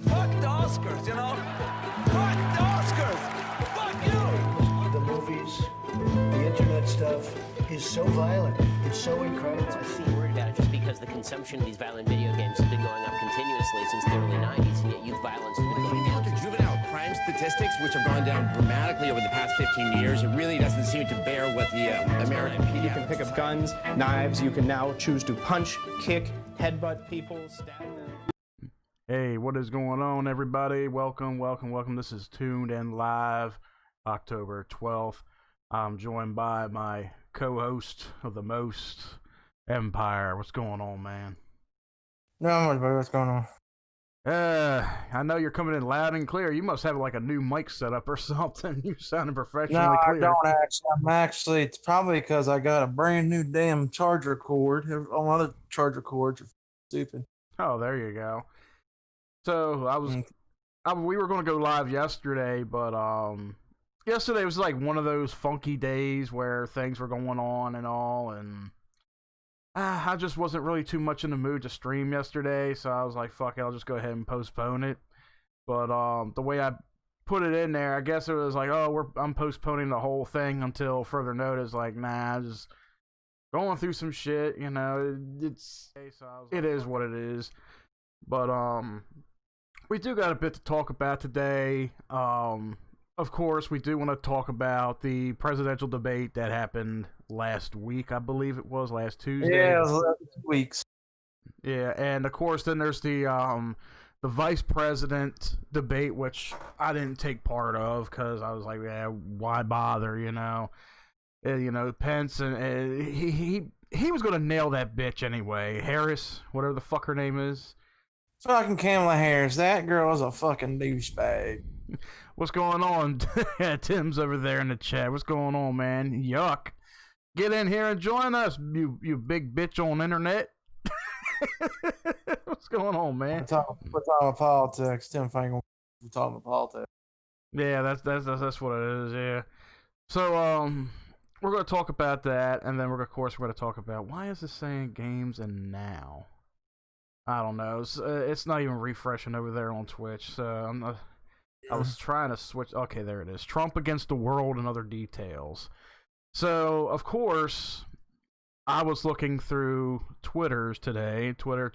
Fuck the Oscars, you know? Fuck the Oscars! Fuck you! The movies, the internet stuff is so violent. It's so incredible. I see you're worried about it just because the consumption of these violent video games has been going up continuously since the early 90s, and yet youth violence... When you look at juvenile crime statistics, which have gone down dramatically over the past 15 years, it really doesn't seem to bear what the American You can pick up guns, knives. You can now choose to punch, kick, headbutt people, stab them. Hey, what is going on, everybody? Welcome. This is Tuned In Live, October 12th. I'm joined by my co-host of the most, Empire. What's going on, man? No, what's going on? I know you're coming in loud and clear. You must have like a new mic setup or something. You sounding professionally No, clear. I don't actually. It's probably because I got a brand new damn charger cord. All my other charger cords are stupid. Oh, there you go. So we were going to go live yesterday, but yesterday was like one of those funky days where things were going on and all, and I just wasn't really too much in the mood to stream yesterday, so I was like, fuck it, I'll just go ahead and postpone it. But the way I put it in there, I guess it was like, I'm postponing the whole thing until further notice. Like, nah, just going through some shit, you know. It is what it is. But we do got a bit to talk about today. Of course, we do want to talk about the presidential debate that happened last week. I believe it was last Tuesday. Yeah, it was 2 weeks. Yeah, and of course, then there's the vice president debate, which I didn't take part of because I was like, yeah, why bother? You know, Pence and he was gonna nail that bitch anyway. Harris, whatever the fuck her name is. Fucking Kamala Harris. That girl is a fucking douchebag. What's going on? Tim's over there in the chat. What's going on, man? Yuck. Get in here and join us, you big bitch on internet. What's going on, man? We're talking about politics. Tim Fangle. We're talking about politics. Yeah, that's what it is. Yeah. So we're gonna talk about that, and then we're gonna talk about why is it saying games and now. I don't know. It's not even refreshing over there on Twitch, so I was trying to switch. Okay, there it is. Trump against the world and other details. So, of course, I was looking through Twitters today, Twitter,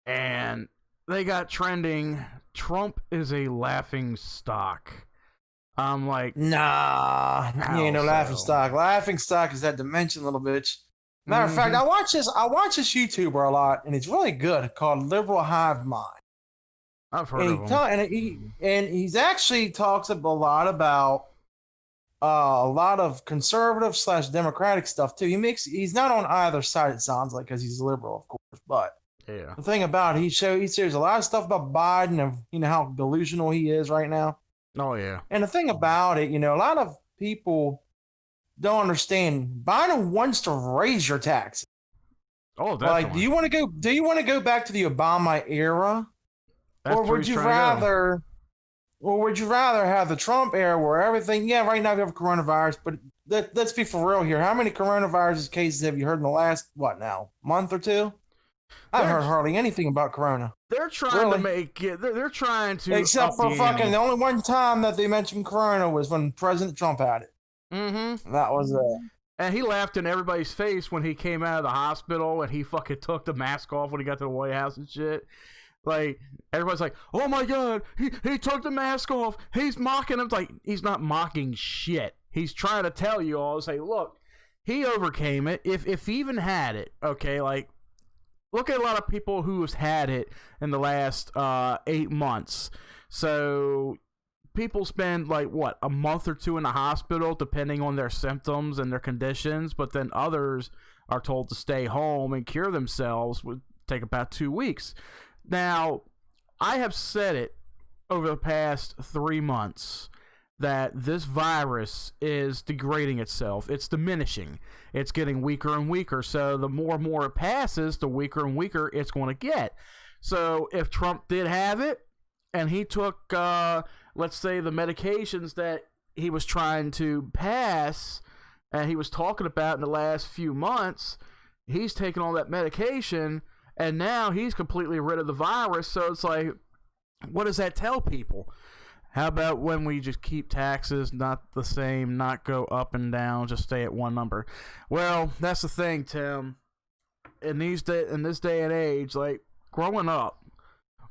and they got trending, Trump is a laughing stock. I'm like, nah, you ain't no laughing stock. Laughing stock is that dimension, little bitch. Matter of fact, I watch this YouTuber a lot, and it's really good, called Liberal Hive Mind. I've heard of him. And he's actually talks a lot about a lot of conservative / democratic stuff too. He's not on either side, it sounds like, because he's liberal, of course. But yeah, the thing about it, he shares a lot of stuff about Biden and how delusional he is right now. Oh yeah. And the thing about it, a lot of people don't understand. Biden wants to raise your taxes. Oh, definitely. Like, do you want to go back to the Obama era? Or would you rather have the Trump era where everything, right now we have coronavirus, but let's be for real here. How many coronavirus cases have you heard in the last, month or two? I haven't heard hardly anything about corona. They're trying to make it, they're trying to. Except for the only one time that they mentioned corona was when President Trump had it. Mm-hmm. That was it. And he laughed in everybody's face when he came out of the hospital and he fucking took the mask off when he got to the White House and shit. Like, everybody's like, oh my God, he took the mask off. He's mocking him. Like, he's not mocking shit. He's trying to tell you all, say, look, he overcame it. If he even had it, okay, like, look at a lot of people who's had it in the last 8 months. So people spend like a month or two in the hospital depending on their symptoms and their conditions, but then others are told to stay home and cure themselves. Would take about 2 weeks. Now, I have said it over the past 3 months that this virus is degrading itself. It's diminishing. It's getting weaker and weaker. So the more and more it passes, the weaker and weaker it's going to get. So if Trump did have it and he took, let's say, the medications that he was trying to pass and he was talking about in the last few months, he's taking all that medication and now he's completely rid of the virus. So it's like, what does that tell people? How about when we just keep taxes not the same, not go up and down, just stay at one number? Well, that's the thing, Tim. In this day and age, like growing up,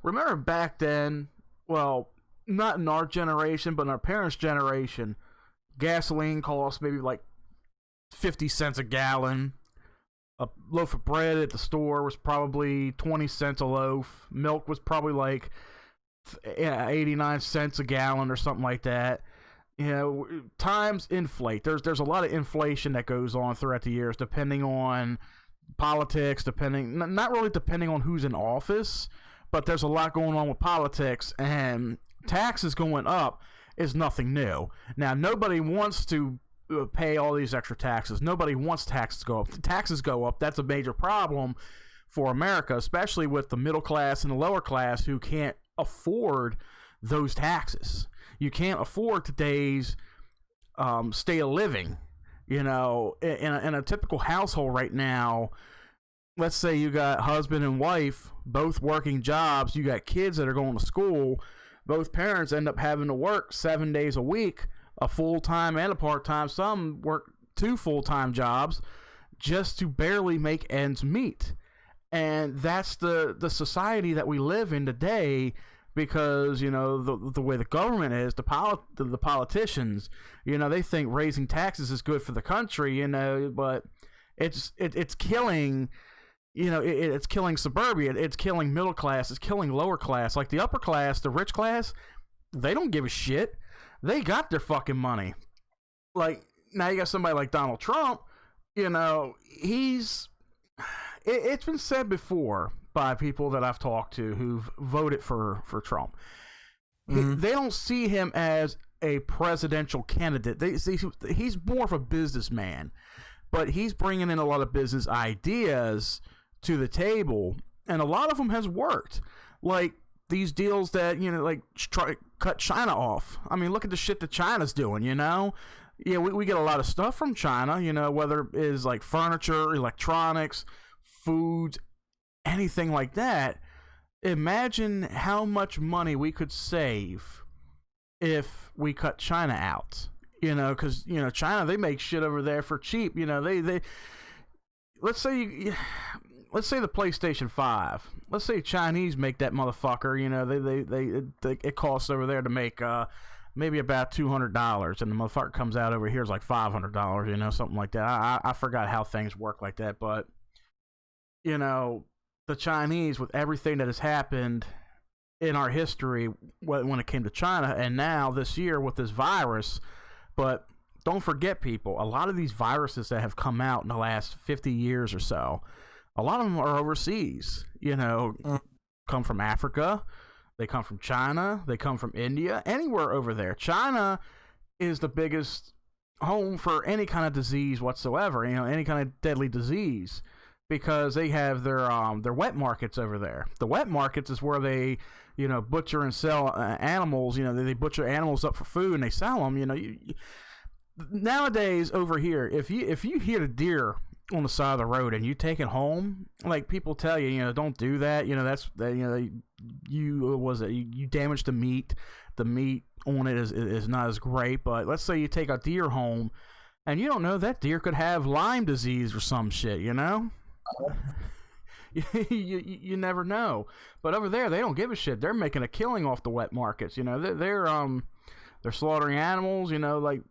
remember back then, well, not in our generation, but in our parents' generation, gasoline cost maybe like 50 cents a gallon. A loaf of bread at the store was probably 20 cents a loaf. Milk was probably like 89 cents a gallon or something like that. You know, times inflate. There's a lot of inflation that goes on throughout the years, depending on politics, not really depending on who's in office, but there's a lot going on with politics, and taxes going up is nothing new. Now, nobody wants to pay all these extra taxes. Nobody wants taxes to go up. The taxes go up. That's a major problem for America, especially with the middle class and the lower class who can't afford those taxes. You can't afford today's state of living. You know, in a typical household right now, let's say you got husband and wife both working jobs, you got kids that are going to school, both parents end up having to work 7 days a week, a full-time and a part-time. Some work 2 full-time jobs just to barely make ends meet. And that's the society that we live in today, because, you know, the way the government is, the politicians, you know, they think raising taxes is good for the country, you know, but it's killing, you know, it's killing suburbia, it's killing middle class, it's killing lower class. Like the upper class, the rich class, they don't give a shit. They got their fucking money. Like, now you got somebody like Donald Trump, you know, it's been said before by people that I've talked to who've voted for Trump. Mm-hmm. They don't see him as a presidential candidate. They see he's more of a businessman, but he's bringing in a lot of business ideas to the table, and a lot of them has worked. Like these deals that, you know, like try to cut China off. I mean, look at the shit that China's doing, you know? Yeah, we get a lot of stuff from China, you know, whether it is like furniture, electronics, foods, anything like that. Imagine how much money we could save if we cut China out, you know, because, you know, China, they make shit over there for cheap. You know, they let's say the PlayStation 5, let's say Chinese make that motherfucker, you know, it costs over there to make maybe about $200, and the motherfucker comes out over here is like $500, you know, something like that. I forgot how things work like that, but, you know, the Chinese, with everything that has happened in our history when it came to China, and now this year with this virus. But don't forget, people, a lot of these viruses that have come out in the last 50 years or so, a lot of them are overseas, you know, come from Africa, they come from China, they come from India, anywhere over there. China is the biggest home for any kind of disease whatsoever, you know, any kind of deadly disease, because they have their wet markets over there. The wet markets is where they, you know, butcher and sell animals. You know, they butcher animals up for food and they sell them. You know, nowadays over here, if you hit a deer on the side of the road and you take it home, like people tell you, you know, don't do that. You know, that's, you know, you damage the meat. The meat on it is not as great. But let's say you take a deer home, and you don't know that deer could have Lyme disease or some shit. You know. You never know. But over there, they don't give a shit. They're making a killing off the wet markets. You know, they're slaughtering animals. You know, like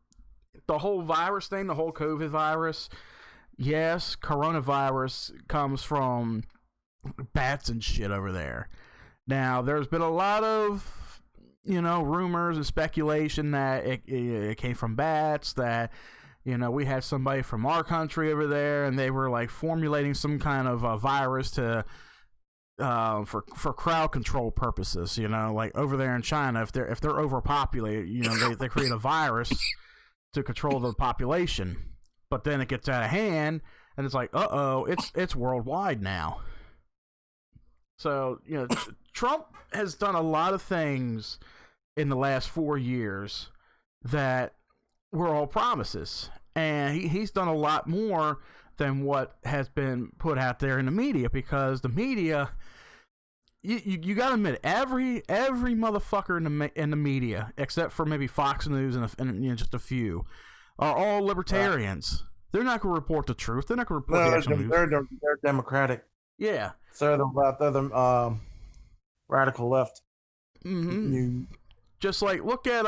the whole virus thing, the whole COVID virus. Yes, coronavirus comes from bats and shit over there. Now, there's been a lot of, you know, rumors and speculation that it came from bats, that, you know, we had somebody from our country over there, and they were like formulating some kind of virus to for crowd control purposes. You know, like over there in China, if they're overpopulated, you know, they create a virus to control the population. But then it gets out of hand, and it's like, it's worldwide now. So, you know, Trump has done a lot of things in the last 4 years that were all promises, and he's done a lot more than what has been put out there in the media, because the media, you got to admit, every motherfucker in the media, except for maybe Fox News and just a few, are all libertarians. They're not going to report the truth. They're not going to report the actual news. They're Democratic. Yeah. They're the left. They're the radical left. Mm-hmm. Just like, look at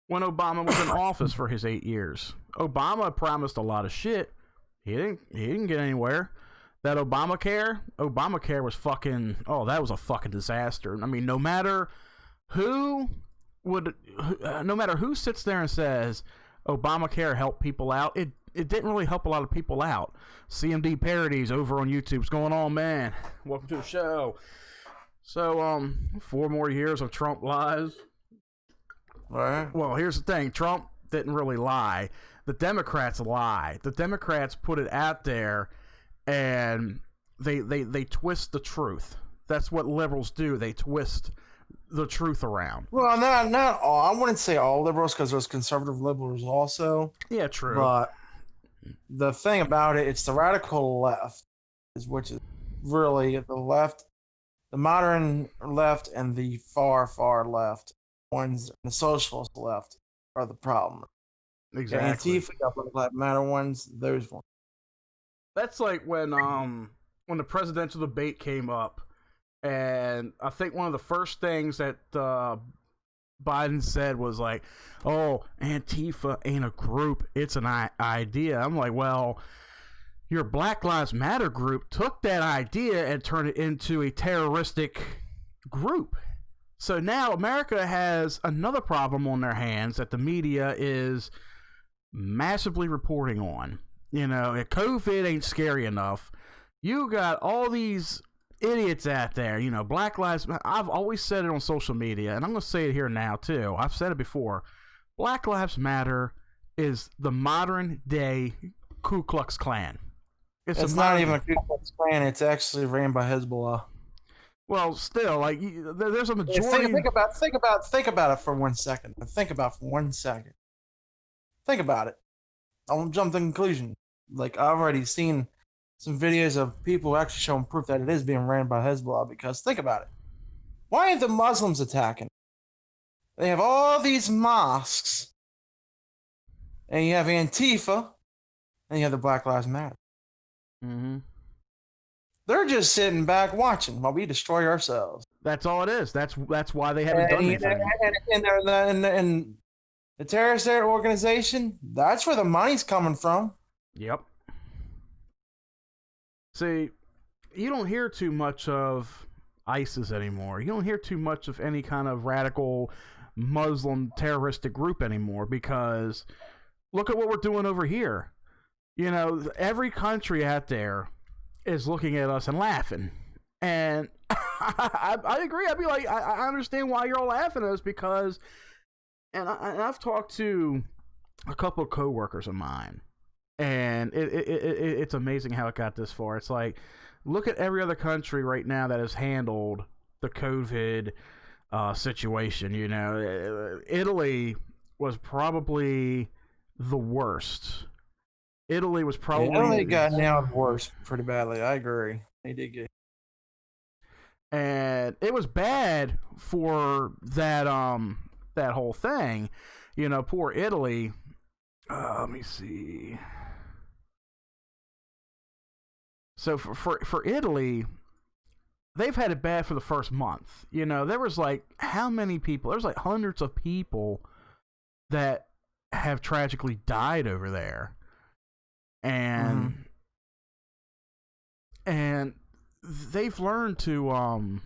when Obama was in office for his 8 years. Obama promised a lot of shit. He didn't get anywhere. That Obamacare was fucking, that was a fucking disaster. I mean, no matter who sits there and says Obamacare helped people out, it didn't really help a lot of people out. CMD Parodies over on YouTube's going on, man. Welcome to the show. So, 4 more years of Trump lies. All right. Well, here's the thing. Trump didn't really lie. The Democrats lie. The Democrats put it out there, and they twist the truth. That's what liberals do. They twist the truth around. Well, not all. I wouldn't say all liberals, because there's conservative liberals also. Yeah, true. But the thing about it, it's the radical left, which is really the left, the modern left, and the far, far left ones, the socialist left, are the problem. Exactly. Antifa, the Black Matter ones, those ones. That's like when the presidential debate came up, and I think one of the first things that Biden said was like, "Oh, Antifa ain't a group; it's an idea." I'm like, well, your Black Lives Matter group took that idea and turned it into a terroristic group. So now America has another problem on their hands that the media is massively reporting on. You know, COVID ain't scary enough. You got all these idiots out there, you know, Black Lives Matter. I've always said it on social media, and I'm going to say it here now, too. I've said it before. Black Lives Matter is the modern day Ku Klux Klan. It's not even a Ku Klux Klan. It's actually ran by Hezbollah. Well, still, like, there's a majority. Think about it for 1 second. Think about it for 1 second. Think about it. I'll jump to the conclusion. Like, I've already seen some videos of people actually showing proof that it is being ran by Hezbollah, because think about it. Why are the Muslims attacking? They have all these mosques, and you have Antifa, and you have the Black Lives Matter. Mm-hmm. They're just sitting back watching while we destroy ourselves. That's all it is. That's why they haven't done anything. And the terrorist organization, that's where the money's coming from. Yep. See, you don't hear too much of ISIS anymore. You don't hear too much of any kind of radical Muslim terroristic group anymore, because look at what we're doing over here. You know, every country out there is looking at us and laughing. And I agree. I'd be like, I understand why you're all laughing at us, because, and I've talked to a couple of coworkers of mine, and it's amazing how it got this far. It's like, look at every other country right now that has handled the COVID situation. You know, Italy was probably the worst. Italy was probably... Italy got nailed worse pretty badly. I agree. They did get... And it was bad for that that whole thing. You know, poor Italy. Let me see. So for Italy, they've had it bad for the first month. You know, there was like, how many people? There's like hundreds of people that have tragically died over there. And they've learned to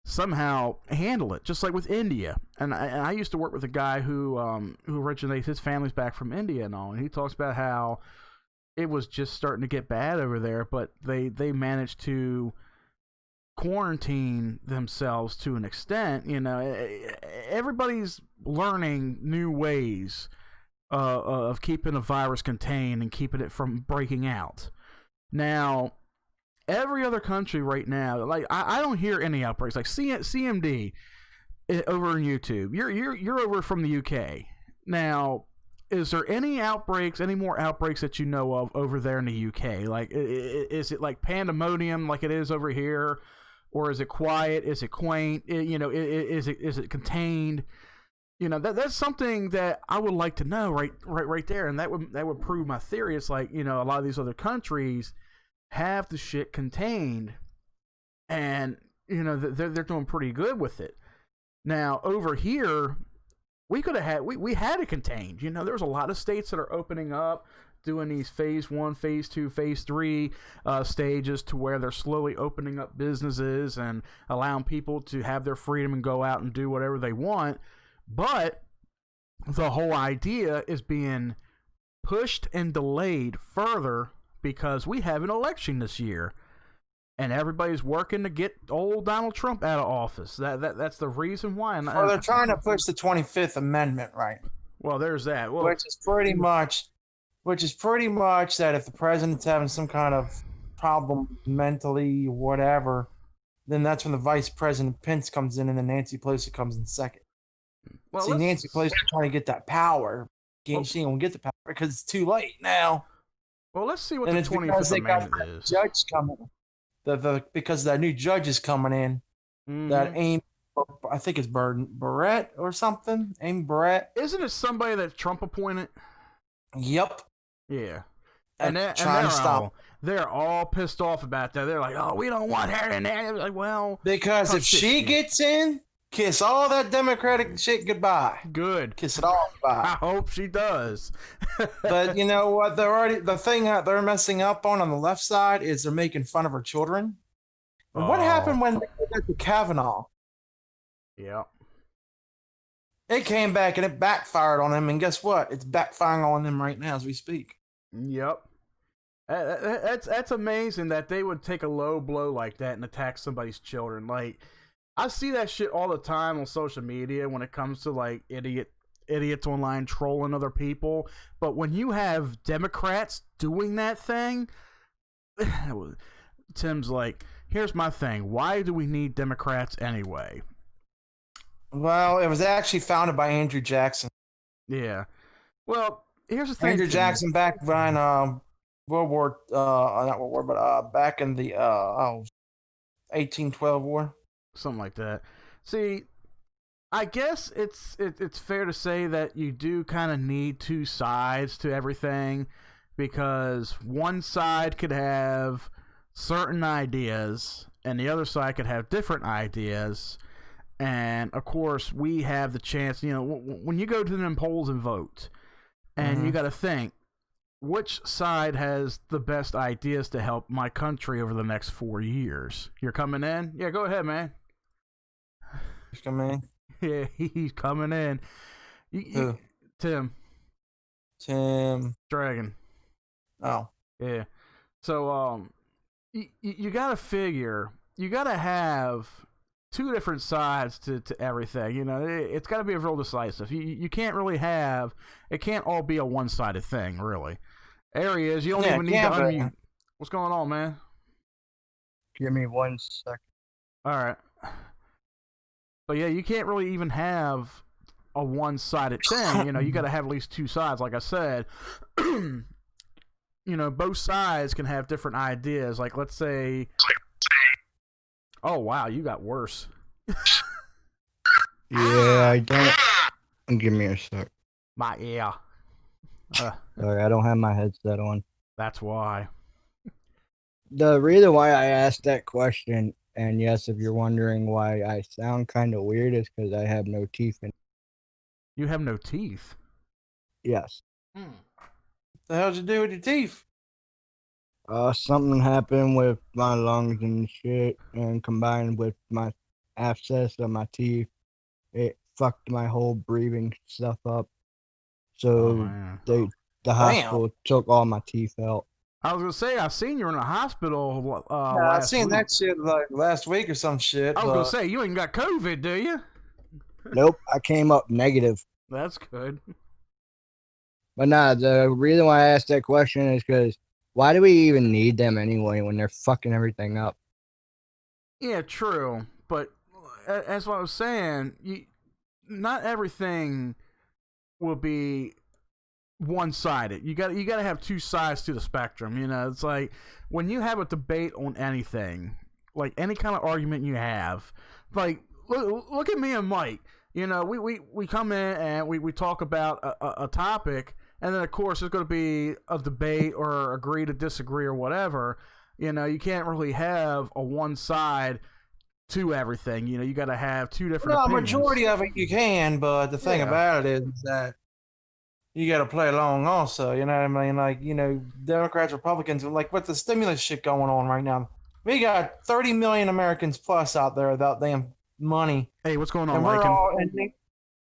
somehow handle it, just like with India. And I used to work with a guy who originates, his family's back from India and all, and he talks about how it was just starting to get bad over there, but they managed to quarantine themselves to an extent. You know, everybody's learning new ways of keeping a virus contained and keeping it from breaking out. Now, every other country right now, like I don't hear any outbreaks. Like CMD over on YouTube. You're over from the UK. Now, is there any more outbreaks that you know of over there in the UK? Like, is it like pandemonium like it is over here, or is it quiet? Is it quaint? Is it contained? That's something that I would like to know right there, and that would prove my theory. It's like, a lot of these other countries have the shit contained, and they're doing pretty good with it. Now over here, we could have had we had it contained. There's a lot of states that are opening up, doing these phase 1, phase 2, phase 3 stages, to where they're slowly opening up businesses and allowing people to have their freedom and go out and do whatever they want. But the whole idea is being pushed and delayed further because we have an election this year, and everybody's working to get old Donald Trump out of office. That's the reason why. Well, they're trying to push the 25th Amendment, right? Well, there's that. Well, which is pretty much that if the president's having some kind of problem mentally, whatever, then that's when the Vice President Pence comes in, and then Nancy Pelosi comes in second. Well, see, Nancy Pelosi is trying to get that power. She ain't gonna get the power because it's too late now. Well, let's see what and the it's 25th Amendment is. Judge coming, because that new judge is coming in. Mm-hmm. That Amy, I think it's Barrett or something. Amy Barrett. Isn't it somebody that Trump appointed? Yep. Yeah. They're all pissed off about that. They're like, "Oh, we don't want her in there." Like, well, because if she gets in, kiss all that Democratic shit goodbye. Good. Kiss it all goodbye. I hope she does. But you know what? The thing that they're messing up on the left side is they're making fun of her children. And what happened when they did to Kavanaugh? Yeah. It came back and it backfired on him, and guess what? It's backfiring on them right now as we speak. Yep. That's amazing that they would take a low blow like that and attack somebody's children. Like, I see that shit all the time on social media when it comes to like idiots online trolling other people. But when you have Democrats doing that thing, Tim's like, here's my thing. Why do we need Democrats anyway? Well, it was actually founded by Andrew Jackson. Yeah. Well, here's the thing. Andrew Jackson back behind not World War, but back in the 1812 war. Something like that. See, I guess it's fair to say that you do kind of need two sides to everything, because one side could have certain ideas and the other side could have different ideas. And of course, we have the chance, when you go to them polls and vote, and you got to think, which side has the best ideas to help my country over the next 4 years? You're coming in? Yeah, go ahead, man. He's coming in? Yeah, he's coming in. Who? Tim. Dragon. Oh. Yeah. So, you got to figure, you got to have two different sides to everything. It's got to be real decisive. You can't really have, it can't all be a one-sided thing, really. Areas, you don't even need to unmute. What's going on, man? Give me 1 second. All right. But yeah, you can't really even have a one-sided thing. You got to have at least two sides, like I said. Both sides can have different ideas. Like, let's say... Oh, wow, you got worse. Yeah, I don't... Give me a sec. My ear. Sorry, I don't have my headset on. That's why. The reason why I asked that question, and yes, if you're wondering why I sound kind of weird, is because I have no teeth in. You have no teeth? Yes. What the hell did you do with your teeth? Something happened with my lungs and shit, and combined with my abscess of my teeth, it fucked my whole breathing stuff up. So the hospital took all my teeth out. I was gonna say, I seen you in the hospital. I seen that shit like last week or some shit. I was gonna say, you ain't got COVID, do you? Nope, I came up negative. That's good. But nah, the reason why I asked that question is because why do we even need them anyway when they're fucking everything up? Yeah, true. But as what I was saying, not everything will be one-sided. You got to have two sides to the spectrum. It's like when you have a debate on anything, like any kind of argument you have. Like, look at me and Mike. You know, we come in and we talk about a topic, and then of course there's going to be a debate or agree to disagree or whatever. You know, you can't really have a one side to everything. You know, you got to have two different. Well, opinions. majority of it you can, but the thing about it is that you got to play along also. You know what I mean? Like, you know, Democrats, Republicans, like with the stimulus shit going on right now, we got 30 million Americans plus out there without damn money. Hey, what's going on, And we're Lycan? all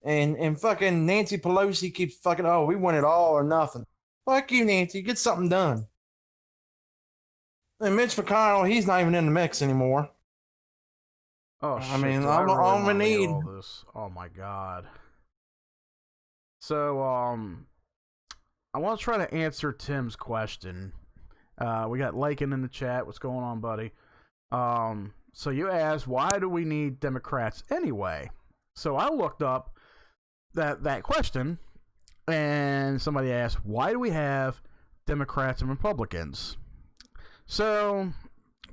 and fucking Nancy Pelosi keeps fucking, oh, we want it all or nothing. Fuck you, Nancy. Get something done. And Mitch McConnell, he's not even in the mix anymore. Oh, I shit, mean, do I'm really on my wanna read need. all this? Oh my god. So, I want to try to answer Tim's question. We got Lycan in the chat. What's going on, buddy? So you asked, why do we need Democrats anyway? So I looked up that question, and somebody asked, why do we have Democrats and Republicans? So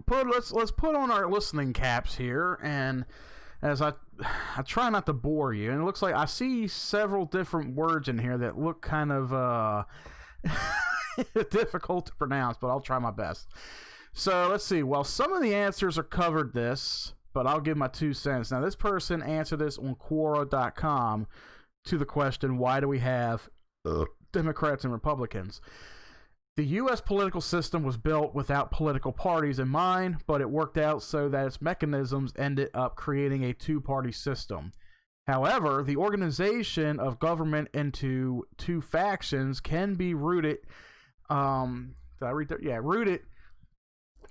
let's put on our listening caps here, and as I try not to bore you, and it looks like I see several different words in here that look kind of difficult to pronounce, but I'll try my best. So let's see. Well, some of the answers are covered this, but I'll give my 2 cents. Now, this person answered this on Quora.com to the question, why do we have Democrats and Republicans? The U.S. political system was built without political parties in mind, but it worked out so that its mechanisms ended up creating a two-party system. However, the organization of government into two factions can be rooted, rooted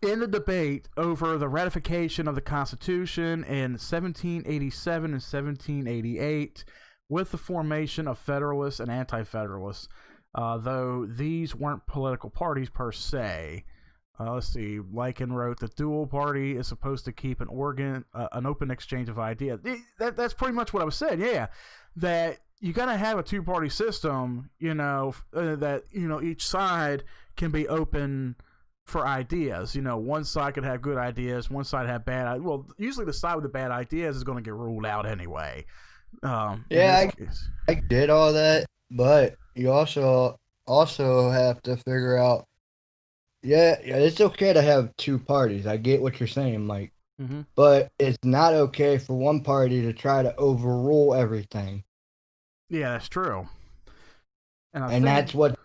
in the debate over the ratification of the Constitution in 1787 and 1788, with the formation of Federalists and Anti-Federalists, though these weren't political parties per se. Let's see. Lycan wrote, the dual party is supposed to keep an open exchange of ideas. That's pretty much what I was saying. Yeah, that you got to have a two-party system. You know, that each side can be open for ideas. You know, one side could have good ideas, one side have bad. Well, usually the side with the bad ideas is going to get ruled out anyway. I did all that, but you also have to figure out. Yeah, it's okay to have two parties. I get what you're saying, Mike. Mm-hmm. But it's not okay for one party to try to overrule everything. Yeah, that's true. And that's what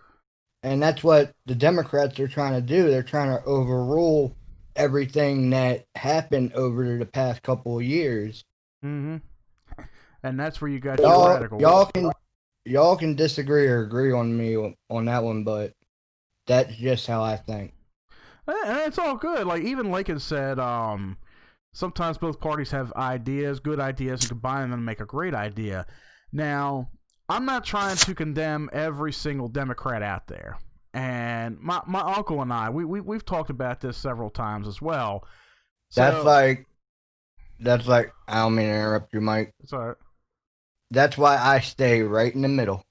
the Democrats are trying to do. They're trying to overrule everything that happened over the past couple of years. Mm-hmm. And that's where you got your radical. Y'all can disagree or agree on me on that one, but that's just how I think. And it's all good. Like, even Lycan said, sometimes both parties have ideas, good ideas, and combine them to make a great idea. Now, I'm not trying to condemn every single Democrat out there. And my uncle and I, we've talked about this several times as well. That's like, I don't mean to interrupt you, Mike. It's all right. That's why I stay right in the middle.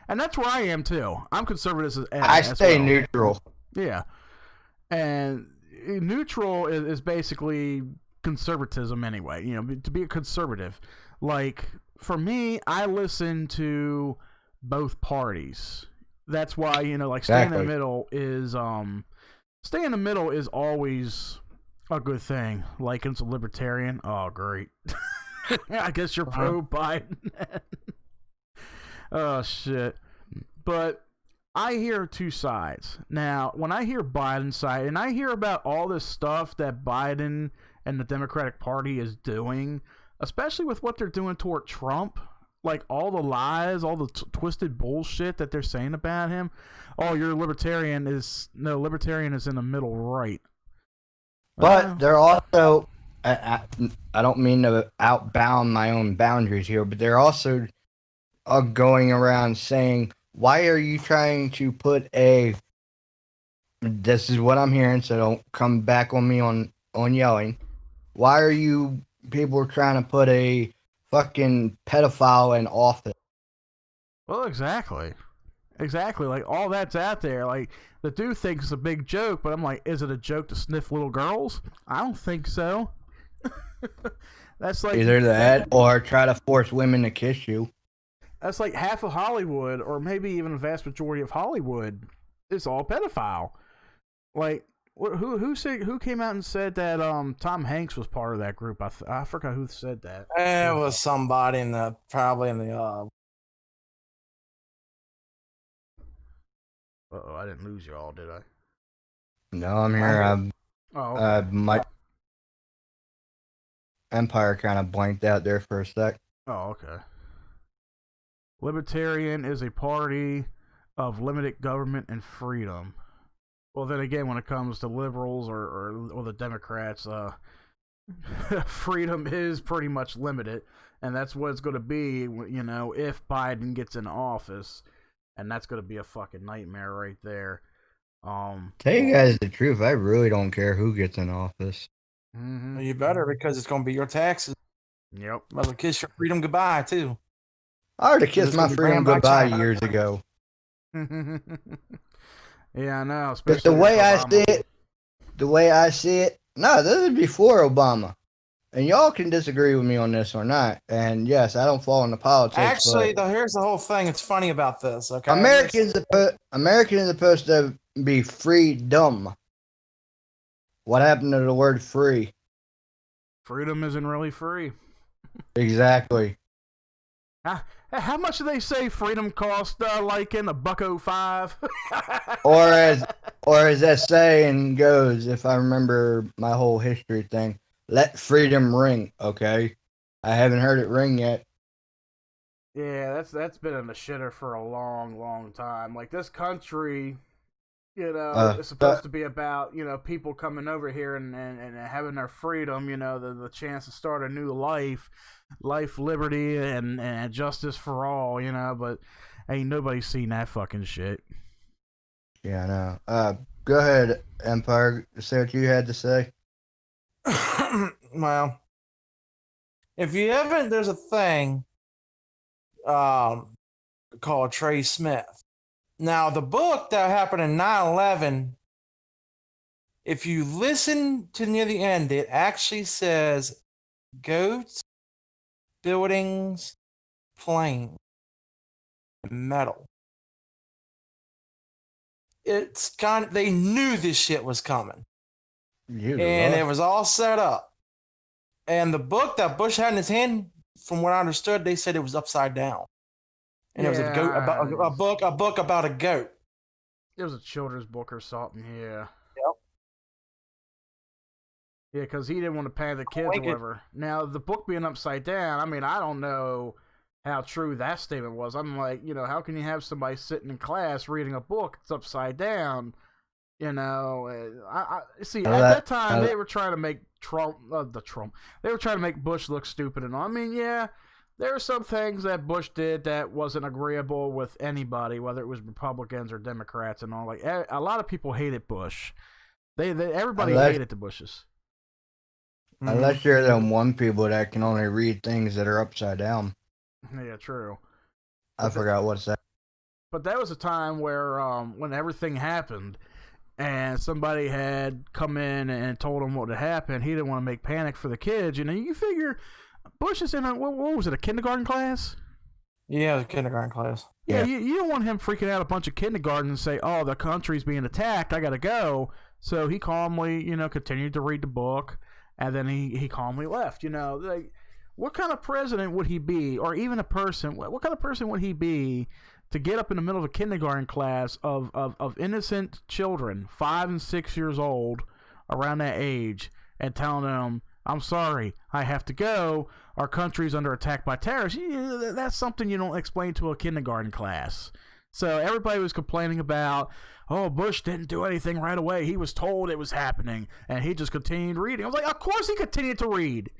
And that's where I am, too. I'm conservative I stay neutral. Yeah. And neutral is basically conservatism anyway. You know, to be a conservative. Like, for me, I listen to both parties. That's why, like, staying in the middle is always a good thing. Like, it's a libertarian. Oh, great. I guess you're pro Biden. Oh, shit. But I hear two sides. Now, when I hear Biden's side, and I hear about all this stuff that Biden and the Democratic Party is doing, especially with what they're doing toward Trump, like all the lies, all the twisted bullshit that they're saying about him. Oh, libertarian is in the middle right. But they're also, I don't mean to outbound my own boundaries here, but they're also going around saying, why are you trying to put this is what I'm hearing, so don't come back on me on yelling. Why are you people trying to put a fucking pedophile in office? Well, exactly. Exactly. Like, all that's out there. Like, the dude thinks it's a big joke, but I'm like, is it a joke to sniff little girls? I don't think so. That's like either that or try to force women to kiss you. That's like half of Hollywood, or maybe even a vast majority of Hollywood, is all pedophile. Like, who came out and said that Tom Hanks was part of that group? I forgot who said that. It was somebody probably in the Uh-oh, I didn't lose you all, did I? No, I'm here. Okay. My Empire kind of blanked out there for a sec. Oh, okay. Libertarian is a party of limited government and freedom. Well, then again, when it comes to liberals or the Democrats, freedom is pretty much limited, and that's what it's going to be, you know, if Biden gets in office, and that's going to be a fucking nightmare right there. Tell you guys the truth, I really don't care who gets in office. Mm-hmm. You better, because it's going to be your taxes. Yep. Mother kiss your freedom goodbye too. I already kissed my freedom goodbye years ago. Yeah, I know. But the way I see it, no, this is before Obama. And y'all can disagree with me on this or not. And yes, I don't fall into politics. Actually, here's the whole thing. It's funny about this. Okay, Americans are supposed to be freedom. What happened to the word free? Freedom isn't really free. Exactly. How much do they say freedom cost? Like in $1.05? or as that saying goes, if I remember my whole history thing, let freedom ring. Okay, I haven't heard it ring yet. Yeah, that's been in the shitter for a long, long time. Like, this country, you know, is supposed to be about, you know, people coming over here and having their freedom, you know, the chance to start a new life, liberty, and justice for all, you know, but ain't nobody seen that fucking shit. Yeah, I know. Go ahead, Empire. Say what you had to say. Well, if you haven't, there's a thing called Trey Smith. Now, the book that happened in 9/11, if you listen to near the end, it actually says goats, buildings, planes, metal. It's kind of, they knew this shit was coming. It was all set up. And the book that Bush had in his hand, from what I understood, they said it was upside down. And it was a goat about a book about a goat. It was a children's book or something, yeah. Yep. Yeah, because he didn't want to pay the kids or whatever. Now, the book being upside down, I mean, I don't know how true that statement was. I'm like, you know, how can you have somebody sitting in class reading a book that's upside down? You know, I see. At that time, they were trying to make They were trying to make Bush look stupid and all. I mean, yeah, there are some things that Bush did that wasn't agreeable with anybody, whether it was Republicans or Democrats and all. Like, a lot of people hated Bush. Everybody hated the Bushes. Unless you're them one people that can only read things that are upside down. Yeah, true. I forgot what's that. But that was a time where when everything happened and somebody had come in and told him what had happened, he didn't want to make panic for the kids. You know, you figure Bush is in what was it, a kindergarten class? Yeah, it was a kindergarten class. Yeah, you don't want him freaking out a bunch of kindergarten and say, oh, the country's being attacked, I gotta go. So he calmly, you know, continued to read the book, and then he calmly left. You know, like, what kind of president would he be, or even a person, what kind of person would he be to get up in the middle of a kindergarten class of innocent children, 5 and 6 years old, around that age, and telling them, I'm sorry, I have to go, our country's under attack by terrorists? That's something you don't explain to a kindergarten class. So everybody was complaining about, oh, Bush didn't do anything right away, he was told it was happening, and he just continued reading. I was like, of course he continued to read.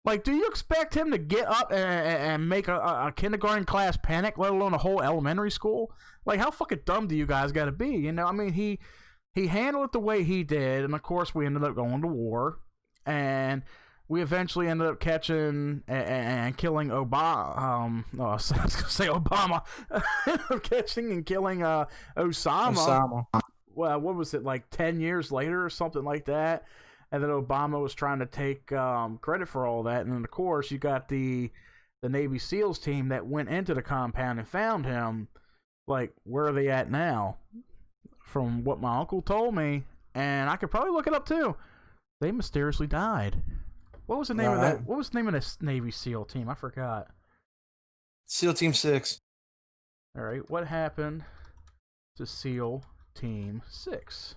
Like, do you expect him to get up and make a kindergarten class panic, let alone a whole elementary school? Like, how fucking dumb do you guys got to be? You know, I mean, he handled it the way he did, and of course we ended up going to war. And we eventually ended up catching and killing Obama. I was going to say Obama. Catching and killing Osama. Well, what was it, like 10 years later or something like that? And then Obama was trying to take credit for all that. And then, of course, you got the Navy SEALs team that went into the compound and found him. Like, where are they at now? From what my uncle told me, and I could probably look it up too, they mysteriously died. What was the name of that? What was the name of this Navy SEAL team? I forgot. SEAL Team 6. All right, what happened to SEAL Team 6?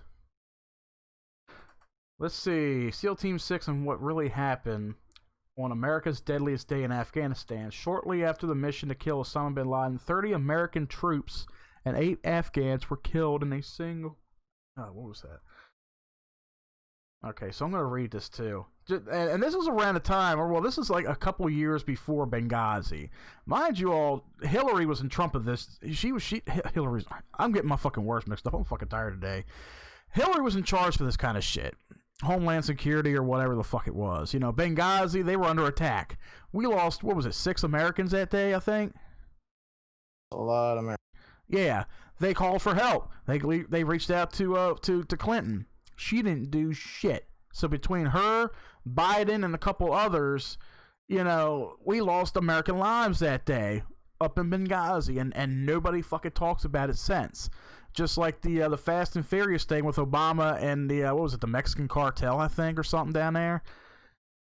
Let's see. SEAL Team 6 and what really happened on America's deadliest day in Afghanistan. Shortly after the mission to kill Osama bin Laden, 30 American troops and 8 Afghans were killed in a single... Oh, what was that? Okay, so I'm going to read this too. And this was around the time, or well, this is like a couple years before Benghazi. Mind you all, Hillary was in Trump of this. Hillary's... I'm getting my fucking words mixed up. I'm fucking tired today. Hillary was in charge for this kind of shit. Homeland Security or whatever the fuck it was. You know, Benghazi, they were under attack. We lost, what was it, 6 Americans that day, I think? A lot of Americans. Yeah, they called for help. They reached out to Clinton. She didn't do shit. So between her, Biden, and a couple others, you know, we lost American lives that day up in Benghazi, and nobody fucking talks about it since. Just like the Fast and Furious thing with Obama and the what was it, the Mexican cartel, I think, or something down there,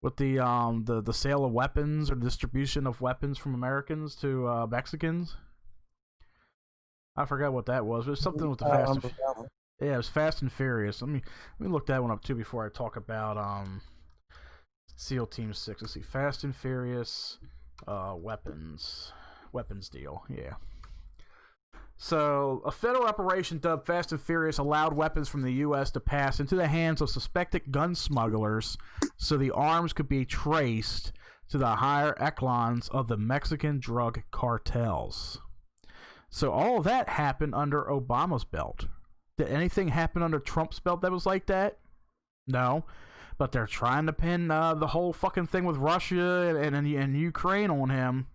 with the sale of weapons or distribution of weapons from Americans to Mexicans. I forgot what that was. It was something with the Fast. Yeah, it was Fast and Furious. Let me look that one up too before I talk about SEAL Team 6. Let's see, Fast and Furious weapons deal. Yeah. So, a federal operation dubbed Fast and Furious allowed weapons from the U.S. to pass into the hands of suspected gun smugglers so the arms could be traced to the higher echelons of the Mexican drug cartels. So, all of that happened under Obama's belt. Did anything happen under Trump's belt that was like that? No. But they're trying to pin the whole fucking thing with Russia and Ukraine on him.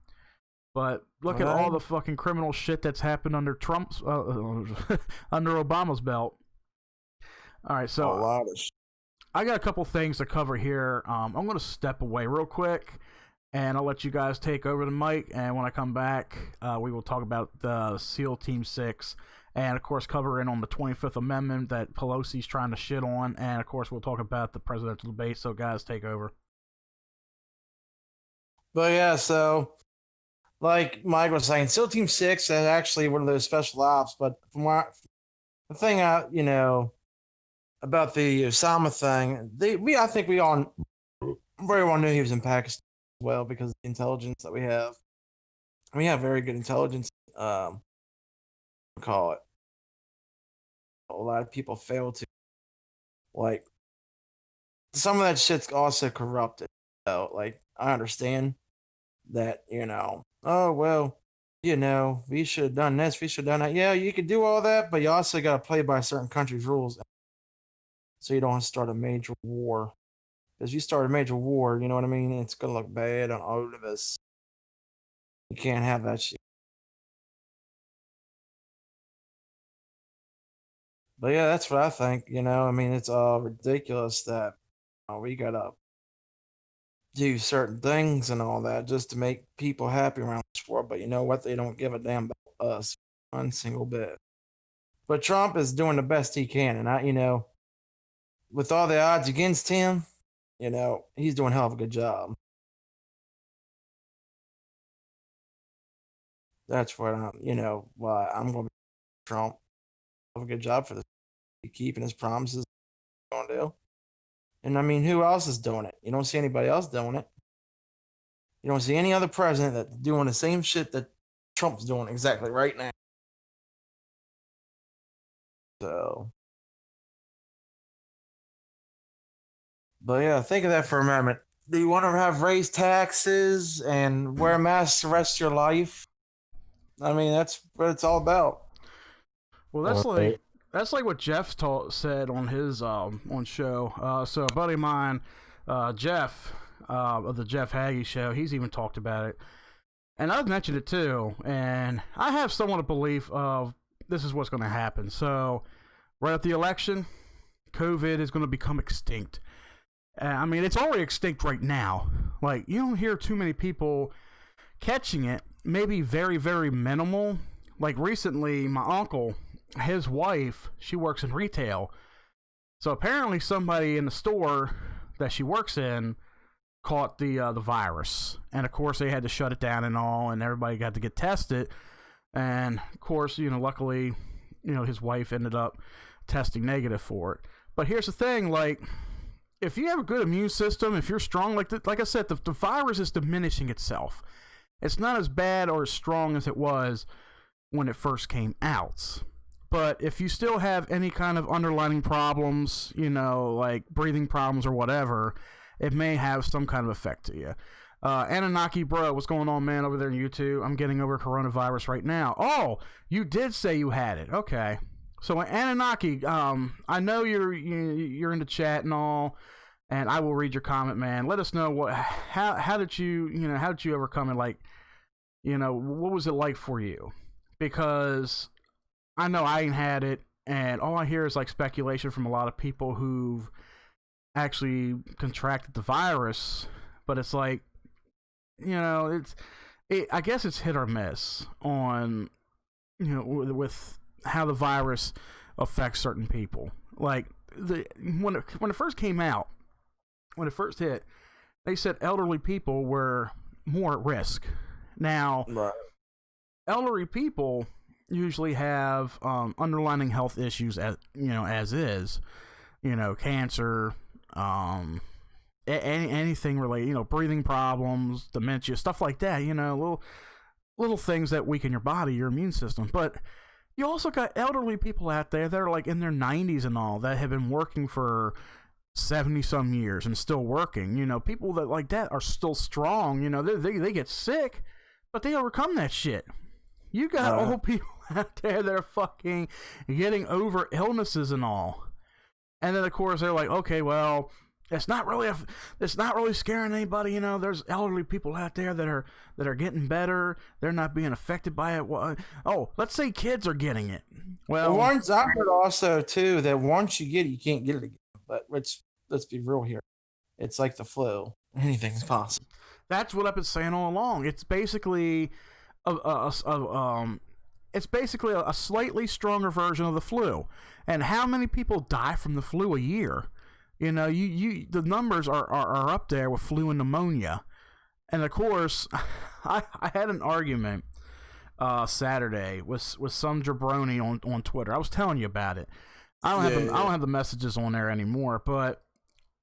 But look at all the fucking criminal shit that's happened under Trump's, under Obama's belt. All right, so a lot of shit. I got a couple things to cover here. I'm going to step away real quick, and I'll let you guys take over the mic. And when I come back, we will talk about the SEAL Team 6, and of course cover in on the 25th Amendment that Pelosi's trying to shit on, and of course we'll talk about the presidential debate. So guys, take over. But yeah, so like Mike was saying, SEAL Team 6 is actually one of those special ops. But from what the thing you know, about the Osama thing, I think we all very well knew he was in Pakistan as well because of the intelligence that we have. We have very good intelligence. Call it. A lot of people fail to, like, some of that shit's also corrupted. So, like, I understand that, you know, oh, well, you know, we should have done this, we should have done that. Yeah, you could do all that, but you also got to play by certain countries' rules. So you don't want to start a major war. Because you start a major war, you know what I mean? It's going to look bad on all of us. You can't have that shit. But yeah, that's what I think, you know? I mean, it's ridiculous that we got to do certain things and all that just to make people happy around this world. But you know what? They don't give a damn about us one single bit. But Trump is doing the best he can. And, you know, with all the odds against him, you know, he's doing a hell of a good job. That's what why I'm going to be Trump. Have a good job for this. Keeping his promises. Going to do. And I mean, who else is doing it? You don't see anybody else doing it. You don't see any other president that's doing the same shit that Trump's doing exactly right now. So, but yeah, think of that for a moment. Do you want to have raised taxes and wear masks the rest of your life? I mean, that's what it's all about. Well, that's like what Jeff said on his on show. So a buddy of mine, Jeff, of the Jeff Hagee show, he's even talked about it. And I've mentioned it too. And I have somewhat a belief of this is what's going to happen. So, right at the election, COVID is going to become extinct. I mean, it's already extinct right now. Like, you don't hear too many people catching it. Maybe very, very minimal. Like, recently, my uncle, his wife, she works in retail. So, apparently, somebody in the store that she works in caught the virus. And, of course, they had to shut it down and all, and everybody got to get tested. And, of course, luckily, his wife ended up testing negative for it. But here's the thing, like, if you have a good immune system, if you're strong, like I said, the virus is diminishing itself. It's not as bad or as strong as it was when it first came out. But if you still have any kind of underlying problems, like breathing problems or whatever, it may have some kind of effect to you. Anunnaki bro, what's going on, man, over there in YouTube? I'm getting over coronavirus right now. Oh, you did say you had it. Okay. So Anunnaki, I know you're in the chat and all, and I will read your comment, man. Let us know how did you overcome it? Like, what was it like for you? Because I know I ain't had it, and all I hear is like speculation from a lot of people who've actually contracted the virus, but it's like, I guess it's hit or miss on, with how the virus affects certain people. Like when it first came out, when it first hit, they said elderly people were more at risk. Now, right. Elderly people usually have underlying health issues as is, cancer, anything related, breathing problems, dementia, stuff like that. Little things that weaken your body, your immune system, but you also got elderly people out there that are like in their 90s and all that have been working for 70 some years and still working. People that like that are still strong. They get sick, but they overcome that shit. You got old people out there that are fucking getting over illnesses and all. And then of course they're like, okay, well, it's not really scaring anybody. There's elderly people out there that are getting better. They're not being affected by it. Oh, let's say kids are getting it. Well, once I heard also too that once you get it, you can't get it again. But let's be real here. It's like the flu. Anything's possible. That's what I've been saying all along. It's basically a slightly stronger version of the flu. And how many people die from the flu a year? The numbers are up there with flu and pneumonia. And of course, I had an argument Saturday with some jabroni on Twitter. I was telling you about it. I don't have the messages on there anymore, but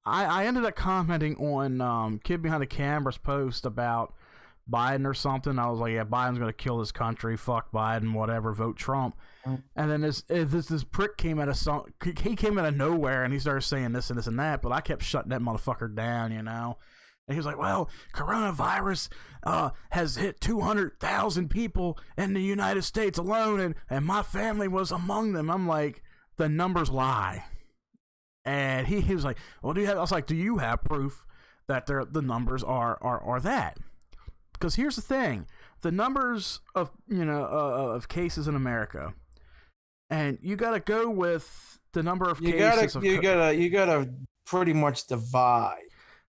I ended up commenting on Kid Behind the Camera's post about Biden or something. I was like, yeah, Biden's gonna kill this country. Fuck Biden, whatever. Vote Trump. And then this prick came out of nowhere and he started saying this and this and that. But I kept shutting that motherfucker down, And he was like, well, coronavirus has hit 200,000 people in the United States alone, and my family was among them. I'm like, the numbers lie. And he was like, well, I was like, do you have proof that the numbers are that? Because here's the thing, the numbers of of cases in America, and you got to go with the number of cases. You gotta pretty much divide.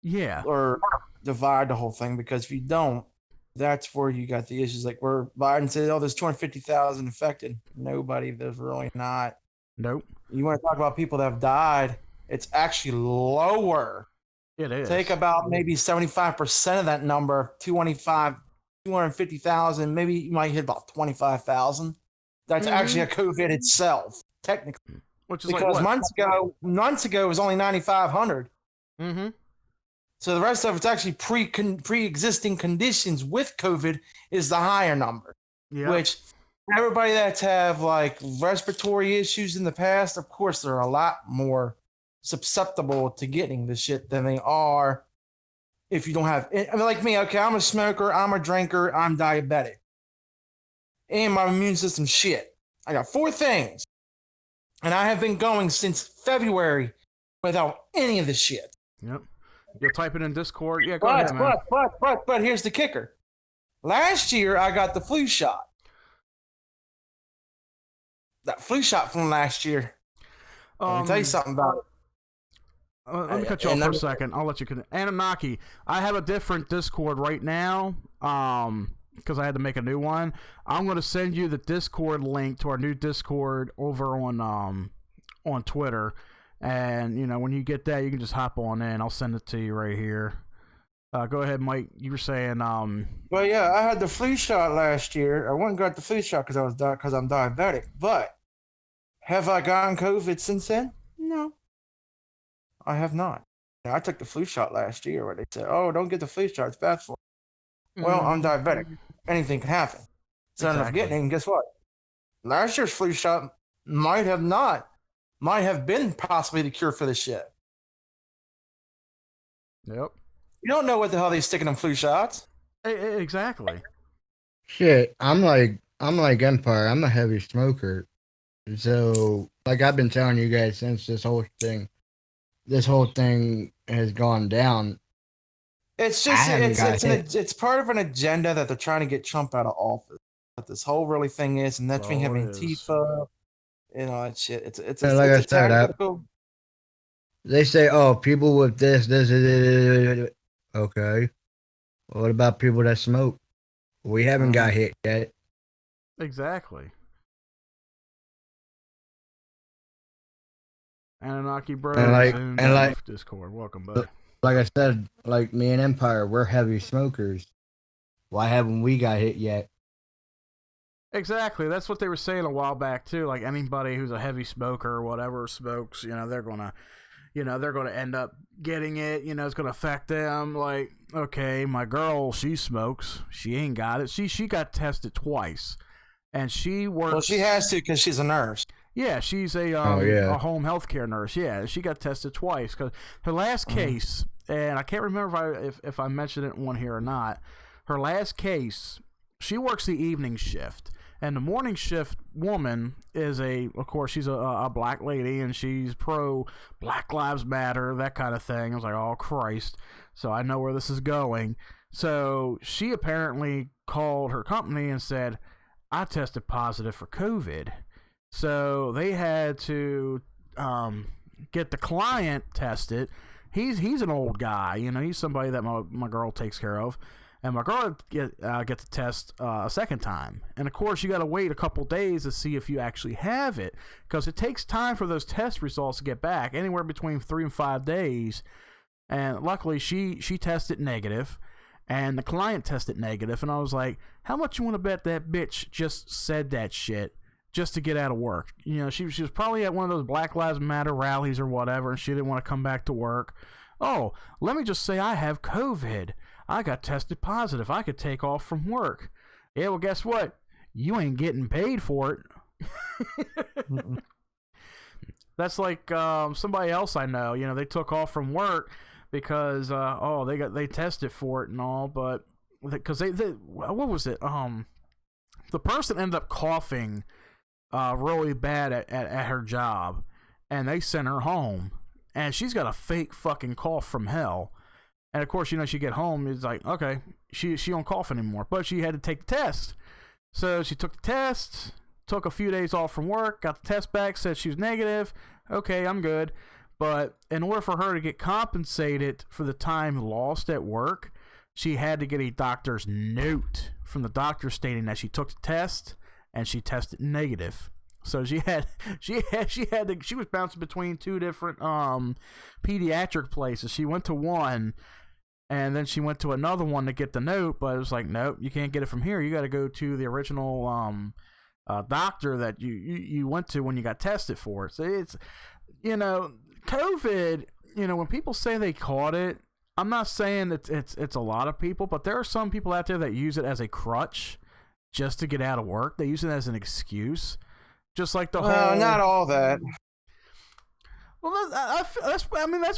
Yeah. Or divide the whole thing, because if you don't, that's where you got the issues. Like where Biden said, oh, there's 250,000 infected. Nobody, there's really not. Nope. You want to talk about people that have died, it's actually lower. It is. Take about maybe 75% of that number, 250,000, maybe you might hit about 25,000. That's actually a COVID itself, technically. Which is because like months ago it was only 9,500. Mm-hmm. So the rest of it's actually pre-existing conditions with COVID is the higher number. Yeah. Which everybody that's have like respiratory issues in the past, of course, they're a lot more susceptible to getting this shit than they are if you don't have. I mean, like me, okay, I'm a smoker, I'm a drinker, I'm diabetic, and my immune system shit. I got 4 things, and I have been going since February without any of this shit. Yep. You'll type it in Discord. Yeah, go ahead, man. But here's the kicker. Last year, I got the flu shot. That flu shot from last year. Let me tell you something about it. Let me cut you off for a second. I'll let you continue. Anunnaki, I have a different Discord right now because I had to make a new one. I'm going to send you the Discord link to our new Discord over on Twitter. And, you know, when you get that, you can just hop on in. I'll send it to you right here. Go ahead, Mike. You were saying... Well, yeah, I had the flu shot last year. I went and got the flu shot because I'm diabetic. But have I gotten COVID since then? No. I have not. I took the flu shot last year where they said, oh, don't get the flu shot. It's bad for you. Well, I'm diabetic. Anything can happen. So I ended up getting it, and guess what? Last year's flu shot might have been possibly the cure for this shit. Yep. You don't know what the hell they stick in them flu shots. Exactly. Shit, I'm like Empire. I'm a heavy smoker. So, like I've been telling you guys since this whole thing has gone down. It's just it's part of an agenda that they're trying to get Trump out of office. What this whole really thing is, and that's being having Antifa, you know, that shit. It's like I said, they say, oh, people with this. Okay. What about people that smoke? We haven't got hit yet. Exactly. Anunnaki Bros and like Discord. Welcome back. Like I said, like me and Empire, we're heavy smokers. Why haven't we got hit yet? Exactly. That's what they were saying a while back too. Like anybody who's a heavy smoker or whatever smokes, you know, they're gonna end up getting it. You know, it's gonna affect them. Like, okay, my girl, she smokes. She ain't got it. She got tested twice, and she works. Well, she has to because she's a nurse. Yeah, she's a home healthcare nurse. Yeah, she got tested twice because her last case, and I can't remember if I mentioned it in one here or not. Her last case, she works the evening shift, and the morning shift woman is of course, she's a black lady, and she's pro Black Lives Matter, that kind of thing. I was like, oh Christ! So I know where this is going. So she apparently called her company and said, I tested positive for COVID. So they had to get the client tested. He's an old guy, you know. He's somebody that my girl takes care of, and my girl get the test a second time. And of course, you got to wait a couple days to see if you actually have it, because it takes time for those test results to get back, anywhere between 3 and 5 days. And luckily, she tested negative, and the client tested negative. And I was like, how much you want to bet that bitch just said that shit just to get out of work? You know, she was probably at one of those Black Lives Matter rallies or whatever, and she didn't want to come back to work. Oh, let me just say I have COVID. I got tested positive. I could take off from work. Yeah, well, guess what? You ain't getting paid for it. That's like somebody else I know. You know, they took off from work because they tested for it and all, but because they what was it? The person ended up coughing really bad at her job, and they sent her home, and she's got a fake fucking cough from hell. And of course, you know, she get home, it's like, okay, she don't cough anymore, but she had to take the test. So she took the test, took a few days off from work, got the test back, said she was negative. Okay, I'm good. But in order for her to get compensated for the time lost at work, she had to get a doctor's note from the doctor stating that she took the test and she tested negative. So she was bouncing between 2 different pediatric places. She went to one, and then she went to another one to get the note, but it was like, nope, you can't get it from here. You got to go to the original doctor that you went to when you got tested for it. So it's, you know, COVID, you know, when people say they caught it, I'm not saying it's a lot of people, but there are some people out there that use it as a crutch just to get out of work. They use it as an excuse, just like the whole. Well, not all that. Well, that's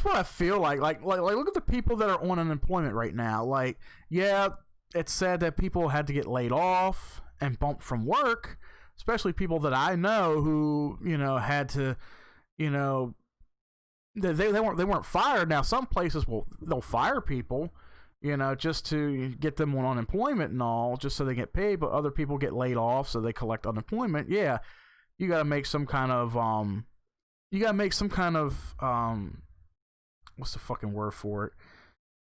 what I feel like. Like look at the people that are on unemployment right now. Like, yeah, it's sad that people had to get laid off and bumped from work, especially people that I know who, you know, had to, you know, they weren't fired. Now some places they'll fire people, just to get them on unemployment and all, just so they get paid. But other people get laid off, so they collect unemployment. Yeah, you got to make some kind of what's the fucking word for it?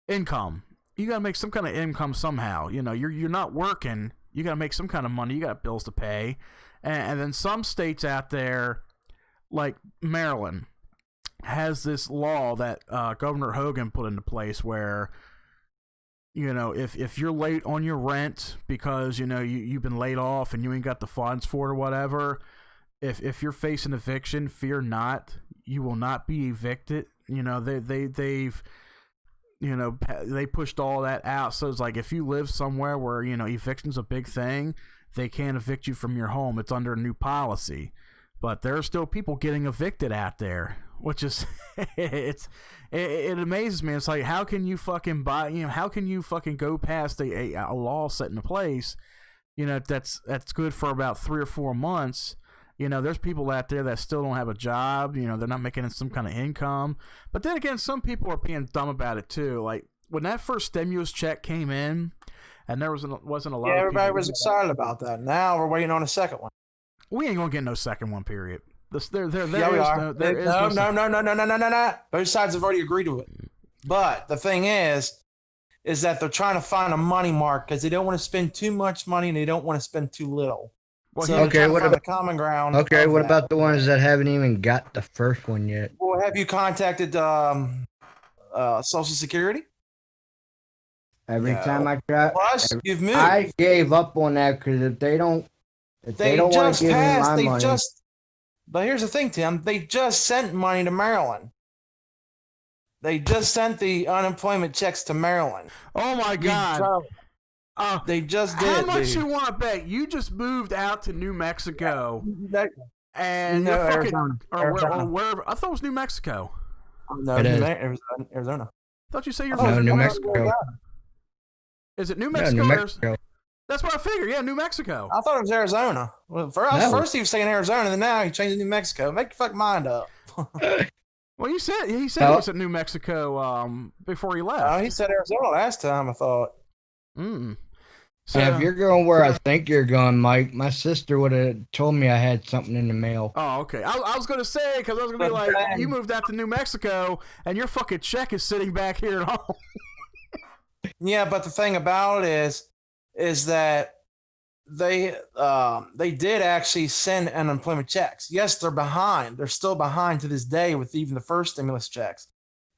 Income. You got to make some kind of income somehow. You're not working. You got to make some kind of money. You got bills to pay, and then some states out there, like Maryland, has this law that Governor Hogan put into place where, if you're late on your rent because you've been laid off and you ain't got the funds for it or whatever, if you're facing eviction, fear not, you will not be evicted. They pushed all that out, so it's like if you live somewhere where eviction's a big thing, they can't evict you from your home. It's under a new policy, but there are still people getting evicted out there, which is it amazes me. It's like, how can you fucking go past a law set into place, that's good for about 3 or 4 months. There's people out there that still don't have a job. They're not making some kind of income. But then again, some people are being dumb about it too. Like when that first stimulus check came in, and there wasn't a lot. Yeah, of everybody people was excited about that. Now we're waiting on a second one. We ain't gonna get no second one. Period. Yeah, we are. No. Both sides have already agreed to it. But the thing is that they're trying to find a money mark because they don't want to spend too much money and they don't want to spend too little. Well, so okay, what about the common ground? Okay, what about the ones that haven't even got the first one yet? Well, have you contacted Social Security? Every time I try, Plus, you've moved. I gave up on that because if they don't want to give me my money. But here's the thing, Tim. They just sent money to Maryland. They just sent the unemployment checks to Maryland. Oh my God! They just did. How much you want to bet? You just moved out to New Mexico, and No, you're fucking Arizona. or wherever. I thought it was New Mexico. No, It is. Arizona. I thought you say you're No, from New Mexico. Is it New Yeah, Mexico? New or- Mexico. That's what I figured. Yeah, New Mexico. I thought it was Arizona. Well, first he was saying Arizona, and then now he changed to New Mexico. Make your fucking mind up. Well, he said he was at New Mexico before he left. He said Arizona last time, I thought. So, if you're going where I think you're going, Mike, my sister would have told me I had something in the mail. Oh, okay. I was going to say, because I was going to be like, you moved out to New Mexico, and your fucking check is sitting back here at home. Yeah, but the thing about it is that they did actually send unemployment checks. Yes, they're behind. They're still behind to this day with even the first stimulus checks.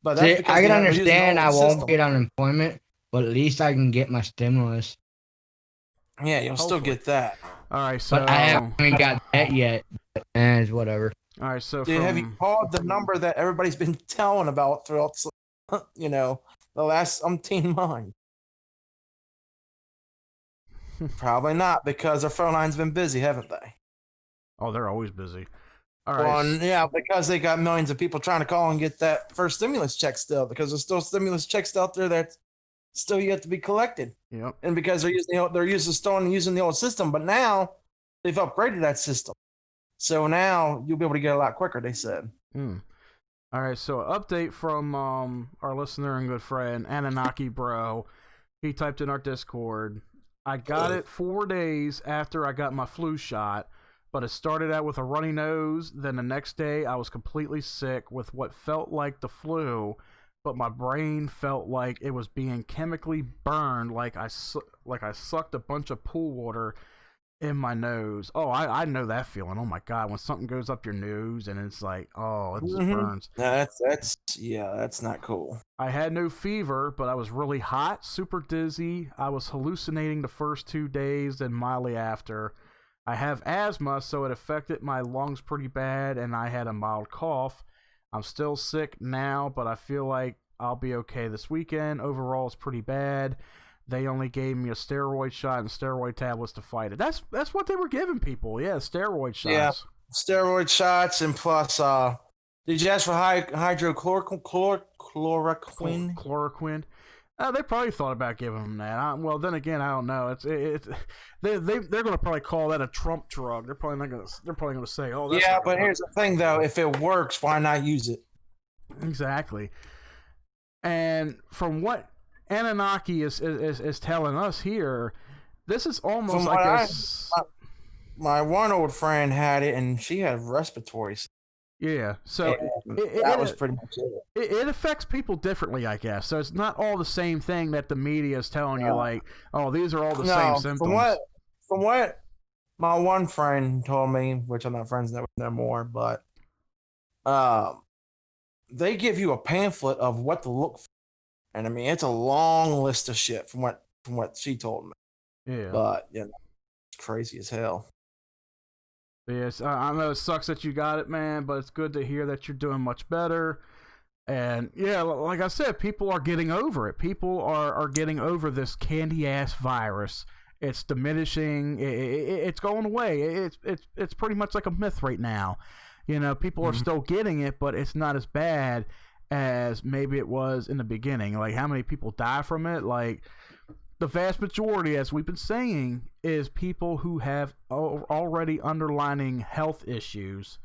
But that's because I can they haven't used the understand I old won't system. get unemployment, but at least I can get my stimulus. Yeah, you'll still get that. All right, so But I haven't got that yet. And it's whatever. all right, so Dude, have you called the number that everybody's been telling about throughout, the last umpteen months? Probably not, because their phone line's been busy, haven't they? Oh, they're always busy. All right. Well, yeah, because they got millions of people trying to call and get that first stimulus check still, because there's still stimulus checks out there that still yet to be collected. Yep. And because they're using the old system, but now they've upgraded that system. So now you'll be able to get a lot quicker, they said. All right, so update from our listener and good friend Anunnaki Bro. He typed in our Discord. I got it 4 days after I got my flu shot, but it started out with a runny nose. Then the next day I was completely sick with what felt like the flu, but my brain felt like it was being chemically burned, like I sucked a bunch of pool water in my nose. Oh, I know that feeling. Oh my God, when something goes up your nose and it's like, oh, it just burns. No, that's not cool. I had no fever, but I was really hot, super dizzy. I was hallucinating the first 2 days, then mildly after. I have asthma, so it affected my lungs pretty bad, and I had a mild cough. I'm still sick now, but I feel like I'll be okay this weekend. Overall, it's pretty bad. They only gave me a steroid shot and steroid tablets to fight it. That's what they were giving people. Yeah, steroid shots. Yeah, steroid shots, and plus, did you ask for hydrochloroquine? Chloroquine. They probably thought about giving them that. Well, then again, I don't know. They're going to probably call that a Trump drug. They're probably going to say, oh, that's yeah. not But gonna here's the thing, though: if it works, why not use it? Exactly. And from what Anunnaki is telling us here, this is almost From like my one old friend had it, and she had respiratory. Yeah, so that was pretty much it. It affects people differently, I guess. So it's not all the same thing that the media is telling you, like, oh, these are all the same symptoms. From what my one friend told me, which I'm not friends with no more, but they give you a pamphlet of what to look for, and I mean it's a long list of shit from what she told me. Yeah, but it's crazy as hell. Yes, I know it sucks that you got it, man, but it's good to hear that you're doing much better. And yeah, like I said, people are getting over it. People are getting over this candy ass virus. It's diminishing. It's going away. It's pretty much like a myth right now. You know, people are still getting it, but it's not as bad as maybe it was in the beginning. Like, how many people die from it? Like, the vast majority, as we've been saying, is people who have already underlying health issues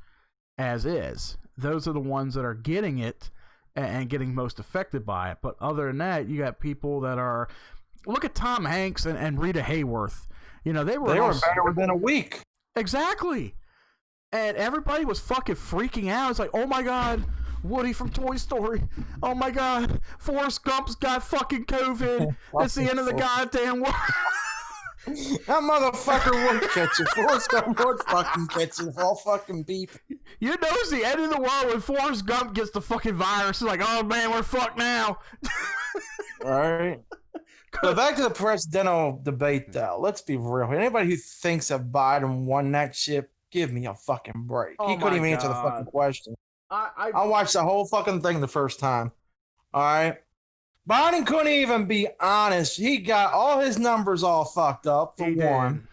as is. Those are the ones that are getting it and getting most affected by it. But other than that, you got people that are... Look at Tom Hanks and Rita Hayworth. You know, they were better within a week. Exactly. And everybody was fucking freaking out. It's like, oh my God, Woody from Toy Story. Oh my God, Forrest Gump's got fucking COVID. It's the end of the goddamn world. That motherfucker would catch it. Forrest Gump would fucking catch it. All fucking beep. You know it's the end of the world when Forrest Gump gets the fucking virus. It's like, oh man, we're fucked now. All right. So back to the presidential debate, though. Let's be real. Anybody who thinks that Biden won that shit, give me a fucking break. He couldn't even answer the fucking question. I watched the whole fucking thing the first time. All right. Biden couldn't even be honest. He got all his numbers all fucked up, for one.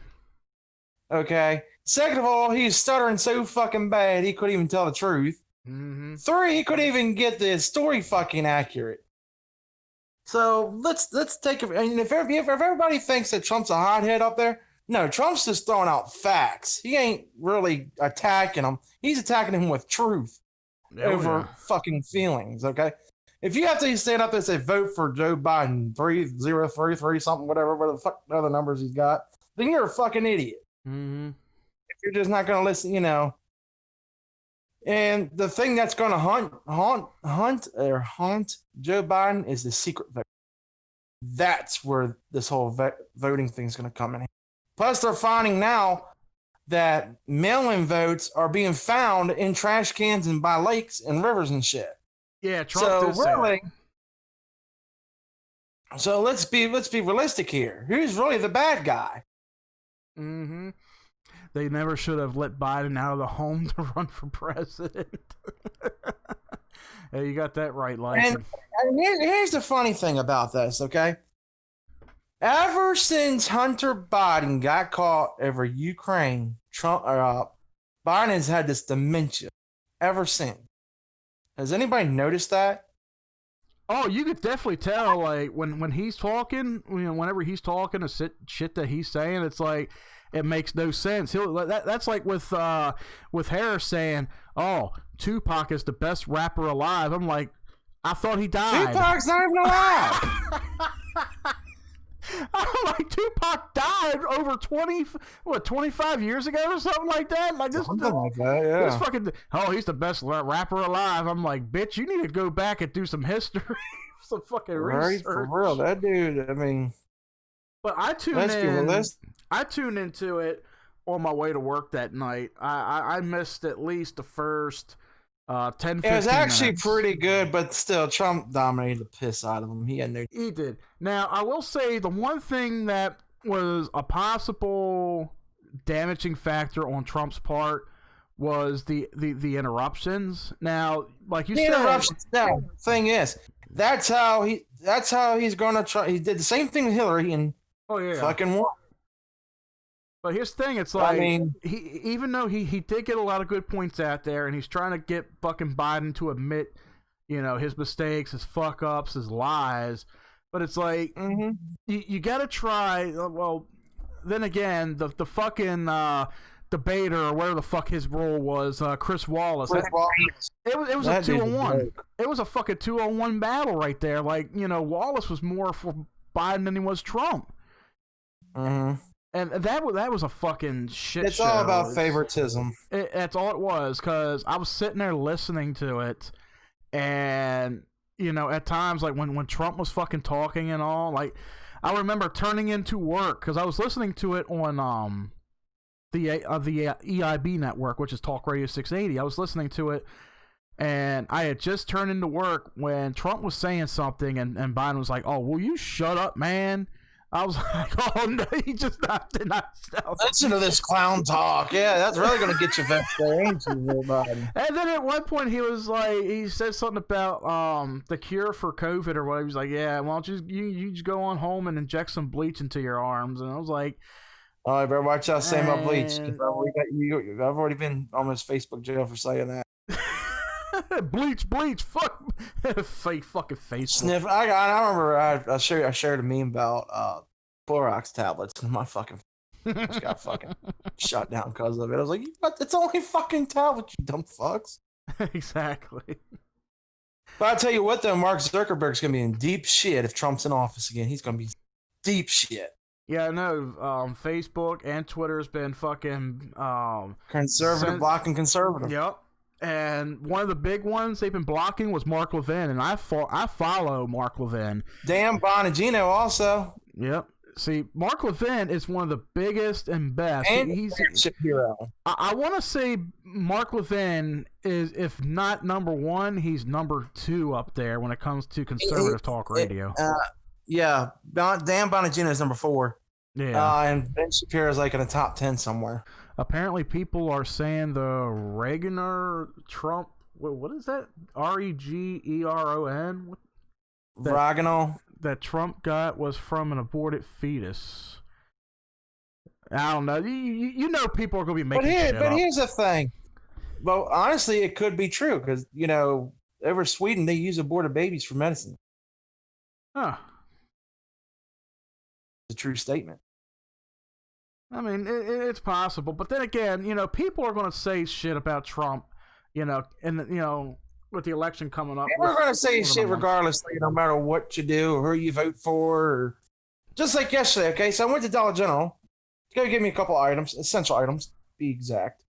Okay. Second of all, he's stuttering so fucking bad he couldn't even tell the truth. Mm-hmm. 3, he couldn't even get the story fucking accurate. So let's take it. And if everybody thinks that Trump's a hothead up there, no, Trump's just throwing out facts. He ain't really attacking him. He's attacking him with truth over fucking feelings. Okay, if you have to stand up there and say vote for Joe Biden 3033 something whatever the fuck other numbers he's got, then you're a fucking idiot. Mm-hmm. If you're just not gonna listen, you know. And the thing that's going to haunt Joe Biden is the secret vote. That's where this whole voting thing is going to come in. Plus, they're finding now that mail-in votes are being found in trash cans and by lakes and rivers and shit. Yeah, Trump did say that. So let's be realistic here. Who's really the bad guy? Mm-hmm. They never should have let Biden out of the home to run for president. Hey, you got that right, Lyson. And here's the funny thing about this, okay? Ever since Hunter Biden got caught over Ukraine, Biden has had this dementia ever since. Has anybody noticed that? Oh, you could definitely tell, like, when he's talking, you know, whenever he's talking, the shit that he's saying, it's like, it makes no sense. That's like with Harris saying, "Oh, Tupac is the best rapper alive." I'm like, I thought he died. Tupac's not even alive. I'm like, Tupac died over 25 years ago or something like that. Like this, something like that, yeah. This fucking, oh, he's the best rapper alive. I'm like, bitch, you need to go back and do some history, some fucking research. For real, that dude. I mean, but I tuned into it on my way to work that night. I missed at least the first 10, 15 It was actually minutes. pretty good, but still, Trump dominated the piss out of him. He did. Now, I will say the one thing that was a possible damaging factor on Trump's part was the interruptions. Now, like you said, interruptions. Now, thing is, that's how he's going to try. He did the same thing with Hillary and fucking won. But here's the thing, it's like, even though he did get a lot of good points out there, and he's trying to get fucking Biden to admit, you know, his mistakes, his fuck-ups, his lies, but it's like, you got to try, well, then again, the fucking, the debater or whatever the fuck his role was, Chris Wallace. It was a That dude's a 2-on-1. joke. It was a fucking 2-on-1 battle right there. Like, you know, Wallace was more for Biden than he was Trump. Mhm. And that was a fucking shit It's show. all about favoritism. That's all it was, because I was sitting there listening to it, and, you know, at times, like, when Trump was fucking talking and all, like, I remember turning into work, because I was listening to it on the EIB network, which is Talk Radio 680. I was listening to it, and I had just turned into work when Trump was saying something, and Biden was like, "Oh, will you shut up, man?" I was like, "Oh no, he just did not." Listen to this clown talk. Yeah, that's really gonna get you vexed there, ain't you, everybody? And then at one point he was like, he said something about the cure for COVID or whatever. He was like, "Yeah, why don't you just go on home and inject some bleach into your arms?" And I was like, Oh, you better watch out saying about bleach. 'Cause And- I've already been on this Facebook jail for saying that. bleach, fuck, fake fucking Facebook. Sniff. I remember I shared a meme about Clorox tablets, and my fucking just got fucking shut down because of it. I was like, "What? It's only fucking tablets, you dumb fucks." Exactly. But I tell you what, though, Mark Zuckerberg's gonna be in deep shit if Trump's in office again. He's gonna be deep shit. Yeah, I know. Facebook and Twitter's been fucking Conservative blocking conservative. Yep. And one of the big ones they've been blocking was Mark Levin, and I follow Mark Levin. Dan Bonagino also. Yep. See, Mark Levin is one of the biggest and best. And He's Shapiro. I want to say Mark Levin is, if not number one, he's number 2 up there when it comes to conservative talk radio. Yeah, Dan Bonagino is number 4. Yeah. And Ben Shapiro is like in the top 10 somewhere. Apparently, people are saying the Reaganer Trump. What is that? Regeron? Raganol. That Trump got was from an aborted fetus. I don't know. You know, people are going to be making shit But up. here's the thing. Well, honestly, it could be true because, you know, over Sweden, they use aborted babies for medicine. Huh. It's a true statement. I mean, it's possible, but then again, you know, people are going to say shit about Trump, you know, and you know, with the election coming up, We're going to say with shit a month. regardless, no matter what you do or who you vote for. Or... Just like yesterday, okay? So I went to Dollar General to go get me a couple items, essential items, to be exact.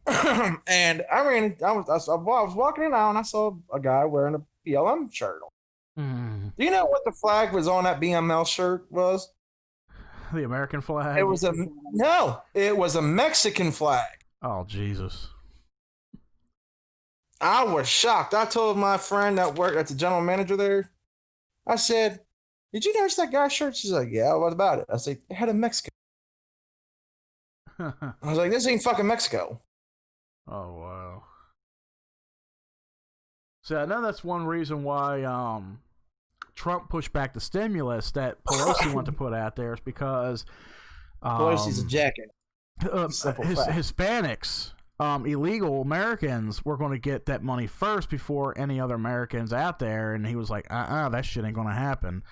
And I was walking in now and I saw a guy wearing a BLM shirt. Mm, Do you know what the flag was on that BML shirt was? the American flag. It was a Mexican flag. Oh, Jesus. I was shocked. I told my friend that worked at the general manager there. I said, "Did you notice that guy's shirt?" She's like, "Yeah, what about it?" I said, "It had a Mexican." I was like, "This ain't fucking Mexico." Oh, wow. So I know that's one reason why Trump pushed back the stimulus that Pelosi wanted to put out there, is because Pelosi's a jacket. Simple fact. Hispanics, illegal Americans, were going to get that money first before any other Americans out there, and he was like, that shit ain't going to happen.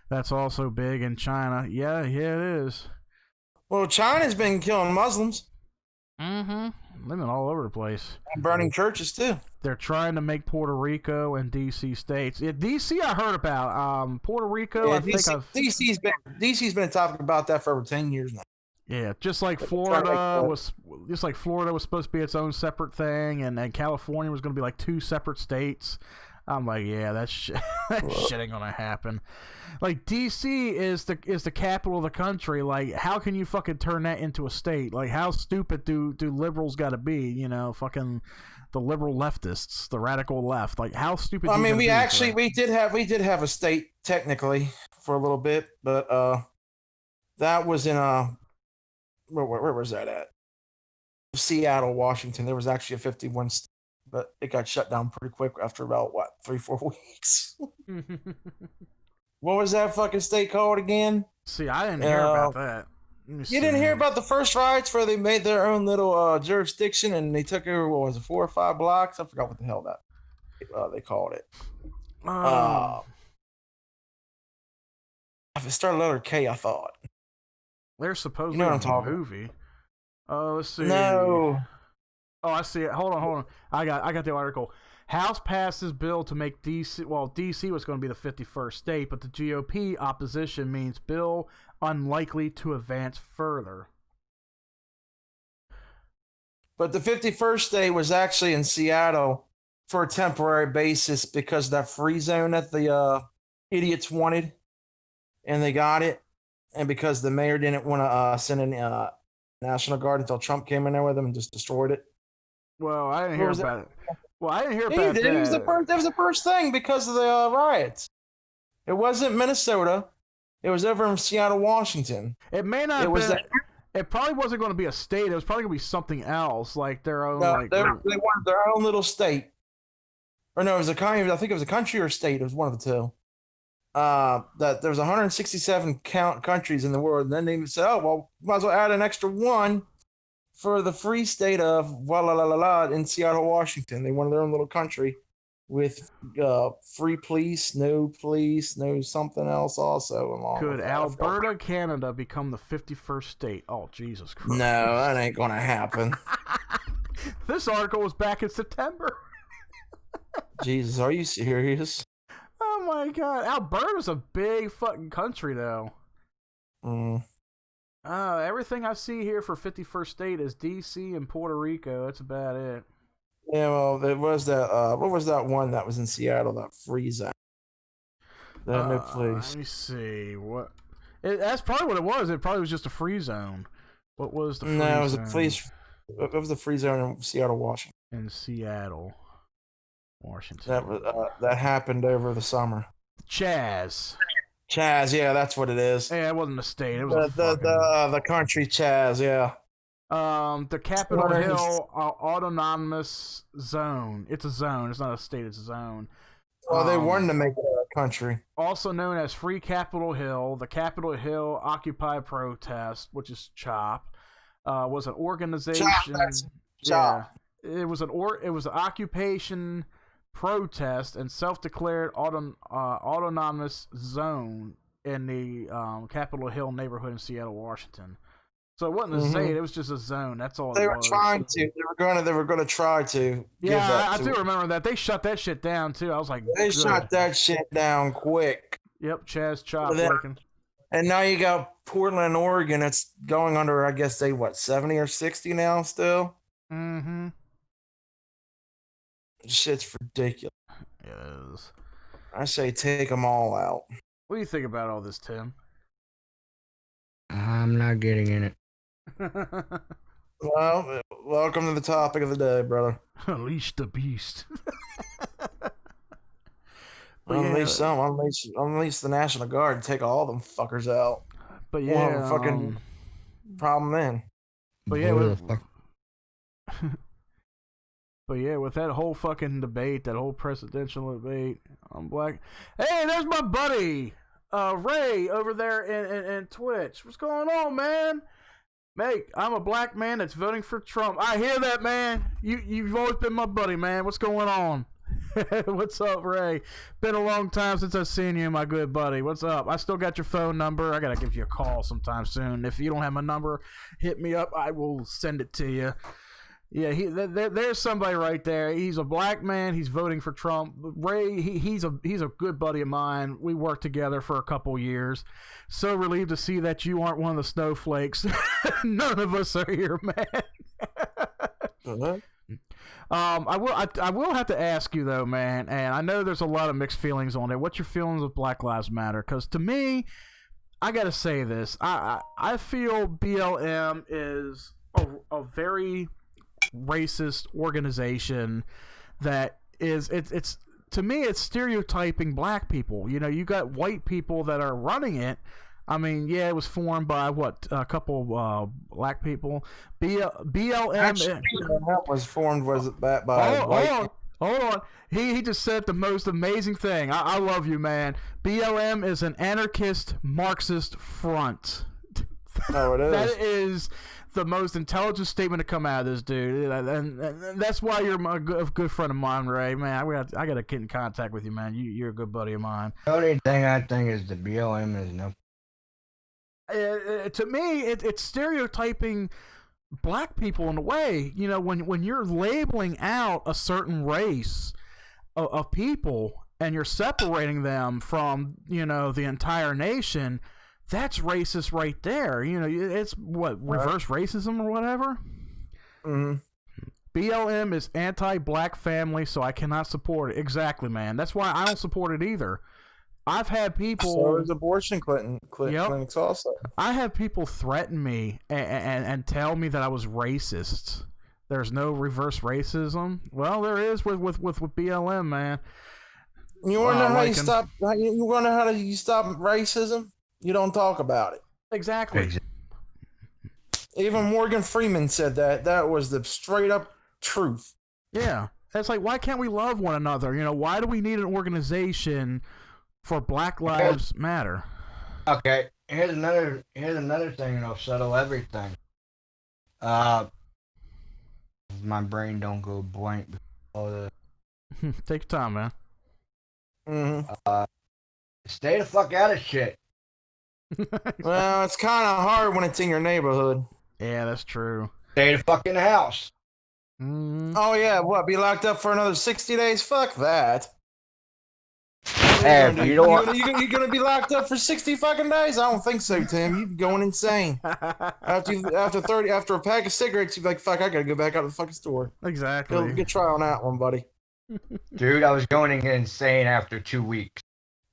That's also big in China. Yeah, it is. Well, China's been killing Muslims Mm-hmm. Living all over the place. and burning churches too. They're trying to make Puerto Rico and D.C. states. Yeah, D.C. I heard about. Puerto Rico, Yeah, I think DC's been talking about that for over 10 years now. Yeah, just like But Florida it's was supposed to be its own separate thing, and California was going to be like 2 separate states. I'm like, yeah, that shit ain't gonna happen. Like, DC is the capital of the country. Like, how can you fucking turn that into a state? Like, how stupid do liberals got to be? You know, fucking the liberal leftists, the radical left. Like, how stupid? I you mean, gotta we be for actually that? we did have a state technically for a little bit, but that was in where was that at? Seattle, Washington. There was actually a 51 state, but it got shut down pretty quick after about 3-4 weeks. What was that fucking state called again? See, I didn't hear about that. Let me You didn't see. hear about the first riots where they made their own little jurisdiction and they took over, what was it, 4 or 5 blocks? I forgot what the hell that they called it. If it started letter K, I thought. There's supposedly You know what I'm a talking movie. Let's see. No. Oh, I see it. Hold on. I got the article. House passes bill to make DC. Well, DC was going to be the 51st state, but the GOP opposition means bill unlikely to advance further. But the 51st state was actually in Seattle for a temporary basis because of that free zone that the idiots wanted, and they got it. And because the mayor didn't want to send in National Guard until Trump came in there with them and just destroyed it. Well, I didn't hear about it. Well, I didn't hear He about did. that. It was the first thing because of the riots. It wasn't Minnesota. It was over in Seattle, Washington. It may not. It was. It probably wasn't going to be a state. It was probably going to be something else, like their own. No, like, they wanted their own little state. Or no, it was a country. I think it was a country or a state. It was one of the two. That there was 167 countries in the world, and then they said, "Oh well, might as well add an extra one for the free state of in Seattle, Washington." They wanted their own little country with free police, no something else also. Along could with that. Alberta, Canada, become the 51st state? Oh, Jesus Christ! No, that ain't gonna happen. This article was back in September. Jesus, are you serious? Oh my God, Alberta's a big fucking country, though. Everything I see here for 51st state is DC and Puerto Rico. That's about it. Yeah, well, there was that. What was that one that was in Seattle? That free zone. That no place. Let me see. That's probably what it was. It probably was just a free zone. What was the free zone? No, it was a place. It was the free zone in Seattle, Washington. In Seattle, Washington. That happened over the summer. Chaz, yeah, that's what it is. Yeah, it wasn't a state. It was the country Chaz, yeah. The Capitol Hill Autonomous Zone. It's a zone. It's not a state. It's a zone. Well, they wanted to make it a country. Also known as Free Capitol Hill, the Capitol Hill Occupy Protest, which is CHOP, was an organization. CHOP. It was an occupation protest and self-declared autonomous zone in the Capitol Hill neighborhood in Seattle, Washington. So it wasn't a state; it was just a zone. That's all. They were trying to. They were going to try to. Yeah, I do remember that. They shut that shit down too. I was like, they shut that shit down quick. Yep, Chaz Chop working. And now you got Portland, Oregon. It's going under, I guess 70 or 60 now still. Mm-hmm. Shit's ridiculous. It is. I say take them all out. What do you think about all this, Tim? I'm not getting in it. Well, welcome to the topic of the day, brother. Unleash the beast. Unleash the National Guard and take all them fuckers out. But yeah, we'll have a fucking problem then. But yeah, with that whole fucking debate, that whole presidential debate, I'm black. Hey, there's my buddy, Ray, over there in Twitch. What's going on, man? Mate, I'm a black man that's voting for Trump. I hear that, man. You've always been my buddy, man. What's going on? What's up, Ray? Been a long time since I've seen you, my good buddy. What's up? I still got your phone number. I gotta give you a call sometime soon. If you don't have my number, hit me up. I will send it to you. Yeah, there's somebody right there. He's a black man. He's voting for Trump. Ray, he's a good buddy of mine. We worked together for a couple years. So relieved to see that you aren't one of the snowflakes. None of us are here, man. I will have to ask you though, man. And I know there's a lot of mixed feelings on it. What's your feelings of Black Lives Matter? Because to me, I gotta say this. I feel BLM is a very racist organization that is it's to me it's stereotyping black people. You know, you got white people that are running it. I mean, yeah, it was formed by a couple black people. BLM Actually, that was formed by white. Hold on. He just said the most amazing thing. I love you, man. BLM is an anarchist Marxist front. Oh, it is. That is the most intelligent statement to come out of this dude, and that's why you're a good friend of mine, Ray. Man, I gotta get in contact with you, man. You're a good buddy of mine. The only thing I think is the BLM is no. To me, it's stereotyping black people in a way. You know, when you're labeling out a certain race of people and you're separating them from, you know, the entire nation, that's racist right there. You know, it's what, reverse racism or whatever. Mm-hmm. BLM is anti-black family, so I cannot support it. Exactly, man. That's why I don't support it either. I've had people. So is abortion clinics also. I have people threaten me and tell me that I was racist. There's no reverse racism. Well, there is with BLM, man. You want to know how you stop? You want to know how you stop racism? You don't talk about it. Exactly. Even Morgan Freeman said that. That was the straight up truth. Yeah, it's like, why can't we love one another? You know, why do we need an organization for Black Lives Matter? Okay, here's another thing that'll settle everything. My brain don't go blank. Take your time, man. Mm-hmm. Stay the fuck out of shit. Well, it's kind of hard when it's in your neighborhood. Yeah, that's true. Stay the fuck in the house. Oh yeah, what? Be locked up for another 60 days? Fuck that. Hey, you know what? You're gonna be locked up for 60 fucking days? I don't think so, Tim. You'd be going insane. After a pack of cigarettes, you'd be like, fuck, I gotta go back out to the fucking store. Exactly. Good try on that one, buddy. Dude, I was going insane after 2 weeks.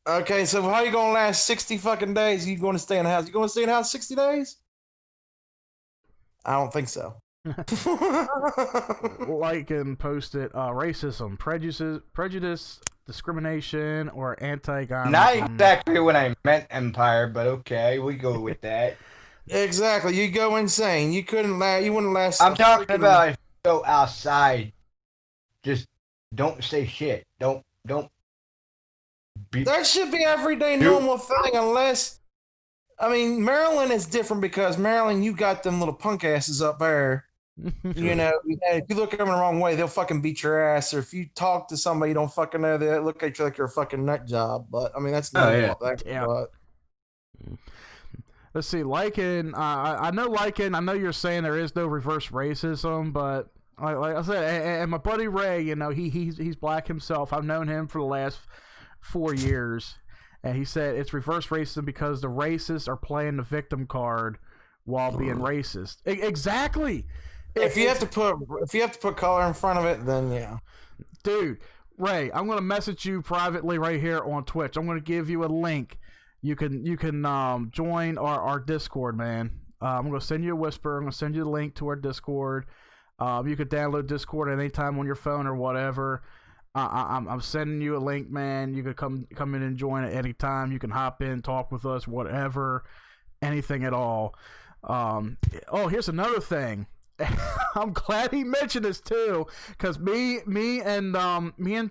Okay, so how you gonna last 60 fucking days? You gonna stay in the house? You gonna stay in the house 60 days? I don't think so. Like and post it. Racism, prejudice, discrimination, or anti-Zionism. Not exactly what I meant, Empire, but okay, we go with that. Exactly, you go insane. You wouldn't last. I'm talking about if you go outside, just don't say shit. Don't be. That should be everyday normal thing, unless. I mean, Maryland is different because Maryland, you got them little punk asses up there. You know, if you look at them the wrong way, they'll fucking beat your ass. Or if you talk to somebody you don't fucking know, they look at you like you're a fucking nut job. But I mean, that's not Yeah. Let's see, Lycan. I know Lycan. I know you're saying there is no reverse racism, but like I said, and my buddy Ray, you know, he's black himself. I've known him for the last 4 years, and he said it's reverse racism because the racists are playing the victim card while being racist. Exactly. If you have to put color in front of it, then yeah. Dude, Ray, I'm gonna message you privately right here on Twitch. I'm gonna give you a link. You can join our Discord, man. I'm gonna send you a whisper. I'm gonna send you the link to our Discord. You could download Discord at any time on your phone or whatever. I'm sending you a link, man. You could come in and join at any time. You can hop in, talk with us, whatever, anything at all. Here's another thing. I'm glad he mentioned this too, because me and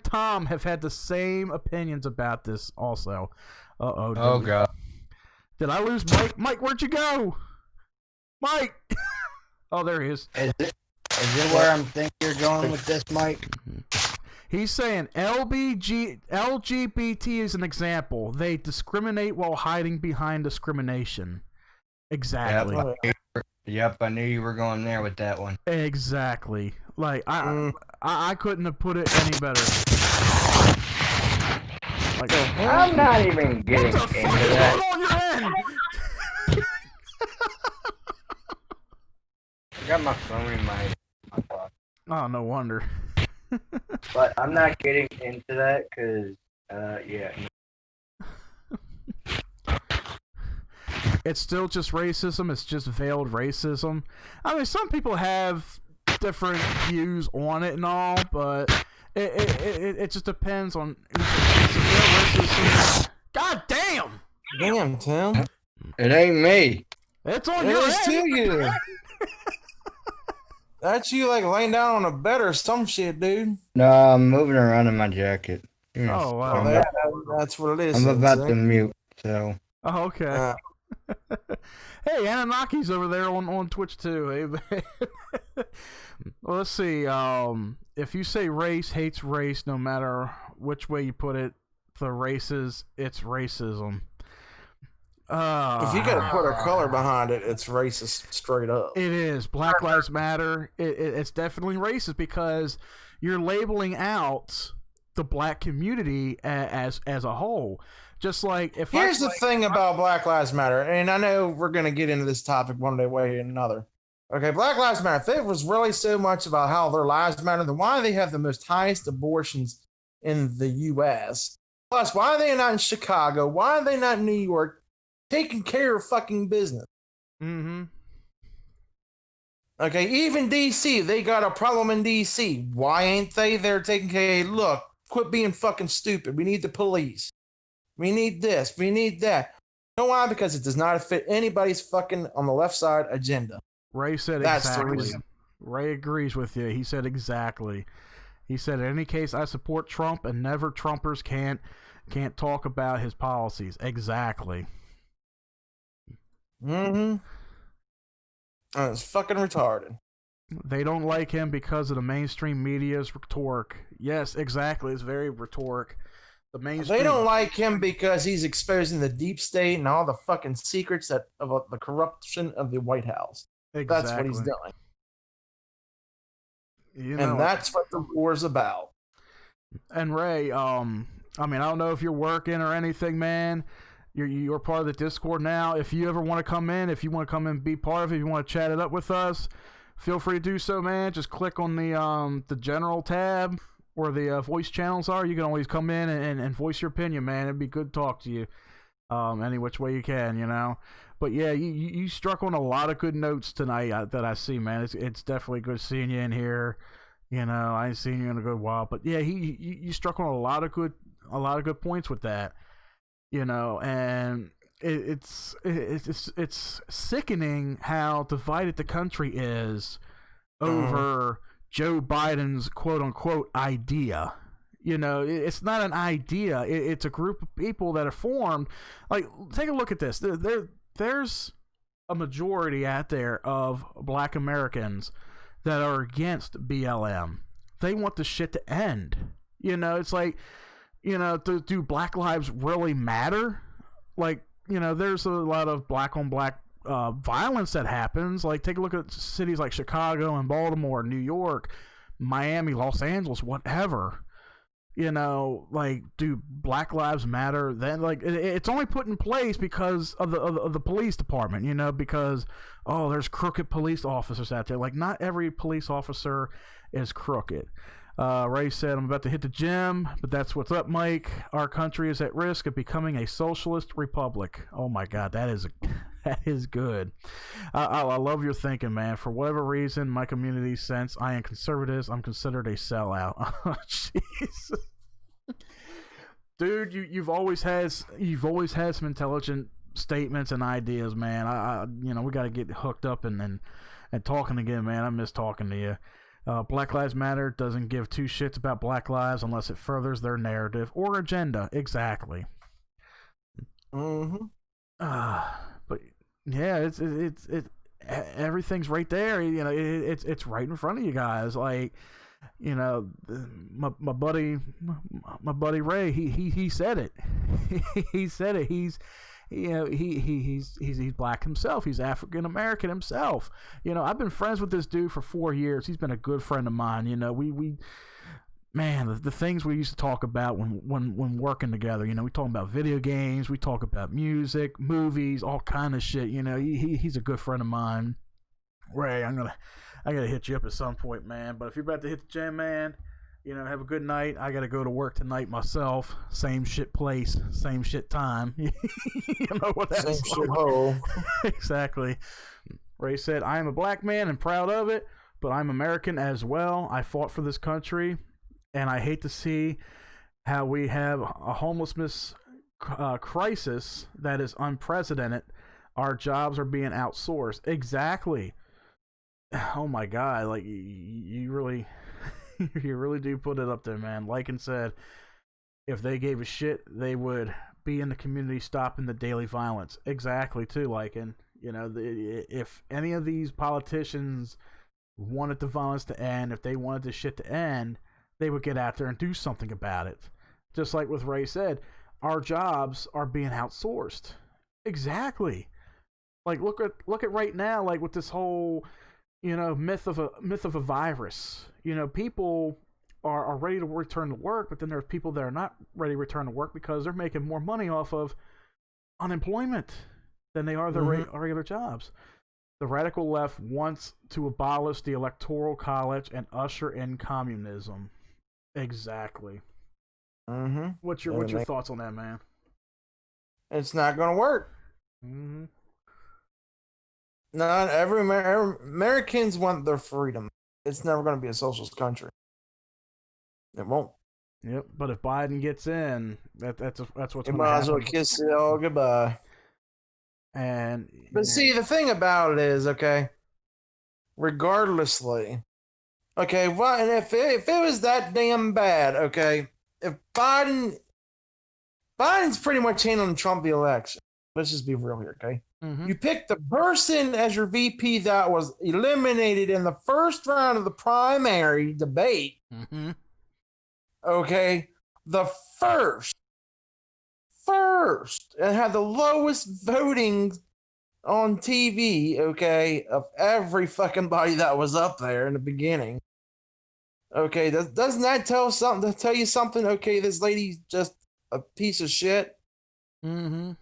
Tom have had the same opinions about this also. Oh god. Did I lose Mike? Mike, where'd you go? Mike. Oh, there he is. Is it where I'm thinking you're going with this, Mike? He's saying LGBT is an example. They discriminate while hiding behind discrimination. Exactly. Yep, I knew you were going there with that one. Exactly. Like I couldn't have put it any better. Like, I'm not even getting into that. On your end? I got my phone in my pocket. Oh, no wonder. But I'm not getting into that because, yeah. It's still just racism. It's just veiled racism. I mean, some people have different views on it and all, but it just depends on racism. God damn! Damn, Tim. It ain't me. It's on It your is to end. you. That's you like laying down on a bed or some shit, dude. No, I'm moving around in my jacket. Oh, wow. That's what it is. I'm about to mute, so. Oh, okay. Hey, Anunnaki's over there on Twitch too. Hey, well, let's see. If you say race hates race, no matter which way you put it, the races, it's racism. If you got to put a color behind it, it's racist straight up. It is. Black Lives Matter. It's definitely racist because you're labeling out the black community as a whole. Just like if here's the thing about Black Lives Matter, and I know we're gonna get into this topic one way or another. Okay, Black Lives Matter. If it was really so much about how their lives matter, then why do they have the most highest abortions in the U.S.? Plus, why are they not in Chicago? Why are they not in New York, taking care of fucking business? Mm-hmm. Okay, even D.C., they got a problem in D.C. Why ain't they there taking care? Hey, look, quit being fucking stupid. We need the police. We need this. We need that. You know why? Because it does not fit anybody's fucking on the left side agenda. Ray said That's exactly. the reason. Ray agrees with you. He said exactly. He said, in any case, I support Trump, and never Trumpers can't talk about his policies. Exactly. Mm-hmm. And it's fucking retarded. They don't like him because of the mainstream media's rhetoric. Yes, exactly. It's very rhetoric. The mainstream. They don't like him because he's exposing the deep state and all the fucking secrets of the corruption of the White House. Exactly. That's what he's doing. You know, and that's what the war's about. And Ray, I mean, I don't know if you're working or anything, man. You're part of the Discord now. If you ever want to come in, if you want to come in and be part of it, if you want to chat it up with us, feel free to do so, man. Just click on the general tab where the voice channels are. You can always come in and voice your opinion, man. It'd be good to talk to you any which way you can, you know. But yeah, you struck on a lot of good notes tonight that I see, man. It's definitely good seeing you in here. You know, I ain't seen you in a good while, but yeah, you struck on a lot of good points with that. You know, and it's sickening how divided the country is over Joe Biden's quote unquote idea. You know, it's not an idea. It's a group of people that are formed. Like, take a look at this. There's a majority out there of black Americans that are against BLM. They want the shit to end. You know, it's like, you know, do black lives really matter? Like, you know, there's a lot of black on black violence that happens. Like, take a look at cities like Chicago and Baltimore, New York, Miami, Los Angeles, whatever. You know, like, do black lives matter? Then, like, it's only put in place because of the police department, you know, because, oh, there's crooked police officers out there. Like, not every police officer is crooked. Ray said, I'm about to hit the gym, but that's what's up, Mike. Our country is at risk of becoming a socialist republic. Oh my God, that is good. I love your thinking, man. For whatever reason, my community sense I am conservatives. I'm considered a sellout. Oh, jeez. Dude, you've always had some intelligent statements and ideas, man. I you know, we got to get hooked up and talking again, man. I miss talking to you. Black Lives Matter doesn't give two shits about black lives unless it furthers their narrative or agenda. Exactly. Mm-hmm. But yeah, it's everything's right there. You know, it's right in front of you guys. Like, you know, my buddy Ray, he said it. He said it. He's black himself. He's African American himself. You know, I've been friends with this dude for 4 years. He's been a good friend of mine. You know, we man, the things we used to talk about when working together. You know, we talk about video games, we talk about music, movies, all kind of shit. You know, he's a good friend of mine. Ray, I gotta hit you up at some point, man. But if you're about to hit the gym, man, you know, have a good night. I gotta go to work tonight myself. Same shit place, same shit time. You know what that's same like. shit hole. Exactly. Ray said, I am a black man and proud of it, but I'm American as well. I fought for this country, and I hate to see how we have a homelessness crisis that is unprecedented. Our jobs are being outsourced. Exactly. Oh my God! Like, you really, you really do put it up there, man. Lycan said, if they gave a shit, they would be in the community stopping the daily violence. Exactly, too, Lycan. You know, if any of these politicians wanted the violence to end, if they wanted the shit to end, they would get out there and do something about it. Just like what Ray said, our jobs are being outsourced. Exactly. Like look at right now, like with this whole, myth of a virus. People are ready to return to work, but then there's people that are not ready to return to work because they're making more money off of unemployment than they are their regular jobs. The radical left wants to abolish the Electoral College and usher in communism. Exactly. Mm-hmm. What's your thoughts on that, man? It's not going to work. Mm-hmm. Not every Americans want their freedom. It's never going to be a socialist country. It won't. Yep. But if Biden gets in, that's what's going to happen. You might as well kiss it all goodbye. But see, the thing about it is, okay, regardlessly, okay, and if it was that damn bad, okay, if Biden's pretty much handling Trump the election. Let's just be real here, okay? Mm-hmm. You picked the person as your VP that was eliminated in the first round of the primary debate. Mm-hmm. Okay, the first, and had the lowest voting on TV, okay, of every fucking body that was up there in the beginning. Okay, doesn't that tell you something? Okay, this lady's just a piece of shit. Mm-hmm.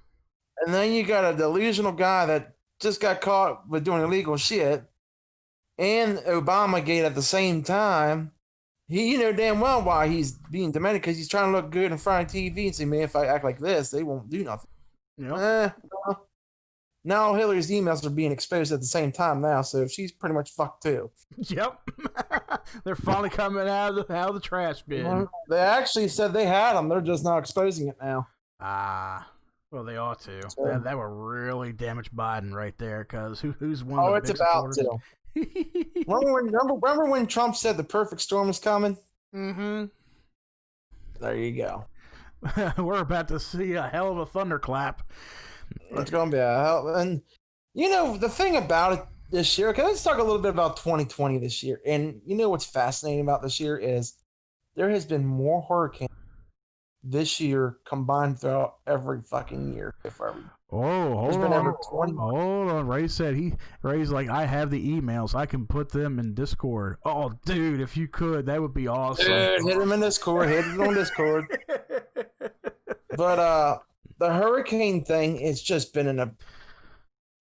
And then you got a delusional guy that just got caught with doing illegal shit, and Obamagate at the same time. You know damn well why he's being demented, because he's trying to look good in front of TV and say, man, if I act like this, they won't do nothing. Yep. Now Hillary's emails are being exposed at the same time now, so she's pretty much fucked too. Yep. They're finally coming out of the trash bin. They actually said they had them. They're just not exposing it now. Well, they ought to. So, that would really damage Biden right there, because who's one of the it's big about supporters? to. Remember when Trump said the perfect storm is coming? Mm-hmm. There you go. We're about to see a hell of a thunderclap. It's going to be a hell. And, the thing about it this year, okay, let's talk a little bit about 2020 this year. And what's fascinating about this year is there has been more hurricanes this year combined throughout every fucking year. Hold on. Ray's like, I have the emails. I can put them in Discord. Oh, dude, if you could, that would be awesome. Dude, hit him in Discord. Hit him on Discord. But the hurricane thing, it's just been in a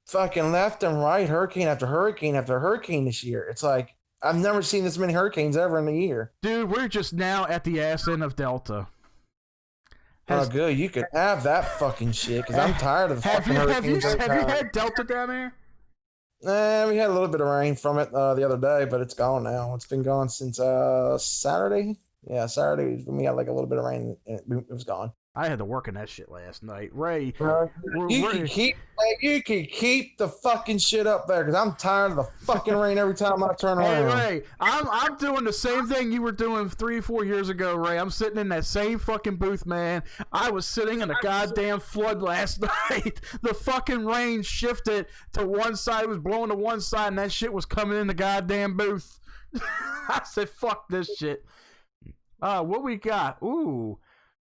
fucking left and right hurricane after hurricane after hurricane this year. It's like, I've never seen this many hurricanes ever in a year. Dude, we're just now at the ass end of Delta. Good. You could have that fucking shit, because I'm tired of the fucking hurricanes. Have you had Delta down there? We had a little bit of rain from it the other day, but it's gone now. It's been gone since Saturday. Yeah, Saturday we had like a little bit of rain and it was gone. I had to work in that shit last night. Ray, you can keep the fucking shit up there, because I'm tired of the fucking rain every time I turn around. Hey, Ray, I'm doing the same thing you were doing 3-4 years ago, Ray. I'm sitting in that same fucking booth, man. I was sitting in a goddamn flood last night. The fucking rain shifted to one side, it was blowing to one side, and that shit was coming in the goddamn booth. I said, fuck this shit. What we got? Ooh.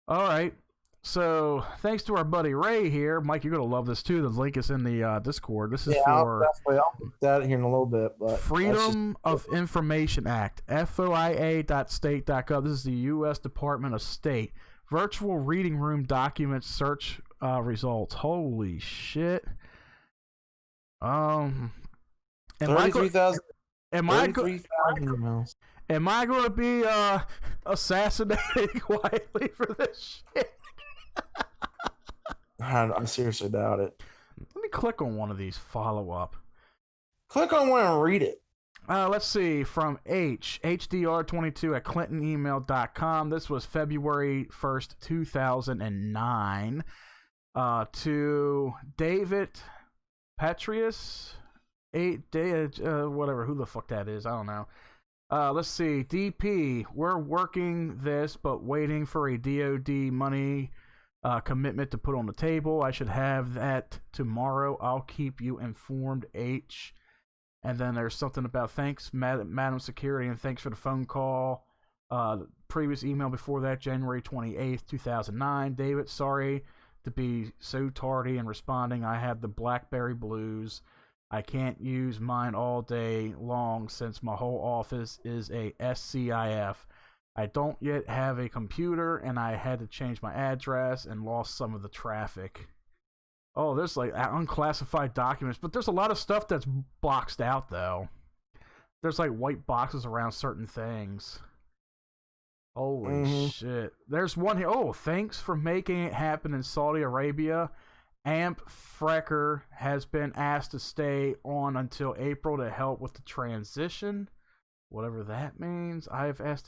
All right. So, thanks to our buddy Ray here. Mike, you're going to love this too. The link is in the Discord. This is for I'll put that here in a little bit. But Freedom of Information Act, FOIA.state.gov. This is the U.S. Department of State. Virtual reading room document search results. Holy shit. Am I going to be assassinated quietly for this shit? I seriously doubt it. Let me click on one of these follow-up. Click on one and read it. Let's see. From HDR22 at clintonemail.com. This was February 1st, 2009. To David Petrius. Whatever. Who the fuck that is. I don't know. Let's see. DP. We're working this, but waiting for a DOD money commitment to put on the table. I should have that tomorrow. I'll keep you informed, H. And then there's something about thanks, Madam Security, and thanks for the phone call. Previous email before that, January 28th, 2009. David, sorry to be so tardy in responding. I have the BlackBerry blues. I can't use mine all day long since my whole office is a SCIF. I don't yet have a computer, and I had to change my address and lost some of the traffic. Oh, there's like unclassified documents, but there's a lot of stuff that's boxed out, though. There's like white boxes around certain things. Holy shit. There's one here. Oh, thanks for making it happen in Saudi Arabia. Amp Frecker has been asked to stay on until April to help with the transition. Whatever that means. I have asked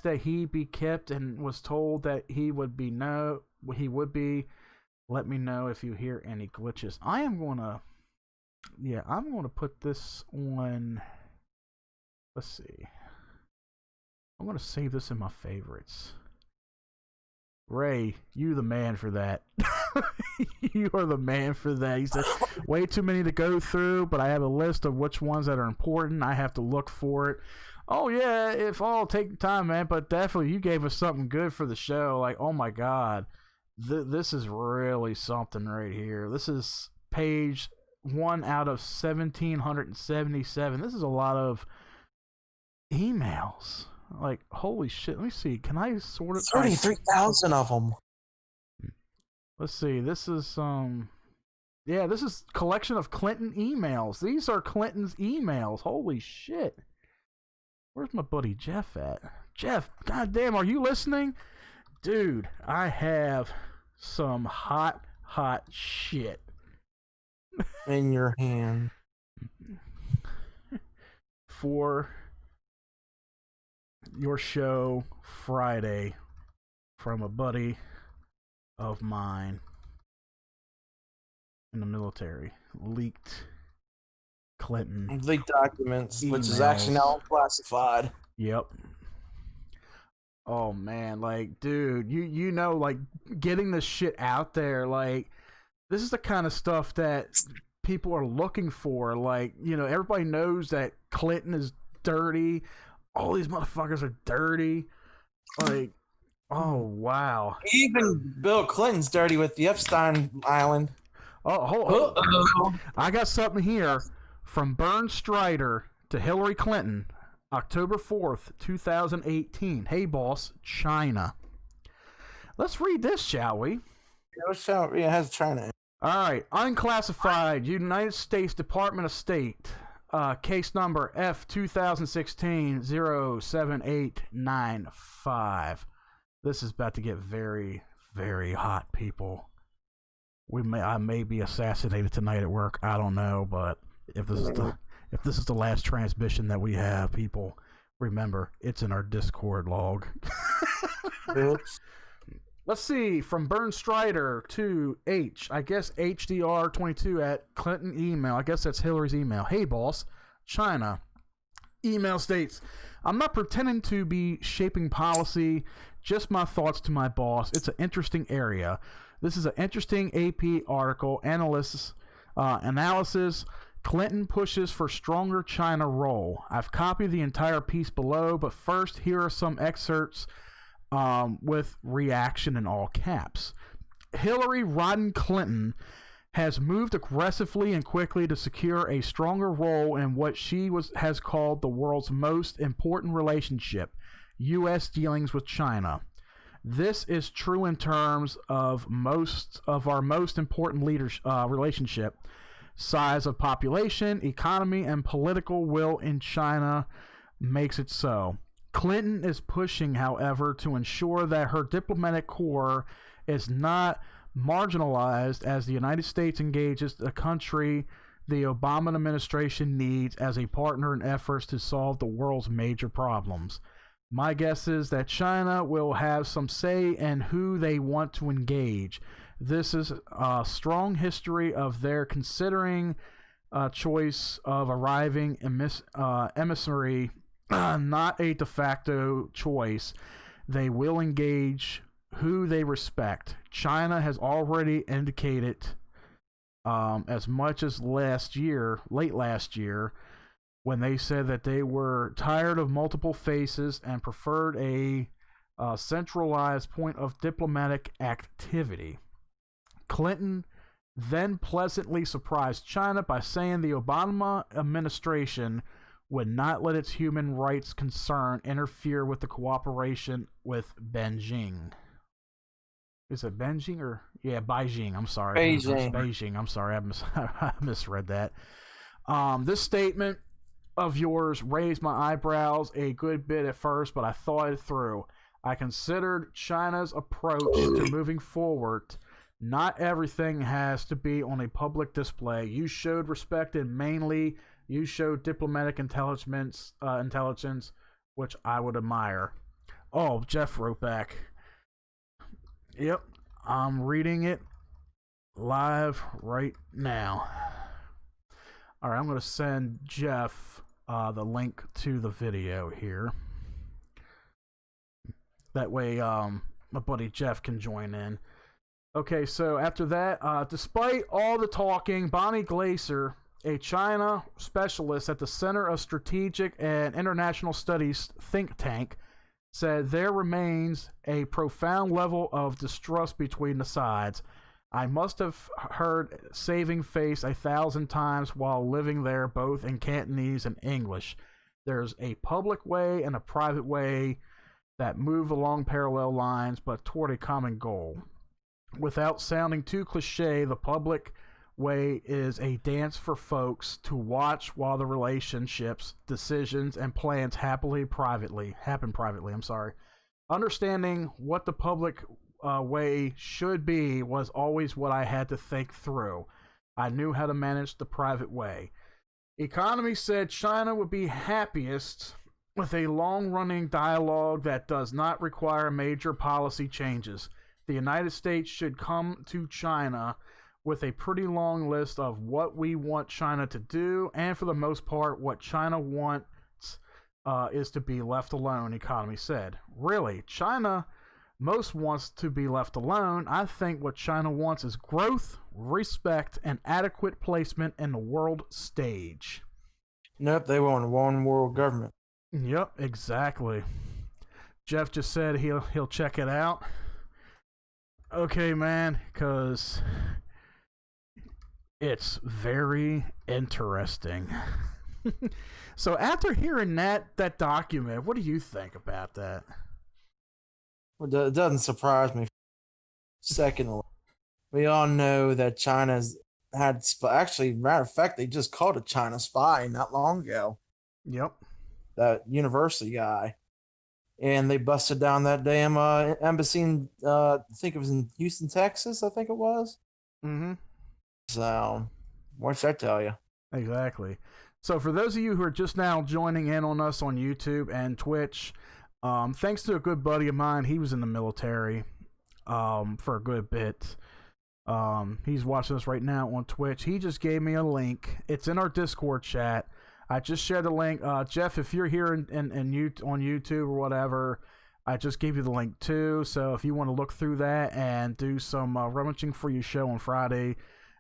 that he be kept and was told that he would be. Let me know if you hear any glitches. I'm gonna put this on. Let's see. I'm gonna save this in my favorites. Ray, you the man for that. You are the man for that. He said, way too many to go through, but I have a list of which ones that are important. I have to look for it. Oh, yeah, if I'll take time, man, but definitely you gave us something good for the show. Like, oh, my God. This is really something right here. This is page 1 out of 1,777. This is a lot of emails. Like, holy shit. Let me see. Can I sort it? 33,000 of them. Let's see. This is this is collection of Clinton emails. These are Clinton's emails. Holy shit. Where's my buddy Jeff at? Jeff, goddamn, are you listening? Dude, I have some hot shit in your hand for your show Friday from a buddy of mine in the military. Leaked Clinton documents, emails. Which is actually now classified. Yep. Oh man, like, dude, you know, like, getting this shit out there, like, this is the kind of stuff that people are looking for. Like, you know, everybody knows that Clinton is dirty. All these motherfuckers are dirty. Like, oh wow. Even Bill Clinton's dirty with the Epstein Island. Oh, hold on. I got something here from Bern Strider to Hillary Clinton, October 4th, 2018. Hey, boss, China. Let's read this, shall we? Yeah, it has China. All right. Unclassified United States Department of State. Case number F2016-07895. This is about to get very, very hot, people. I may be assassinated tonight at work. I don't know, but if this is the last transmission that we have, people, remember it's in our Discord log. Let's see, from Bern Strider to I guess HDR22 at Clinton email. I guess that's Hillary's email. Hey, boss, China. Email states, I'm not pretending to be shaping policy, just my thoughts to my boss. It's an interesting area. This is an interesting AP article. Analysis. Clinton pushes for stronger China role. I've copied the entire piece below, but first, here are some excerpts with reaction in all caps. Hillary Rodham Clinton has moved aggressively and quickly to secure a stronger role in what she has called the world's most important relationship, U.S. dealings with China. This is true in terms of most of our most important relationship, size of population, economy, and political will in China makes it so. Clinton is pushing, however, to ensure that her diplomatic corps is not marginalized as the United States engages the country the Obama administration needs as a partner in efforts to solve the world's major problems. My guess is that China will have some say in who they want to engage. This is a strong history of their considering choice of arriving emissary, not a de facto choice. They will engage who they respect. China has already indicated as much as late last year, when they said that they were tired of multiple faces and preferred a centralized point of diplomatic activity. Clinton then pleasantly surprised China by saying the Obama administration would not let its human rights concern interfere with the cooperation with Beijing. Is it Beijing or Beijing? I'm sorry. Beijing. Beijing. I'm sorry. I misread that. This statement of yours raised my eyebrows a good bit at first, but I thought it through. I considered China's approach to moving forward. Not everything has to be on a public display. You showed respect, and mainly you showed diplomatic intelligence, which I would admire. Oh, Jeff wrote back. Yep, I'm reading it live right now. All right, I'm going to send Jeff the link to the video here. That way, my buddy Jeff can join in. Okay, so after that, despite all the talking, Bonnie Glaser, a China specialist at the Center of Strategic and International Studies think tank, said there remains a profound level of distrust between the sides. I must have heard saving face 1,000 times while living there, both in Cantonese and English. There's a public way and a private way that move along parallel lines, but toward a common goal. Without sounding too cliche, the public way is a dance for folks to watch while the relationships, decisions, and plans happen privately. Understanding what the public way should be was always what I had to think through. I knew how to manage the private way. Economy said China would be happiest with a long-running dialogue that does not require major policy changes. The United States should come to China with a pretty long list of what we want China to do, and for the most part, what China wants is to be left alone, Economy said. Really, China most wants to be left alone. I think what China wants is growth, respect, and adequate placement in the world stage. Nope, they want one world government. Yep, exactly. Jeff just said he'll check it out. Okay, man, because it's very interesting. So after hearing that document, what do you think about that? Well, it doesn't surprise me. Secondly, we all know that China's had actually, matter of fact, they just called a China spy not long ago. Yep. That university guy. And they busted down that damn embassy in, I think it was in Houston, Texas, I think it was. Mm-hmm. So, what's that tell you? Exactly. So for those of you who are just now joining in on us on YouTube and Twitch, thanks to a good buddy of mine, he was in the military for a good bit. He's watching us right now on Twitch. He just gave me a link. It's in our Discord chat. I just shared the link. Jeff, if you're here on YouTube or whatever, I just gave you the link too. So if you want to look through that and do some rummaging for your show on Friday,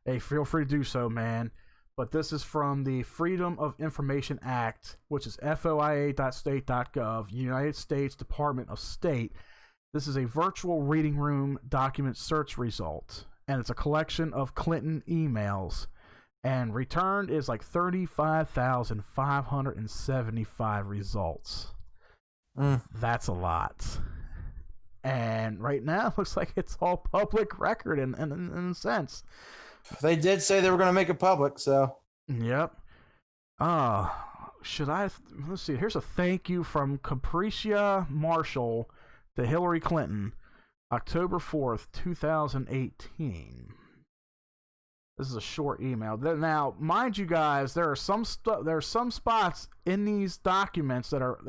hey, feel free to do so, man. But this is from the Freedom of Information Act, which is foia.state.gov, United States Department of State. This is a virtual reading room document search result, and it's a collection of Clinton emails. And returned is like 35,575 results. That's a lot. And right now, it looks like it's all public record in a sense. They did say they were going to make it public, so. Yep. Should I? Let's see. Here's a thank you from Capricia Marshall to Hillary Clinton, October 4th, 2018. This is a short email. Now, mind you guys, there are some spots in these documents that are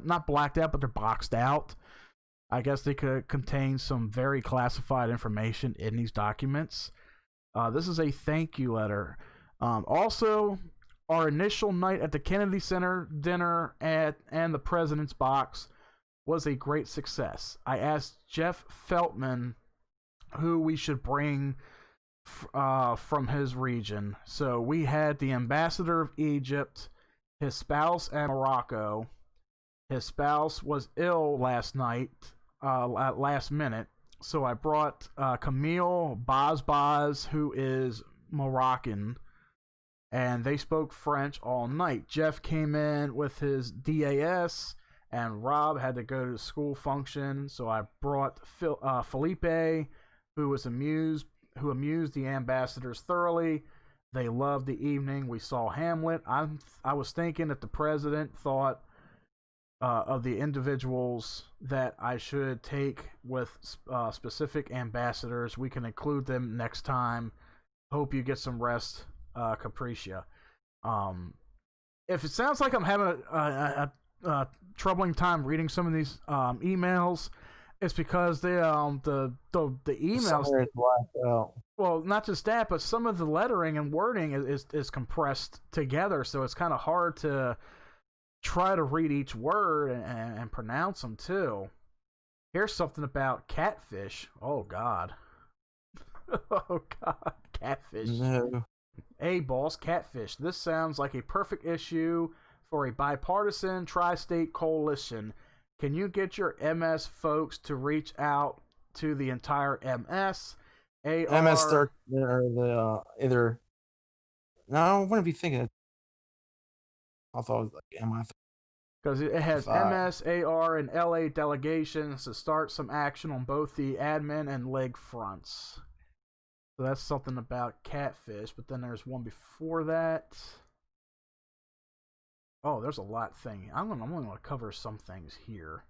not blacked out, but they're boxed out. I guess they could contain some very classified information in these documents. This is a thank you letter. Also, our initial night at the Kennedy Center dinner and the President's Box was a great success. I asked Jeff Feltman who we should bring from his region. So we had the ambassador of Egypt, his spouse, and Morocco. His spouse was ill last night, at last minute, so I brought Camille Bazbaz, who is Moroccan, and they spoke French all night. Jeff came in with his DAS, and Rob had to go to the school function, so I brought Felipe, who amused the ambassadors thoroughly. They loved the evening. We saw Hamlet. I was thinking that the president thought of the individuals that I should take with specific ambassadors. We can include them next time. Hope you get some rest, Capricia. If it sounds like I'm having a troubling time reading some of these emails, it's because the emails. Well, not just that, but some of the lettering and wording is compressed together, so it's kind of hard to try to read each word and pronounce them too. Here's something about catfish. Oh God. Oh God, catfish. No. Hey boss, catfish. This sounds like a perfect issue for a bipartisan tri-state coalition. Can you get your MS folks to reach out to the entire MS? AR, MS or the either. No, I wouldn't be thinking. I thought it was like MI. Because it has MS, AR, and LA delegations to start some action on both the admin and leg fronts. So that's something about catfish, but then there's one before that. Oh, there's a lot thing. I'm only going to cover some things here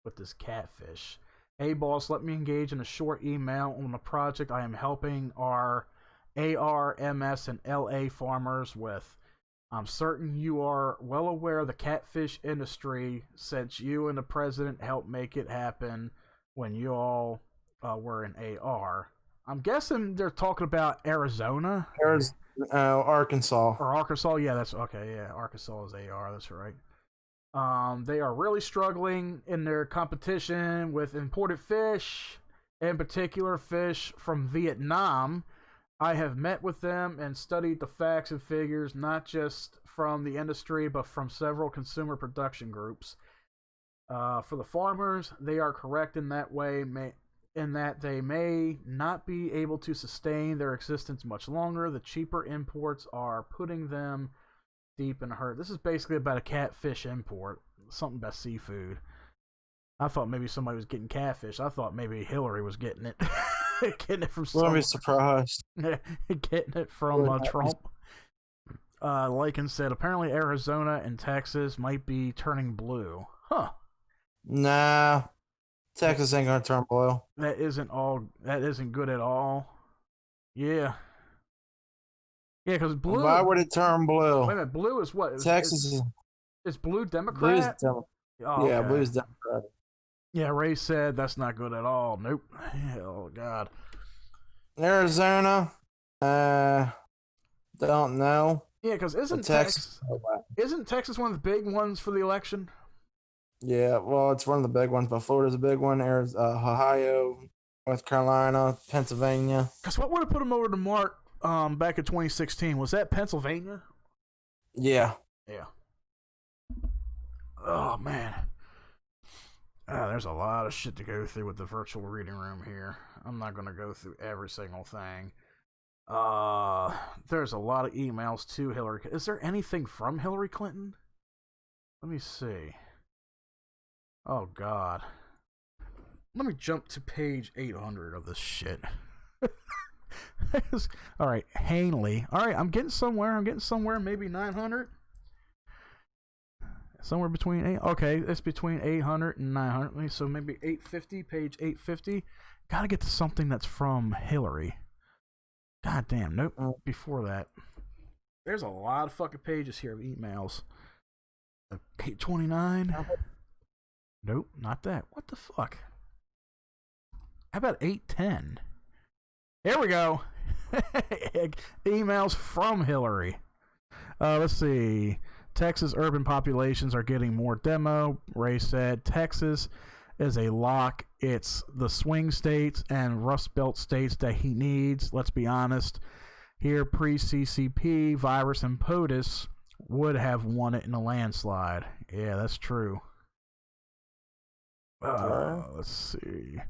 with this catfish. Hey boss, let me engage in a short email on a project I am helping our AR, MS, and LA farmers with. I'm certain you are well aware of the catfish industry since you and the president helped make it happen when you all were in AR. I'm guessing they're talking about Arizona? Arkansas. Or Arkansas? Yeah, that's okay. Yeah, Arkansas is AR. That's right. They are really struggling in their competition with imported fish, in particular fish from Vietnam. I have met with them and studied the facts and figures, not just from the industry, but from several consumer production groups. For the farmers, they are correct in that way, in that they may not be able to sustain their existence much longer. The cheaper imports are putting them deep in a hurt. This is basically about a catfish import, something about seafood. I thought maybe somebody was getting catfish. I thought maybe Hillary was getting it. Getting it from Wouldn't be surprised. Getting it from Trump. Lycan said, apparently Arizona and Texas might be turning blue. Huh. Nah. Texas ain't gonna turn blue. That isn't good at all. Yeah. Yeah, because blue. Why would it turn blue? Wait a minute, blue is what? Texas is blue Democrat? Blue is Democrat. Oh, yeah, okay. blue is Democratic. Yeah, Ray said that's not good at all. Nope. Oh God. Arizona, don't know. Yeah, because isn't Texas one of the big ones for the election? Yeah, well, it's one of the big ones, but Florida's a big one. Ohio, North Carolina, Pennsylvania. Because what would have put them over to Mark back in 2016? Was that Pennsylvania? Yeah. Yeah. Oh man. There's a lot of shit to go through with the virtual reading room here. I'm not going to go through every single thing. There's a lot of emails to Hillary. Is there anything from Hillary Clinton? Let me see. Oh, God. Let me jump to page 800 of this shit. All right, Hanley. All right, I'm getting somewhere. Maybe 900. Somewhere between it's between 800 and 900. So maybe 850, page 850. Gotta get to something that's from Hillary. God damn, nope. Before that. There's a lot of fucking pages here of emails. 829. Nope, not that. What the fuck? How about 810? There we go. Emails from Hillary. Let's see. Texas urban populations are getting more demo. Ray said Texas is a lock. It's the swing states and Rust Belt states that he needs. Let's be honest. Here, pre-CCP, Virus and POTUS would have won it in a landslide. Yeah, that's true. Let's see.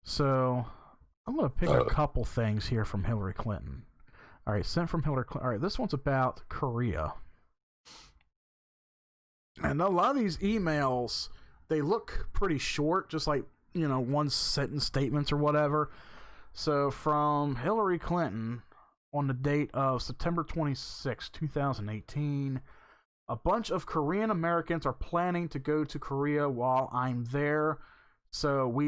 So I'm going to pick a couple things here from Hillary Clinton. All right, sent from Hillary Clinton. All right, this one's about Korea. And a lot of these emails, they look pretty short, just like, one sentence statements or whatever. So from Hillary Clinton on the date of September 26, 2018, a bunch of Korean Americans are planning to go to Korea while I'm there. So we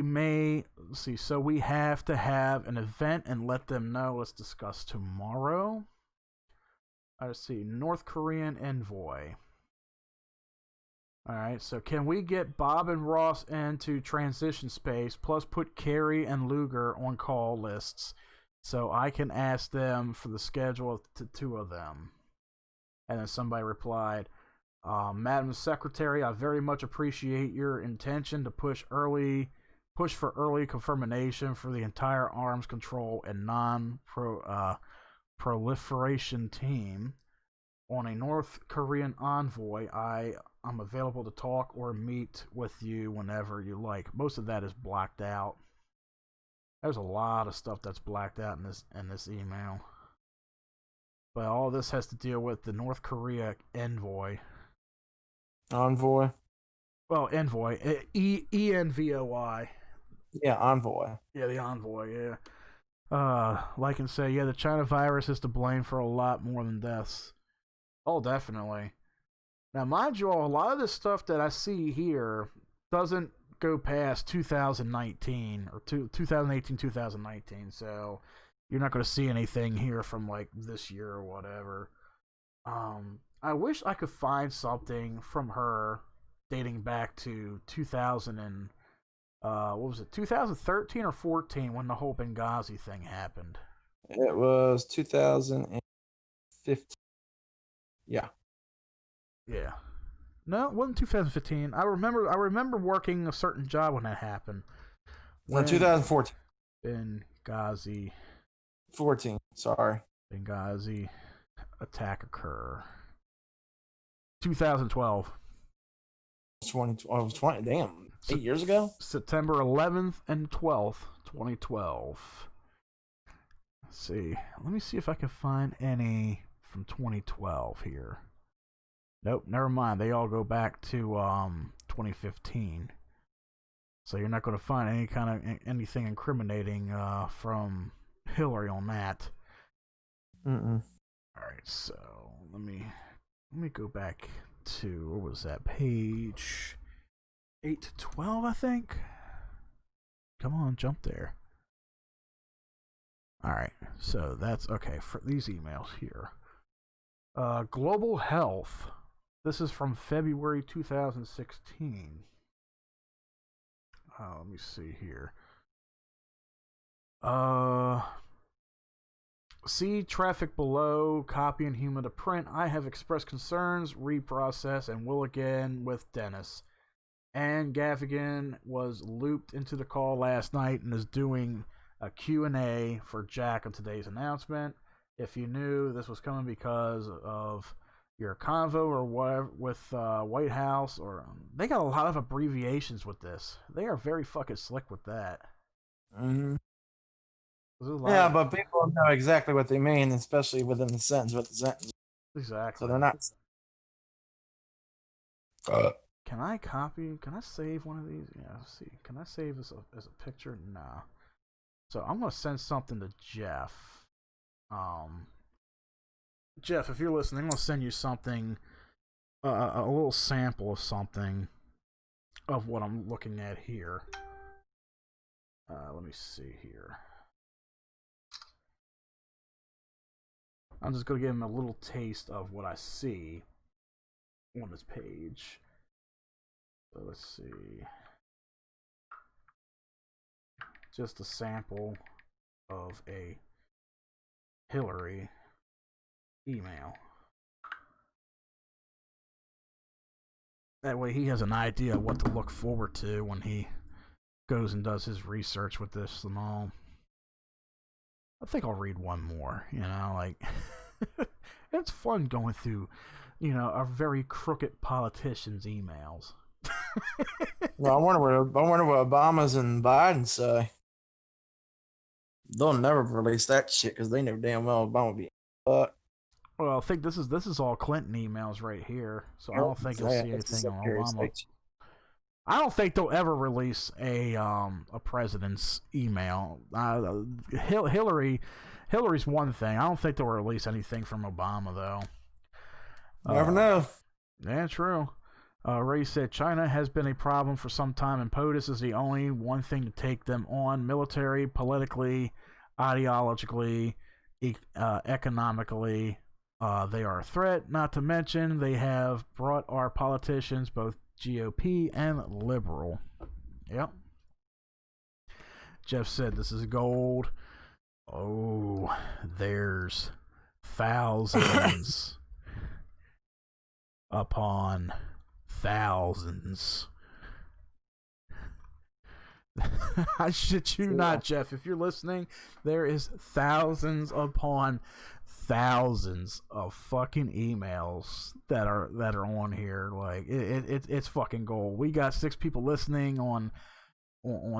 have to have an event and let them know. Let's discuss tomorrow. Let's see, North Korean envoy. All right, so can we get Bob and Ross into transition space, plus put Kerry and Luger on call lists so I can ask them for the schedule of the two of them? And then somebody replied, Madam Secretary, I very much appreciate your intention to push for early confirmation for the entire arms control and non-proliferation team. On a North Korean envoy, I'm available to talk or meet with you whenever you like. Most of that is blacked out. There's a lot of stuff that's blacked out in this email. But all this has to deal with the North Korea envoy. Envoy? Well, envoy. E-N-V-O-Y. Yeah, envoy. Yeah, the envoy, yeah. Like and say, yeah, the China virus is to blame for a lot more than deaths. Oh, definitely. Now, mind you all, a lot of this stuff that I see here doesn't go past 2019 or 2018, 2019. So you're not going to see anything here from like this year or whatever. I wish I could find something from her dating back to 2000 and what was it, 2013 or 14 when the whole Benghazi thing happened. It was 2015. Yeah. Yeah. No, it wasn't 2015. I remember working a certain job when that happened. No, 2014. Benghazi. 14. Sorry. Benghazi attack occur. 2012. 20. Damn. 8 years ago? September 11th and 12th, 2012. Let's see. Let me see if I can find any from 2012 here. Nope, never mind. They all go back to 2015. So you're not going to find anything incriminating from Hillary on that. Mm-mm. All right, so let me go back to, what was that, page 8 to 12, I think. Come on, jump there. All right, so that's okay for these emails here. Global Health. This is from February 2016. Let me see here. See traffic below, copy and human to print. I have expressed concerns, reprocess, and will again with Dennis. And Gaffigan was looped into the call last night and is doing a Q&A for Jack on today's announcement. If you knew this was coming because of your convo or whatever with White House, or they got a lot of abbreviations with this. They are very fucking slick with that. Mm-hmm. Yeah, of... but people know exactly what they mean, especially within the sentence. What the sentence. Exactly. So they're not. Can I copy? Can I save one of these? Yeah. Let's see. Can I save this as a picture? Nah. So I'm gonna send something to Jeff. Jeff, if you're listening, I'm gonna send you something, a little sample of something of what I'm looking at here. Let me see here. I'm just gonna give him a little taste of what I see on this page. So let's see. Just a sample of a Hillary email. That way he has an idea of what to look forward to when he goes and does his research with this and all. I think I'll read one more, like it's fun going through, a very crooked politician's emails. Well, I wonder what Obama's and Biden say. They'll never release that shit because they know damn well Obama be. Well, I think this is all Clinton emails right here, so I don't think you'll see anything on Obama. I don't think they'll ever release a president's email. Hillary's one thing. I don't think they'll release anything from Obama though. Never know. Yeah, true. Ray said China has been a problem for some time, and POTUS is the only one thing to take them on: military, politically, ideologically, economically. They are a threat. Not to mention, they have brought our politicians, both GOP and liberal. Yep. Jeff said this is gold. Oh, there's thousands upon thousands. I shit you not, Jeff. If you're listening, there is thousands upon thousands of fucking emails that are on here. Like it's fucking gold. We got 6 people listening on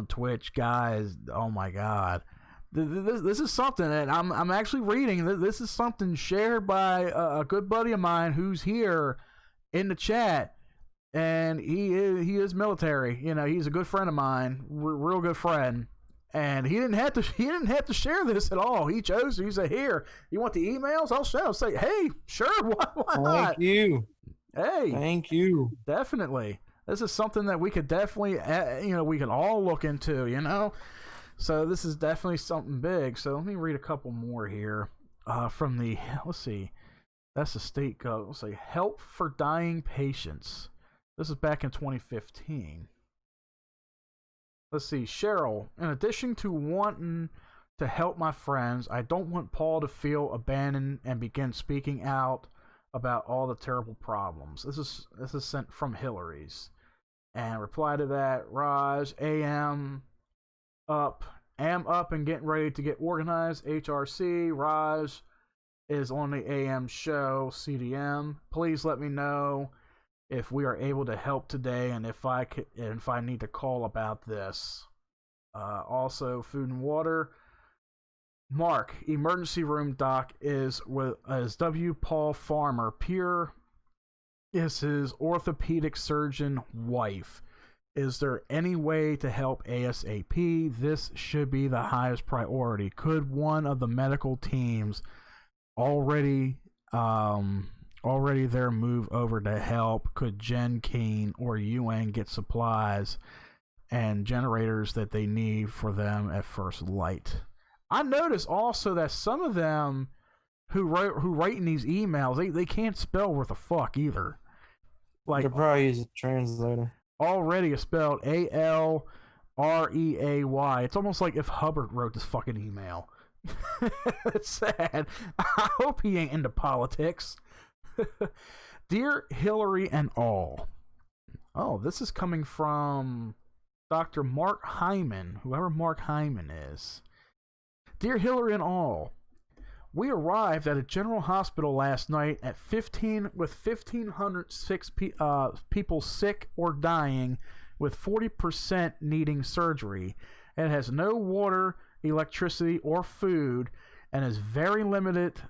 Twitch, guys. Oh my god. This is something that I'm actually reading. This is something shared by a good buddy of mine who's here in the chat. And he is military. You know, he's a good friend of mine, real good friend. And he didn't have to share this at all. He chose to. He said, "Here, you want the emails? I'll share." I'll say, "Hey, sure, why not?" Thank you. Hey, thank you. Definitely, this is something that we could definitely, we can all look into. You know, so this is definitely something big. So let me read a couple more here from the. Let's see, that's the state. Let's see, help for dying patients. This is back in 2015. Let's see, Cheryl. In addition to wanting to help my friends, I don't want Paul to feel abandoned and begin speaking out about all the terrible problems. This is sent from Hillary's. And reply to that, Raj, am up and getting ready to get organized. HRC, Raj is on the AM show, CDM. Please let me know if we are able to help today, and if I need to call about this. Also, food and water. Mark, emergency room doc is W. Paul Farmer. Pierre is his orthopedic surgeon wife. Is there any way to help ASAP? This should be the highest priority. Could one of the medical teams already there move over to help? Could Jen Keane or UN get supplies and generators that they need for them at first light? I noticed also that some of them who write in these emails, they can't spell worth a fuck either. Like, you could probably use a translator. Already is spelled ALREAY. It's almost like if Hubbard wrote this fucking email. It's sad. I hope he ain't into politics. Dear Hillary and all. Oh, this is coming from Dr. Mark Hyman, whoever Mark Hyman is. Dear Hillary and all, we arrived at a general hospital last night at 1,506 people sick or dying, with 40% needing surgery. It has no water, electricity, or food, and has very limited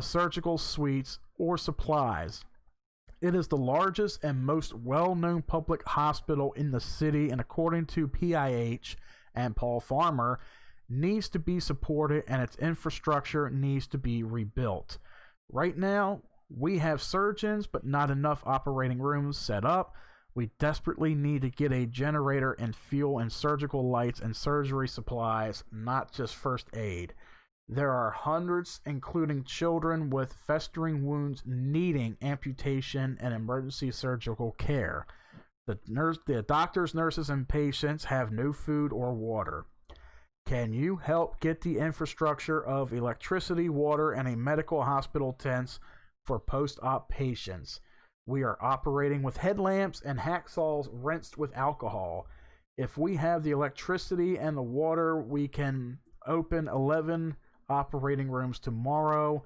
surgical suites or supplies. It is the largest and most well-known public hospital in the city, and according to PIH and Paul Farmer, needs to be supported, and its infrastructure needs to be rebuilt. Right now, we have surgeons, but not enough operating rooms set up. We desperately need to get a generator and fuel and surgical lights and surgery supplies, not just first aid. There are hundreds, including children with festering wounds needing amputation and emergency surgical care. The doctors, nurses, and patients have no food or water. Can you help get the infrastructure of electricity, water, and a medical hospital tents for post-op patients? We are operating with headlamps and hacksaws rinsed with alcohol. If we have the electricity and the water, we can open 11 operating rooms tomorrow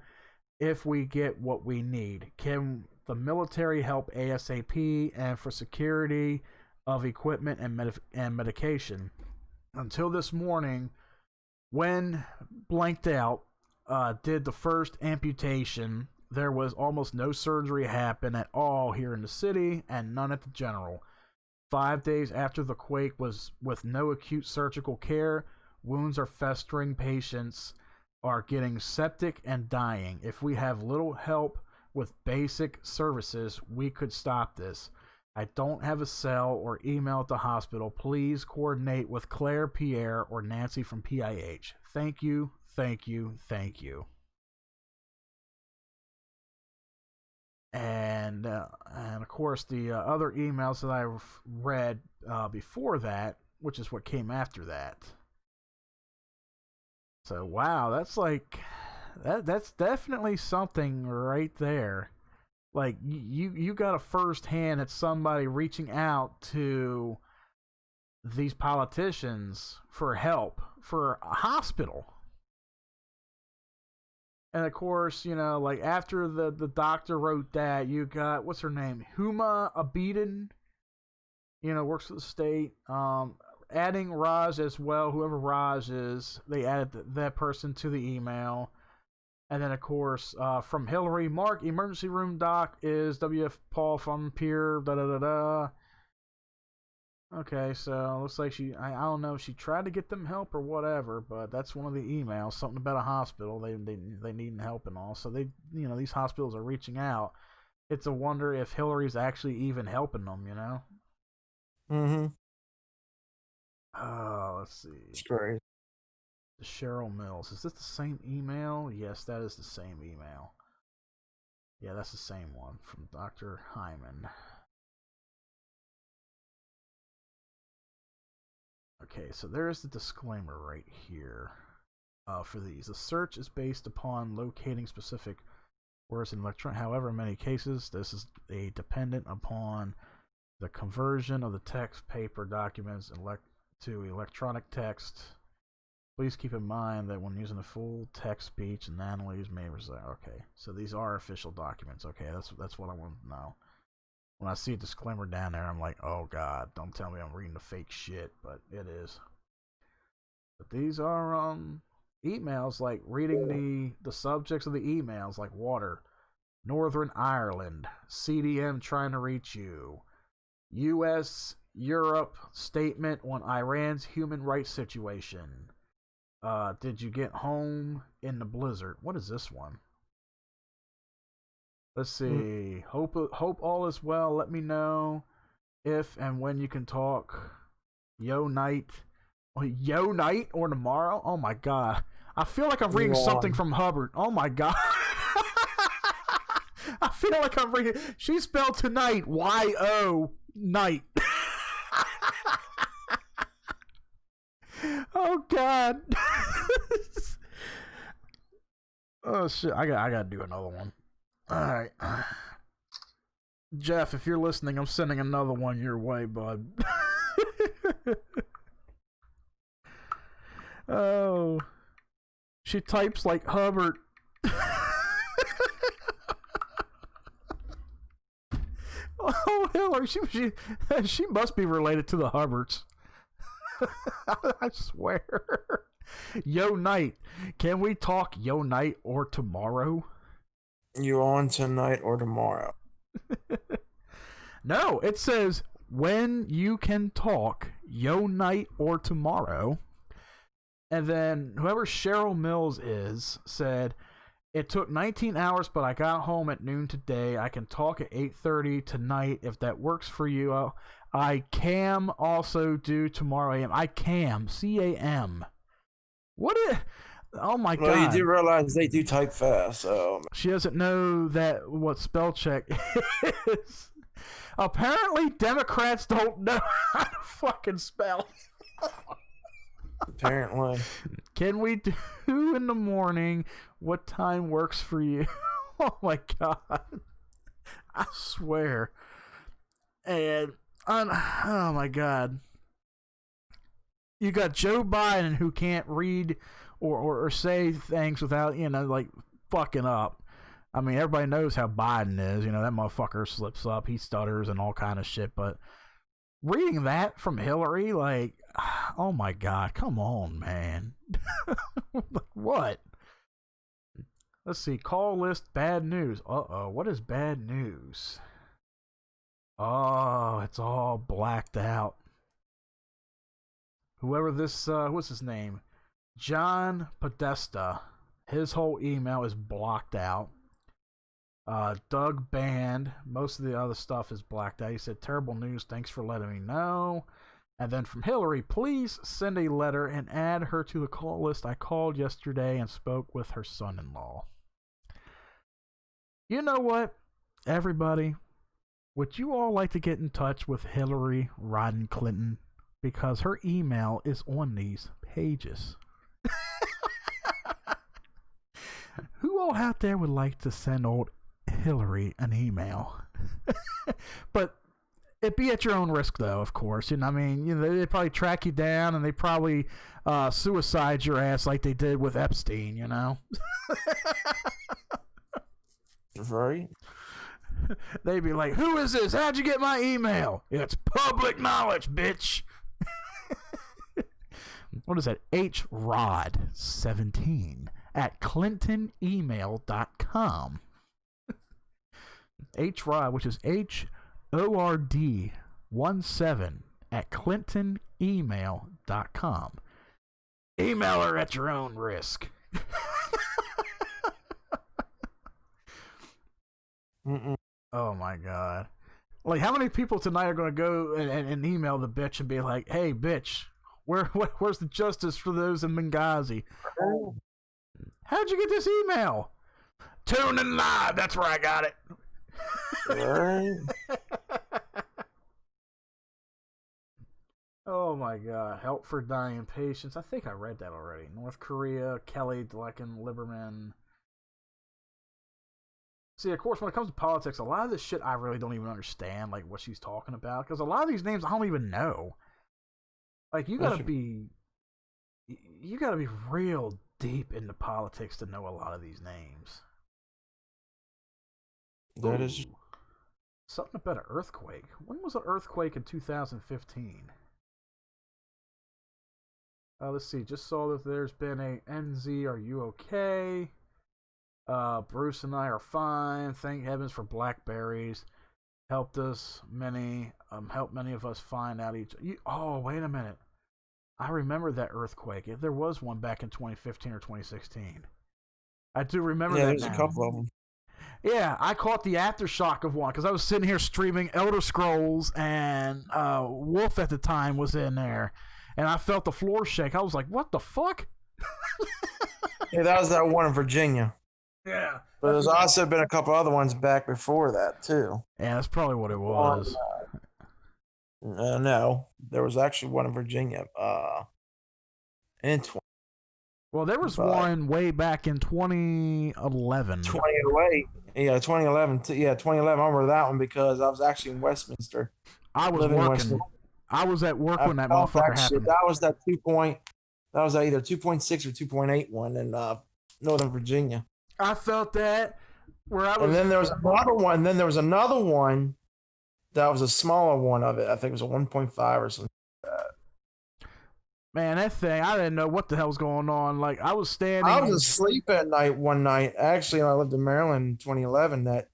if we get what we need. Can the military help ASAP and for security of equipment and medication. Until this morning, when blanked out did the first amputation, there was almost no surgery happen at all here in the city and none at the General. 5 days after the quake was with no acute surgical care, wounds are festering, patients are getting septic and dying. If we have little help with basic services, we could stop this. I don't have a cell or email at the hospital. Please coordinate with Claire, Pierre, or Nancy from PIH. Thank you, thank you, thank you. And of course, the other emails that I read before that, which is what came after that. So wow, that's like that's definitely something right there. Like you got a first hand at somebody reaching out to these politicians for help for a hospital. And of course, you know, like after the doctor wrote that, you got, what's her name? Huma Abedin, you know, works for the state. Adding Raj as well, whoever Raj is, they added that person to the email. And then, of course, from Hillary, Mark, emergency room doc is W.F. Paul from Pierre, da-da-da-da. Okay, so looks like I don't know if she tried to get them help or whatever, but that's one of the emails, something about a hospital, they need help and all. So they, you know, these hospitals are reaching out. It's a wonder if Hillary's actually even helping them, you know? Mm-hmm. Oh, let's see. It's great. Cheryl Mills. Is this the same email? Yes, that is the same email. Yeah, that's the same one from Dr. Hyman. Okay, so there's the disclaimer right here for these. The search is based upon locating specific words in electron. However, in many cases, this is dependent upon the conversion of the text paper documents to electronic text. Please keep in mind that when using the full text speech, anomalies may result. Okay, so these are official documents. Okay, that's what I want to know. When I see a disclaimer down there, I'm like, oh god, don't tell me I'm reading the fake shit, but it is. But these are emails, like reading the subjects of the emails, like water, Northern Ireland, CDM trying to reach you, U.S. Europe statement on Iran's human rights situation. Did you get home in the blizzard? What is this one? Let's see. Hope all is well. Let me know if and when you can talk. Yo night or tomorrow. Oh my god. I feel like I'm reading something from Hubbard. Oh my god. I feel like I'm reading. She spelled tonight Y-O night. Oh god. Oh shit. I gotta do another one. Alright. Jeff, if you're listening, I'm sending another one your way, bud. Oh. She types like Hubbard. Oh, Hillary, she must be related to the Hubbards. I swear. Yo night. Can we talk yo night or tomorrow? You on tonight or tomorrow? No, it says when you can talk yo night or tomorrow. And then whoever Cheryl Mills is said, it took 19 hours, but I got home at noon today. I can talk at 8:30 tonight if that works for you. I can also do tomorrow AM. I can. C-A-M. What is... Oh my god. Well, you do realize they do type fast, so... She doesn't know that what spell check is. Apparently, Democrats don't know how to fucking spell. Apparently. Can we do in the morning? What time works for you? Oh my god. I swear. And, oh my god. You got Joe Biden who can't read or say things without, you know, like fucking up. I mean, everybody knows how Biden is. You know, that motherfucker slips up, he stutters and all kind of shit. But reading that from Hillary, like, oh my God, come on, man. What? Let's see. Call list bad news. Uh-oh. What is bad news? Oh, it's all blacked out. Whoever this, what's his name? John Podesta. His whole email is blocked out. Doug Band. Most of the other stuff is blacked out. He said, terrible news. Thanks for letting me know. And then from Hillary, please send a letter and add her to the call list. I called yesterday and spoke with her son-in-law. You know what, everybody? Would you all like to get in touch with Hillary Rodham Clinton? Because her email is on these pages. Who all out there would like to send old Hillary an email? But it be at your own risk, though, of course. You know, I mean, you know, they probably track you down and they probably suicide your ass like they did with Epstein, you know? Right. They'd be like, who is this? How'd you get my email? It's public knowledge, bitch. What is that? HROD17 at clintonemail.com. HROD, which is HORD17 at clintonemail.com. Email her at your own risk. Oh my God. Like, how many people tonight are going to go and email the bitch and be like, hey, bitch, where's the justice for those in Benghazi? How'd you get this email? Tune in live. That's where I got it. Right. Oh my God. Help for dying patients. I think I read that already. North Korea, Kelly Dlecken, Lieberman. See, of course, when it comes to politics, a lot of this shit I really don't even understand, like, what she's talking about. Because a lot of these names I don't even know. Like, you gotta be real deep into politics to know a lot of these names. That is something about an earthquake. When was an earthquake in 2015? Let's see. Just saw that there's been a NZ. Are you okay? Bruce and I are fine. Thank heavens for blackberries. Helped many of us find out oh, wait a minute. I remember that earthquake. There was one back in 2015 or 2016. I do remember that. Yeah, there's now. a couple of them. Yeah, I caught the aftershock of one because I was sitting here streaming Elder Scrolls and Wolf at the time was in there. And I felt the floor shake. I was like, what the fuck? Yeah, that was that one in Virginia. Yeah. But there's also been a couple other ones back before that, too. Yeah, that's probably what it was. No, there was actually one in Virginia. Well, there was one way back in 2011. 2008. Yeah, 2011. Yeah, 2011. I remember that one because I was actually in Westminster. I was working. I was at work when that motherfucker happened. That was that 2 point. That was either 2.6 or 2.8 one in Northern Virginia. I felt that. And then there was another one. Then there was another one that was a smaller one of it. I think it was a 1.5 or something. Man, that thing, I didn't know what the hell was going on. Like, I was standing. I was asleep at night one night. Actually, when I lived in Maryland in 2011, that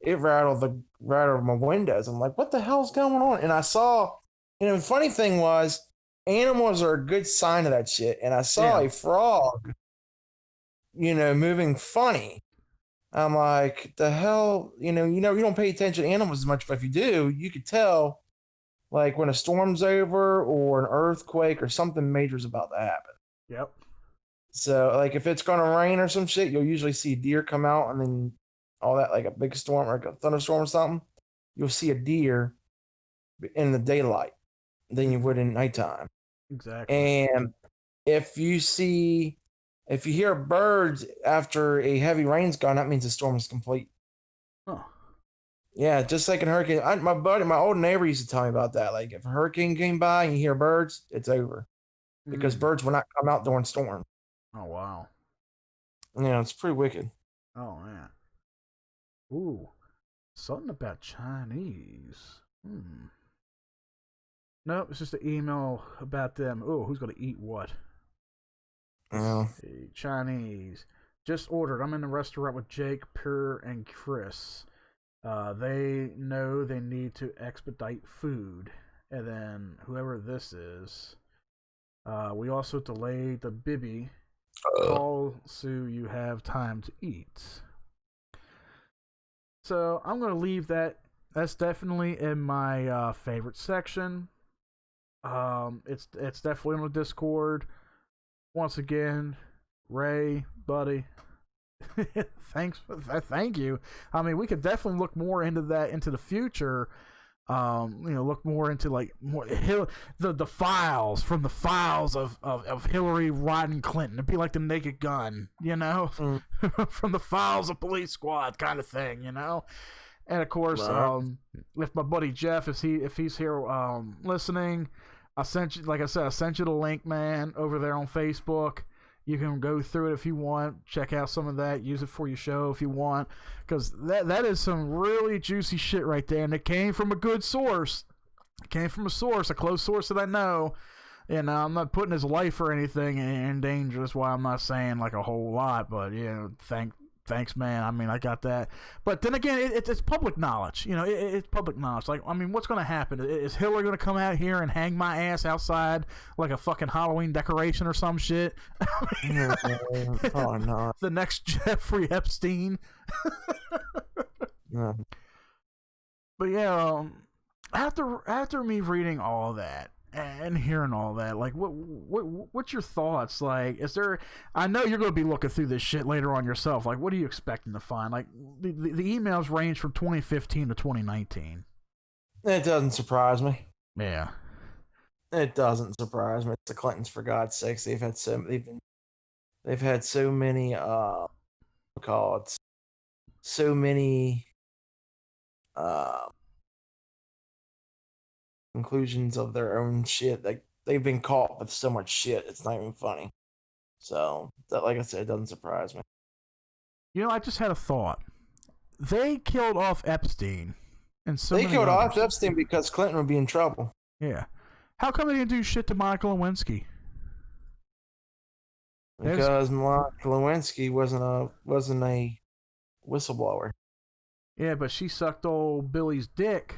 it rattled my windows. I'm like, what the hell's going on? And I saw, and the funny thing was, animals are a good sign of that shit. And I saw a frog, moving funny. I'm like, the hell, you don't pay attention to animals as much, but if you do, you could tell, like when a storm's over or an earthquake or something major is about to happen. Yep. So, like, if it's going to rain or some shit, you'll usually see deer come out, and then all that, like a big storm or like a thunderstorm or something, you'll see a deer in the daylight than you would in nighttime. Exactly. And if you hear birds after a heavy rain's gone, that means the storm is complete. Huh. Yeah, just like in a hurricane. My old neighbor used to tell me about that. Like, if a hurricane came by and you hear birds, it's over. Because birds will not come out during storm. Oh, wow. Yeah, it's pretty wicked. Oh, man. Ooh, something about Chinese. No, it's just an email about them. Oh, who's gonna eat what? Yeah. Chinese. Just ordered. I'm in the restaurant with Jake, Pure, and Chris. They know they need to expedite food. And then whoever this is. We also delayed the Bibby. Call so you have time to eat. So I'm going to leave that. That's definitely in my favorite section. It's definitely on the Discord. Once again, Ray, buddy, thank you. I mean, we could definitely look more into that into the future. Look more into like the files from the files of Hillary, Rodney Clinton. It'd be like the Naked Gun, from the files of Police Squad kind of thing, And of course, if my buddy Jeff, if he's here listening, I sent you the link, man, over there on Facebook. You can go through it if you want, check out some of that, use it for your show if you want, because that is some really juicy shit right there, and it came from a good source. It came from a close source that I know. I'm not putting his life or anything in danger. That's why I'm not saying like a whole lot, but thanks, man. I mean, I got that. But then again, it's public knowledge. It's public knowledge. Like, I mean, what's going to happen? Is Hillary going to come out here and hang my ass outside like a fucking Halloween decoration or some shit? Oh, no. The next Jeffrey Epstein. Yeah. But yeah, after me reading all that, and hearing all that, like, what's your thoughts? Like, is there? I know you're going to be looking through this shit later on yourself. Like, what are you expecting to find? Like, the emails range from 2015 to 2019. It doesn't surprise me. Yeah, it doesn't surprise me. It's the Clintons, for God's sakes. They've had so many. So many. Conclusions of their own shit. Like, they've been caught with so much shit, it's not even funny. So that, like I said, it doesn't surprise me. I just had a thought. They killed off Epstein, and they killed off Epstein because Clinton would be in trouble. Yeah. How come they didn't do shit to Monica Lewinsky? Because Monica Lewinsky wasn't a whistleblower. Yeah, but she sucked old Billy's dick.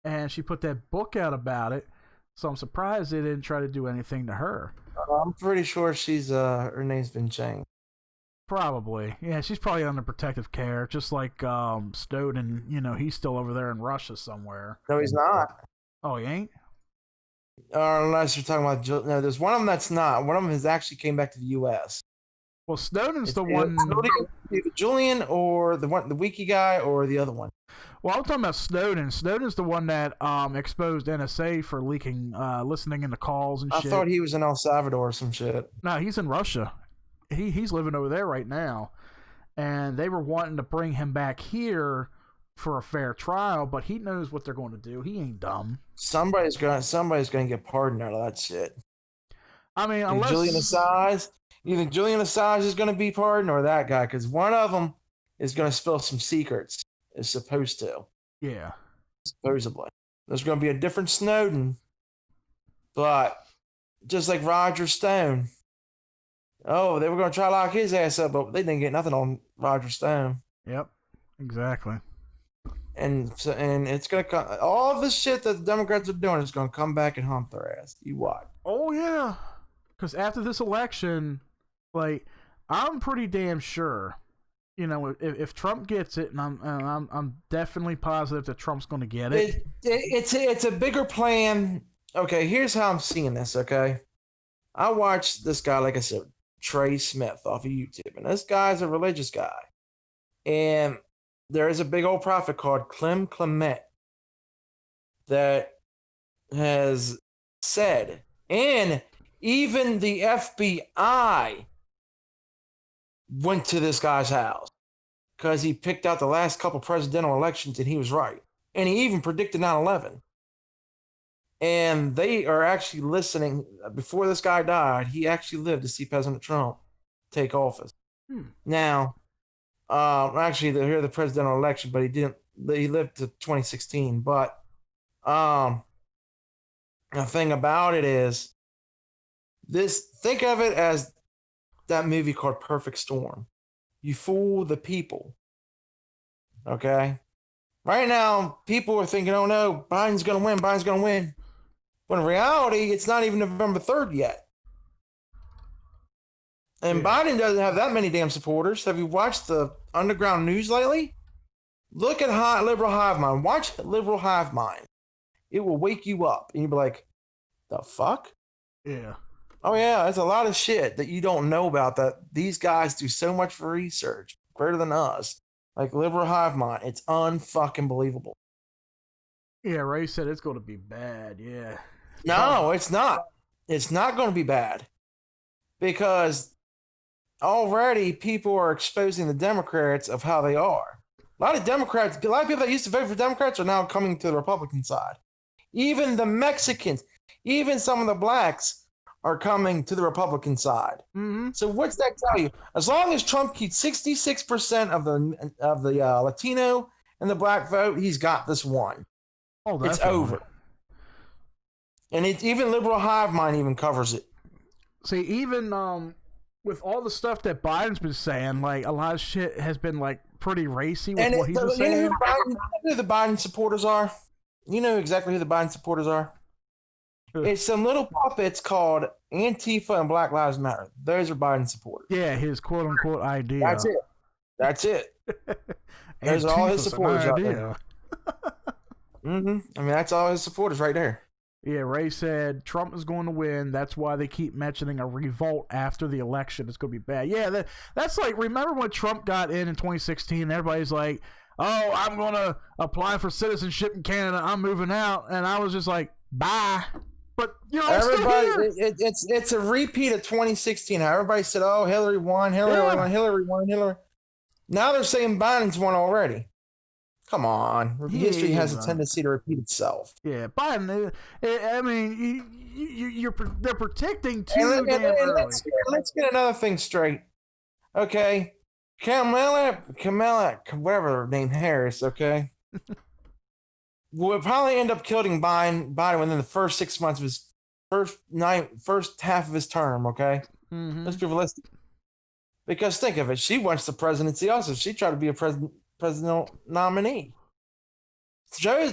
And she put that book out about it, so I'm surprised they didn't try to do anything to her. I'm pretty sure she's her name's been changed. Probably, yeah. She's probably under protective care, just like Snowden. He's still over there in Russia somewhere. No, he's not. Oh, he ain't. Unless you're talking about there's one of them that's not. One of them has actually came back to the U.S. Well, Snowden's the one. Either Julian or the wiki guy or the other one. Well, I'm talking about Snowden. Snowden's the one that exposed NSA for leaking, listening into calls and shit. I thought he was in El Salvador or some shit. No, he's in Russia. He's living over there right now. And they were wanting to bring him back here for a fair trial, but he knows what they're going to do. He ain't dumb. Somebody's gonna get pardoned out of that shit. I mean, unless you think Julian Assange is gonna be pardoned, or that guy, because one of them is gonna spill some secrets. Is supposed to. Yeah. Supposedly. There's going to be a different Snowden. But just like Roger Stone. Oh, they were going to try to lock his ass up, but they didn't get nothing on Roger Stone. Yep. Exactly. And it's going to come. All this shit that the Democrats are doing is going to come back and hump their ass. You watch. Oh, yeah. Because after this election, like, I'm pretty damn sure. If Trump gets it, and I'm definitely positive that Trump's going to get it. It's a bigger plan. Okay, here's how I'm seeing this. Okay, I watched this guy, like I said, Trey Smith off of YouTube, and this guy's a religious guy, and there is a big old prophet called Clem Clement that has said, and even the FBI went to this guy's house because he picked out the last couple presidential elections and he was right. And he even predicted 9/11. And they are actually listening. Before this guy died, he actually lived to see President Trump take office. Now, Actually, here the presidential election, but he didn't. He lived to 2016. But the thing about it is, think of it as that movie called Perfect Storm. You fool the people. Okay? Right now, people are thinking, oh no, Biden's going to win, Biden's going to win. But in reality, it's not even November 3rd yet. And Biden doesn't have that many damn supporters. Have you watched the underground news lately? Look at Liberal Hive Mind. Watch Liberal Hive Mind. It will wake you up. And you'll be like, the fuck? Yeah. Oh, yeah, there's a lot of shit that you don't know about that these guys do so much for research, greater than us. Like Liberal Hive Mind. It's unfucking believable. Yeah, Ray said it's going to be bad. Yeah. No, it's not. It's not going to be bad. Because already people are exposing the Democrats of how they are. A lot of people that used to vote for Democrats are now coming to the Republican side. Even the Mexicans, even some of the blacks are coming to the Republican side. Mm-hmm. So what's that tell you? As long as Trump keeps 66% of the Latino and the black vote, he's got this one. Oh, it's over. And even Liberal Hive Mind even covers it. See, even with all the stuff that Biden's been saying, like a lot of shit has been like pretty racy with what he's been saying. You know who the Biden supporters are? You know exactly who the Biden supporters are? It's some little puppets called Antifa and Black Lives Matter. Those are Biden supporters. Yeah, his quote unquote idea. That's it. Those are all his supporters out there. Mm-hmm. I mean, that's all his supporters right there. Yeah, Ray said Trump is going to win. That's why they keep mentioning a revolt after the election. It's going to be bad. Yeah, that's like, remember when Trump got in 2016? Everybody's like, oh, I'm going to apply for citizenship in Canada. I'm moving out. And I was just like, bye. But, you know, everybody, it's a repeat of 2016. Everybody said, oh, Hillary won, Hillary won. Now they're saying Biden's won already. Come on. History has a tendency to repeat itself. Yeah, Biden, I mean, they're protecting too damn early. Let's get another thing straight. Okay. Kamala, whatever her name, Harris, okay, will probably end up killing Biden within the first 6 months of his first half of his term, okay? Mm-hmm. Let's be realistic. Because think of it, she wants the presidency also. She tried to be a presidential nominee. Joe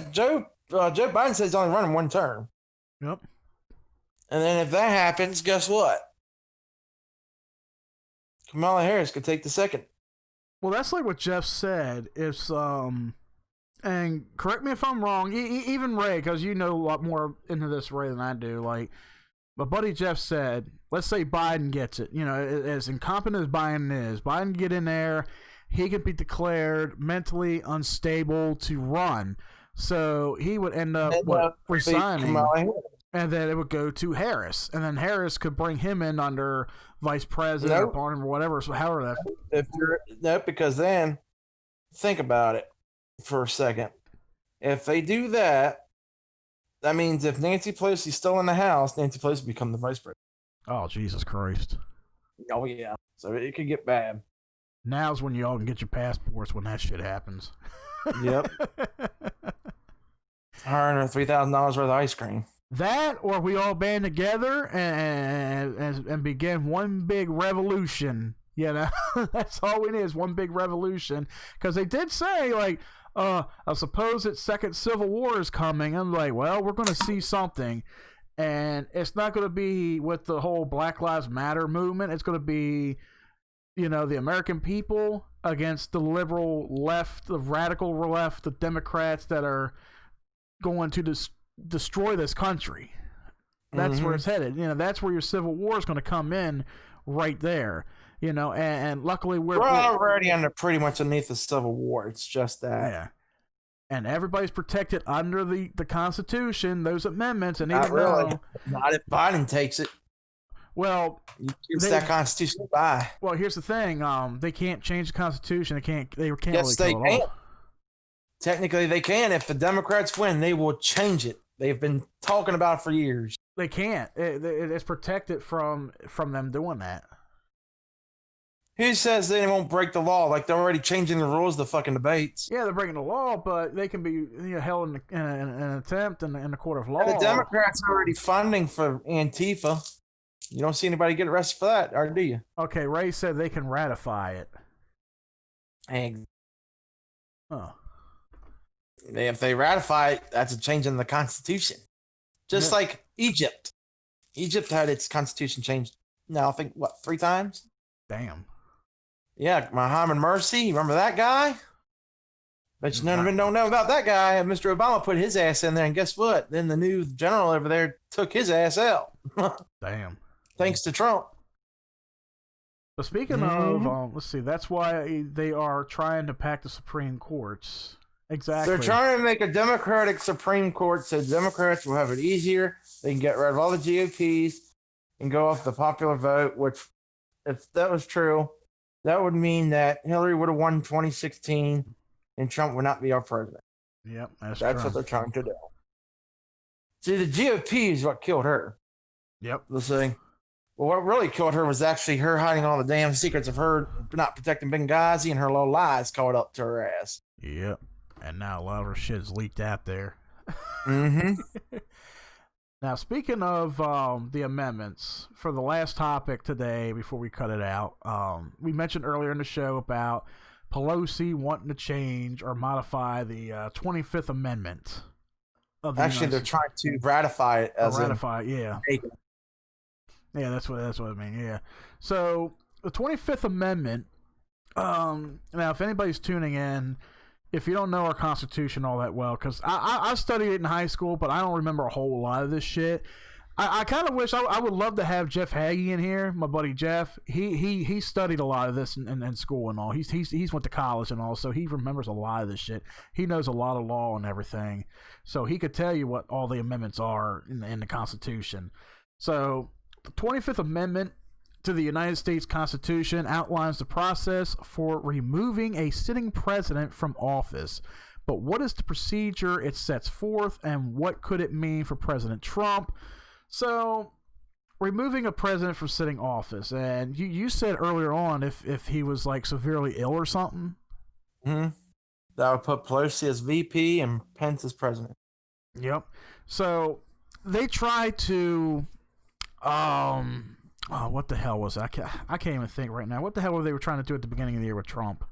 Biden says he's only running one term. Yep. And then if that happens, guess what? Kamala Harris could take the second. Well, that's like what Jeff said. It's and correct me if I'm wrong. Even Ray, because you know a lot more into this, Ray, than I do. Like, my buddy Jeff said, let's say Biden gets it. You know, as incompetent as Biden is, Biden get in there, he could be declared mentally unstable to run. So he would end up resigning, and then it would go to Harris, and then Harris could bring him in under vice president or partner or whatever. So however that. Because then think about it for a second. If they do that, that means if Nancy Pelosi's still in the House, Nancy Pelosi will become the vice president. Oh, Jesus Christ. Oh, yeah. So it could get bad. Now's when y'all can get your passports when that shit happens. Yep. Her and her $3,000 worth of ice cream. That, or we all band together and begin one big revolution. You know, that's all we need is one big revolution. Because they did say, like, I suppose that second Civil War is coming. I'm like, well, we're going to see something. And it's not going to be with the whole Black Lives Matter movement. It's going to be, you know, the American people against the liberal left, the radical left, the Democrats that are going to destroy this country. That's where it's headed. You know, that's where your Civil War is going to come in right there. You know, and luckily we're already under pretty much underneath the Civil War. It's just that. Yeah. And everybody's protected under the Constitution, those amendments, and not even really. Not if Biden takes it. Well, it's that Constitution by. Well, here's the thing: they can't change the Constitution. They can't. Yes, they can. Technically, they can. If the Democrats win, they will change it. They've been talking about it for years. They can't. It's protected from them doing that. Who says they won't break the law? Like they're already changing the rules of the fucking debates. Yeah, they're breaking the law, but they can be held in an attempt in the court of law. And the Democrats are already funding for Antifa. You don't see anybody get arrested for that, or do you? Okay, Ray said they can ratify it. And Oh. if they ratify it, that's a change in the Constitution. Just like Egypt. Egypt had its Constitution changed now, I think, 3 times? Damn. Yeah, Mohammed Mursi, remember that guy? Bet you none of them don't know about that guy. Mr. Obama put his ass in there, and guess what? Then the new general over there took his ass out. Damn. Thanks to Trump. But speaking of, let's see, that's why they are trying to pack the Supreme Courts. Exactly. They're trying to make a Democratic Supreme Court so Democrats will have it easier. They can get rid of all the GOPs and go off the popular vote, which, if that was true, that would mean that Hillary would have won 2016 and Trump would not be our president. Yep, That's true. what they're trying to do. See, the GOP is what killed her. Yep. Let's see. Well, what really killed her was actually her hiding all the damn secrets of her not protecting Benghazi and her little lies caught up to her ass. Yep. And now a lot of her shit is leaked out there. Mm-hmm. Now, speaking of the amendments, for the last topic today, before we cut it out, we mentioned earlier in the show about Pelosi wanting to change or modify the 25th Amendment. Actually, they're trying to ratify it as yeah. Yeah, that's what I mean. Yeah. So the 25th Amendment. Now, if anybody's tuning in, if you don't know our Constitution all that well, because I studied it in high school, but I don't remember a whole lot of this shit. I kind of wish I would love to have Jeff Hagee in here, my buddy Jeff. He studied a lot of this in school and all. He's went to college and all, so he remembers a lot of this shit. He knows a lot of law and everything, so he could tell you what all the amendments are in the Constitution. So the 25th Amendment to the United States Constitution outlines the process for removing a sitting president from office. But what is the procedure it sets forth, and what could it mean for President Trump? So, removing a president from sitting office, and you said earlier on if he was like severely ill or something. Mm-hmm. That would put Pelosi as VP and Pence as president. Yep. So they try to, what the hell was that? I can't even think right now. What the hell were they trying to do at the beginning of the year with Trump?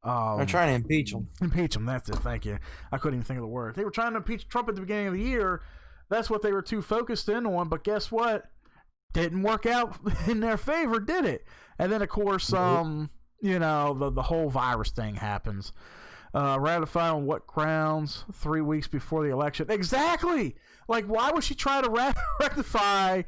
They're trying to impeach him. Impeach him. That's it. Thank you. I couldn't even think of the word. They were trying to impeach Trump at the beginning of the year. That's what they were too focused in on, but guess what? Didn't work out in their favor, did it? And then, of course, the whole virus thing happens. Ratify on what grounds 3 weeks before the election? Exactly! Like, why would she try to ratify?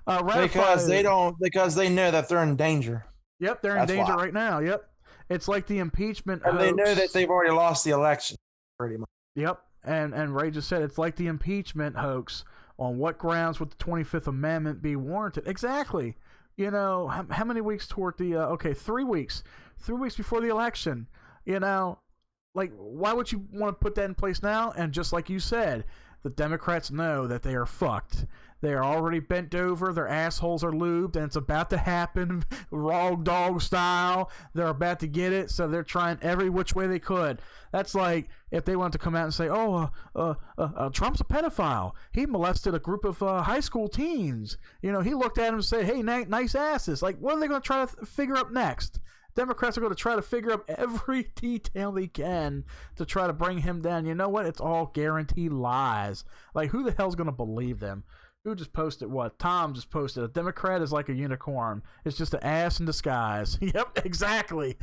Because they know that they're in danger. Yep, they're in danger right now. Yep. It's like the impeachment and hoax. They know that they've already lost the election, pretty much. Yep. And Ray just said it's like the impeachment hoax. On what grounds would the 25th Amendment be warranted? Exactly. How many weeks toward the 3 weeks. 3 weeks before the election. Like, why would you want to put that in place now? And just like you said, the Democrats know that they are fucked. They are already bent over. Their assholes are lubed, and it's about to happen, raw dog style. They're about to get it, so they're trying every which way they could. That's like if they wanted to come out and say, Trump's a pedophile. He molested a group of high school teens. He looked at him and said, hey, nice asses. Like, what are they going to try to figure up next? Democrats are going to try to figure up every detail they can to try to bring him down. You know what? It's all guaranteed lies. Like, who the hell's going to believe them? Who just posted what? Tom just posted. A Democrat is like a unicorn. It's just an ass in disguise. Yep, exactly.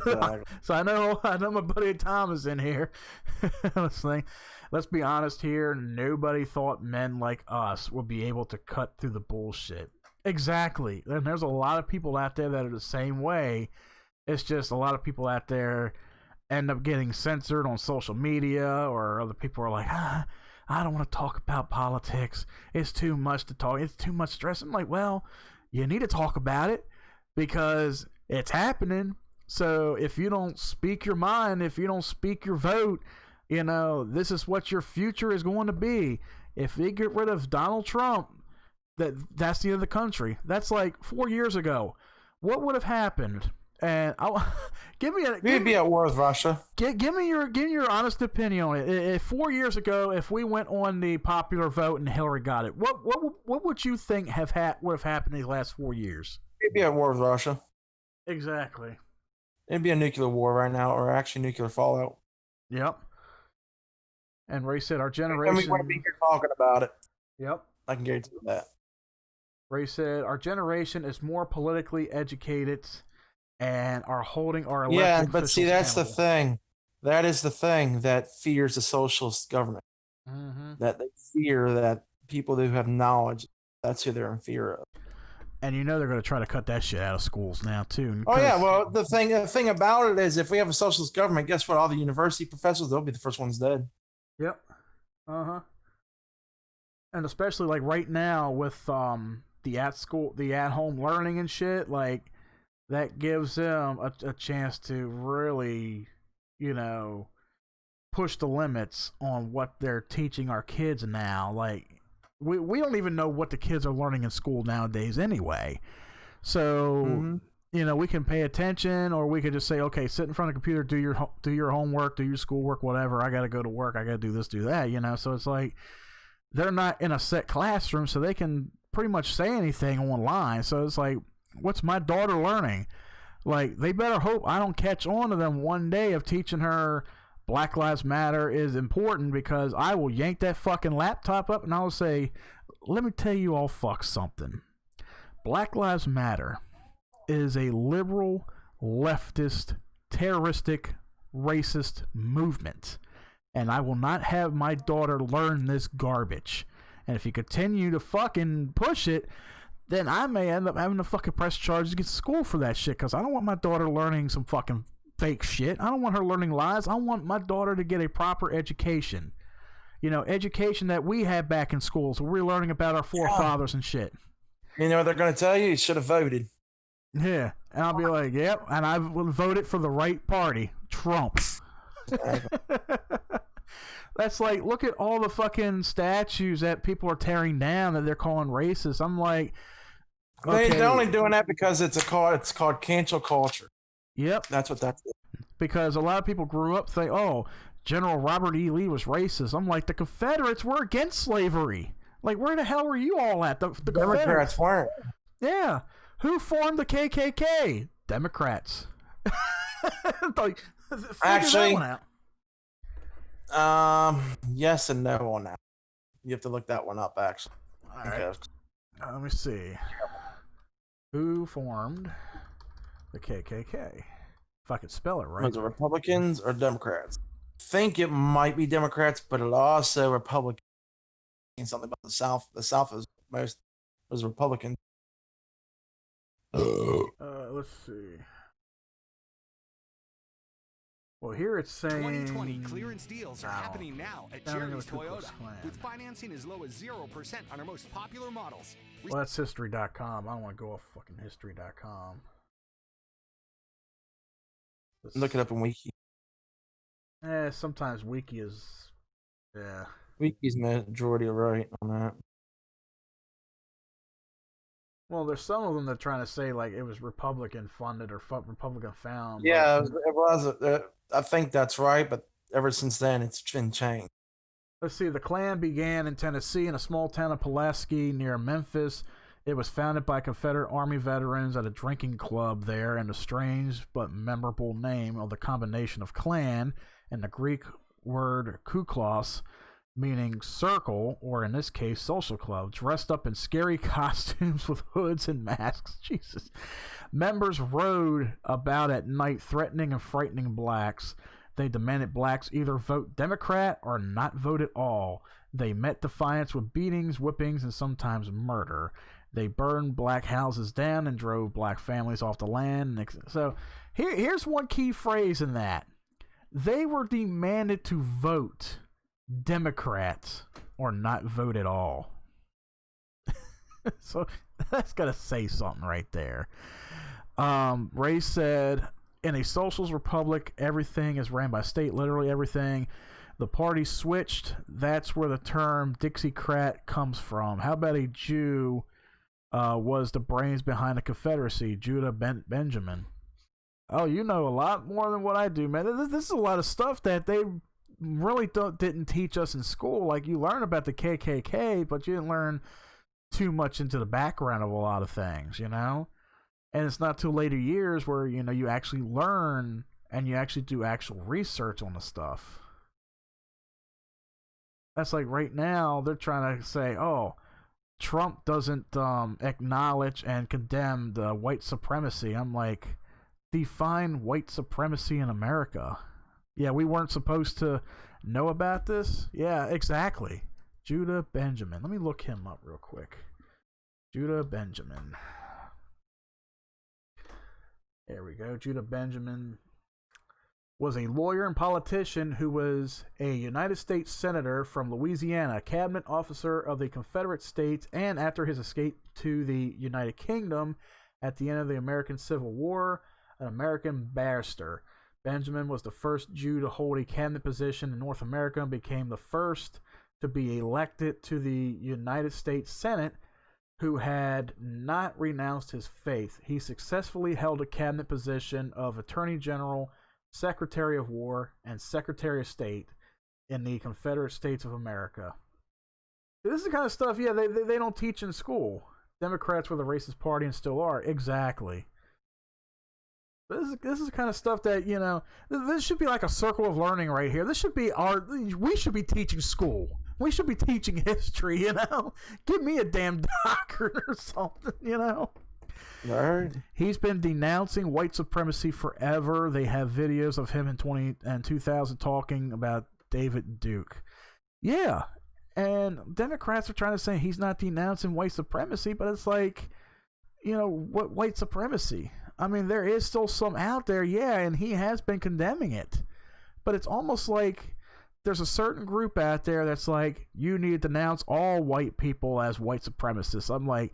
So I know my buddy Tom is in here listening. Let's be honest here. Nobody thought men like us would be able to cut through the bullshit. Exactly. And there's a lot of people out there that are the same way. It's just a lot of people out there end up getting censored on social media, or other people are like, I don't want to talk about politics. It's too much to talk. It's too much stress. I'm like, well, you need to talk about it because it's happening. So if you don't speak your mind, if you don't speak your vote, this is what your future is going to be. If they get rid of Donald Trump, that's the end of the country. That's like 4 years ago. What would have happened And give me We'd be at war with Russia. give me your honest opinion on it. If 4 years ago, if we went on the popular vote and Hillary got it, what would you think would have happened these last 4 years? We'd be at war with Russia. Exactly. It'd be a nuclear war right now, or actually nuclear fallout. Yep. And Ray said our And generation. we want to be here talking about it. Yep. I can guarantee you that. Ray said our generation is more politically educated and are holding our elected Yeah, but officials see, that's the accountable. thing. That is the thing that fears the socialist government. Mm-hmm. That they fear that people who have knowledge, that's who they're in fear of. And you know they're going to try to cut that shit out of schools now too. Oh yeah, well the thing about it is if we have a socialist government, guess what? All the university professors, they'll be the first ones dead. Yep. Uh-huh. And especially like right now with the at home learning and shit, like that gives them a chance to really, push the limits on what they're teaching our kids now. Like we don't even know what the kids are learning in school nowadays anyway. So, we can pay attention, or we could just say, okay, sit in front of the computer, do your homework, do your schoolwork, whatever. I got to go to work. I got to do this, do that, So it's like they're not in a set classroom, so they can pretty much say anything online. So it's like, what's my daughter learning? Like, they better hope I don't catch on to them one day of teaching her Black Lives Matter is important, because I will yank that fucking laptop up and I'll say, let me tell you all fuck something. Black Lives Matter is a liberal, leftist, terroristic, racist movement. And I will not have my daughter learn this garbage. And if you continue to fucking push it, then I may end up having to fucking press charges against school for that shit, because I don't want my daughter learning some fucking fake shit. I don't want her learning lies. I want my daughter to get a proper education. Education that we had back in schools where we're learning about our forefathers and shit. You know what they're going to tell you? You should have voted. Yeah. And I'll be like, yep. And I voted for the right party. Trump. That's like, look at all the fucking statues that people are tearing down that they're calling racist. I'm like, okay. They're only doing that because it's called cancel culture. Yep. That's what that's. Because a lot of people grew up saying, oh, General Robert E. Lee was racist. I'm like, the Confederates were against slavery. Like, where the hell were you all at? The Democrats weren't. Yeah. Who formed the KKK? Democrats. Like, actually, that one out. Yes and no on that. You have to look that one up, actually. All right. Let me see. Who formed the KKK? If I could spell it right. Was it Republicans or Democrats? I think it might be Democrats, but it also Republicans. Something about the South. The South was Republican. Let's see. Well, here it's saying 2020 clearance deals are happening now at Cherry Toyota, with financing as low as 0% on our most popular models. Well, that's history.com. I don't want to go off fucking history.com. Look it up in Wiki. Sometimes Wiki is, Wiki's majority right on that. Well, there's some of them that are trying to say like it was Republican funded or Republican found. Yeah, it was. I think that's right, but ever since then it's been changed. Let's see. The Klan began in Tennessee in a small town of Pulaski near Memphis. It was founded by Confederate Army veterans at a drinking club there, and the strange but memorable name of the combination of Klan and the Greek word Kuklos, meaning circle, or in this case, social club, dressed up in scary costumes with hoods and masks. Jesus. Members rode about at night threatening and frightening blacks. They demanded blacks either vote Democrat or not vote at all. They met defiance with beatings, whippings, and sometimes murder. They burned black houses down and drove black families off the land. So here's one key phrase in that. They were demanded to vote Democrats or not vote at all. So that's got to say something right there. Ray said, in a socialist republic, everything is ran by state, literally everything. The party switched. That's where the term Dixiecrat comes from. How about a Jew was the brains behind the Confederacy, Judah Benjamin? Oh, you know a lot more than what I do, man. This is a lot of stuff that they really didn't teach us in school. Like, you learn about the KKK, but you didn't learn too much into the background of a lot of things, you know? And it's not till later years where, you know, you actually learn and you actually do actual research on the stuff. That's like right now, they're trying to say, oh, Trump doesn't acknowledge and condemn the white supremacy. I'm like, define white supremacy in America. Yeah, we weren't supposed to know about this? Yeah, exactly. Judah Benjamin. Let me look him up real quick. Judah Benjamin. There we go. Judah Benjamin was a lawyer and politician who was a United States Senator from Louisiana, cabinet officer of the Confederate States, and after his escape to the United Kingdom at the end of the American Civil War, an American barrister. Benjamin was the first Jew to hold a cabinet position in North America and became the first to be elected to the United States Senate who had not renounced his faith. He successfully held a cabinet position of Attorney General, Secretary of War, and Secretary of State in the Confederate States of America. This is the kind of stuff, yeah, they don't teach in school. Democrats were the racist party and still are. Exactly. This is the kind of stuff that, you know, this should be like a circle of learning right here. This should be we should be teaching school. We should be teaching history, you know? Give me a damn doctorate or something, you know? Right. He's been denouncing white supremacy forever. They have videos of him in 2000 talking about David Duke. Yeah. And Democrats are trying to say he's not denouncing white supremacy, but it's like, you know, what white supremacy? I mean, there is still some out there, yeah, and he has been condemning it. But it's almost like there's a certain group out there that's like, you need to denounce all white people as white supremacists. I'm like,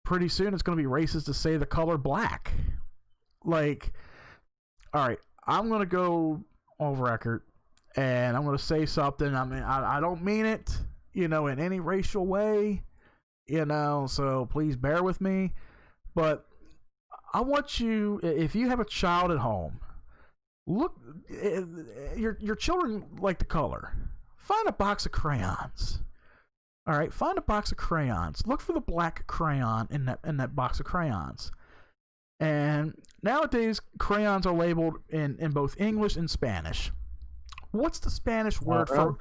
pretty soon it's going to be racist to say the color black. Like, all right, I'm going to go on record, and I'm going to say something. I mean, I don't mean it, you know, in any racial way, you know, so please bear with me. But I want you, if you have a child at home, look, your children like the color. Find a box of crayons. All right, find a box of crayons. Look for the black crayon in that box of crayons. And nowadays, crayons are labeled in both English and Spanish. What's the Spanish word for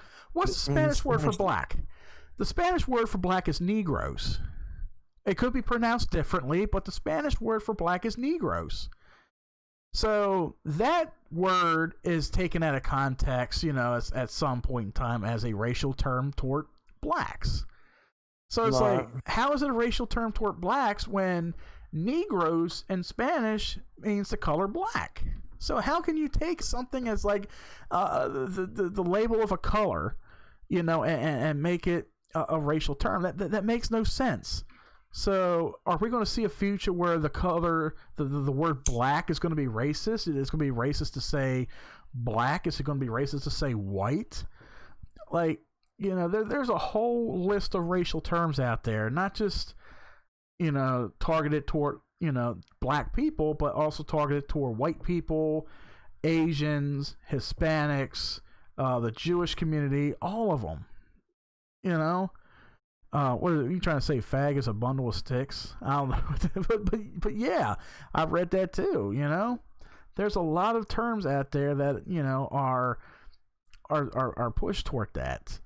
black? The Spanish word for black is Negroes. It could be pronounced differently, but the Spanish word for black is Negroes. So that word is taken out of context, you know, at some point in time as a racial term toward blacks. So it's like, how is it a racial term toward blacks when Negroes in Spanish means the color black? So how can you take something as like the label of a color, you know, and make it a racial term? That makes no sense. So are we going to see a future where the color, the word black is going to be racist? It's going to be racist to say black? Is it going to be racist to say white? Like, you know, there's a whole list of racial terms out there, not just, you know, targeted toward, you know, black people, but also targeted toward white people, Asians, Hispanics, the Jewish community, all of them, you know. What are you trying to say? Fag is a bundle of sticks? I don't know, but yeah, I've read that too. You know, there's a lot of terms out there that, you know, are pushed toward that.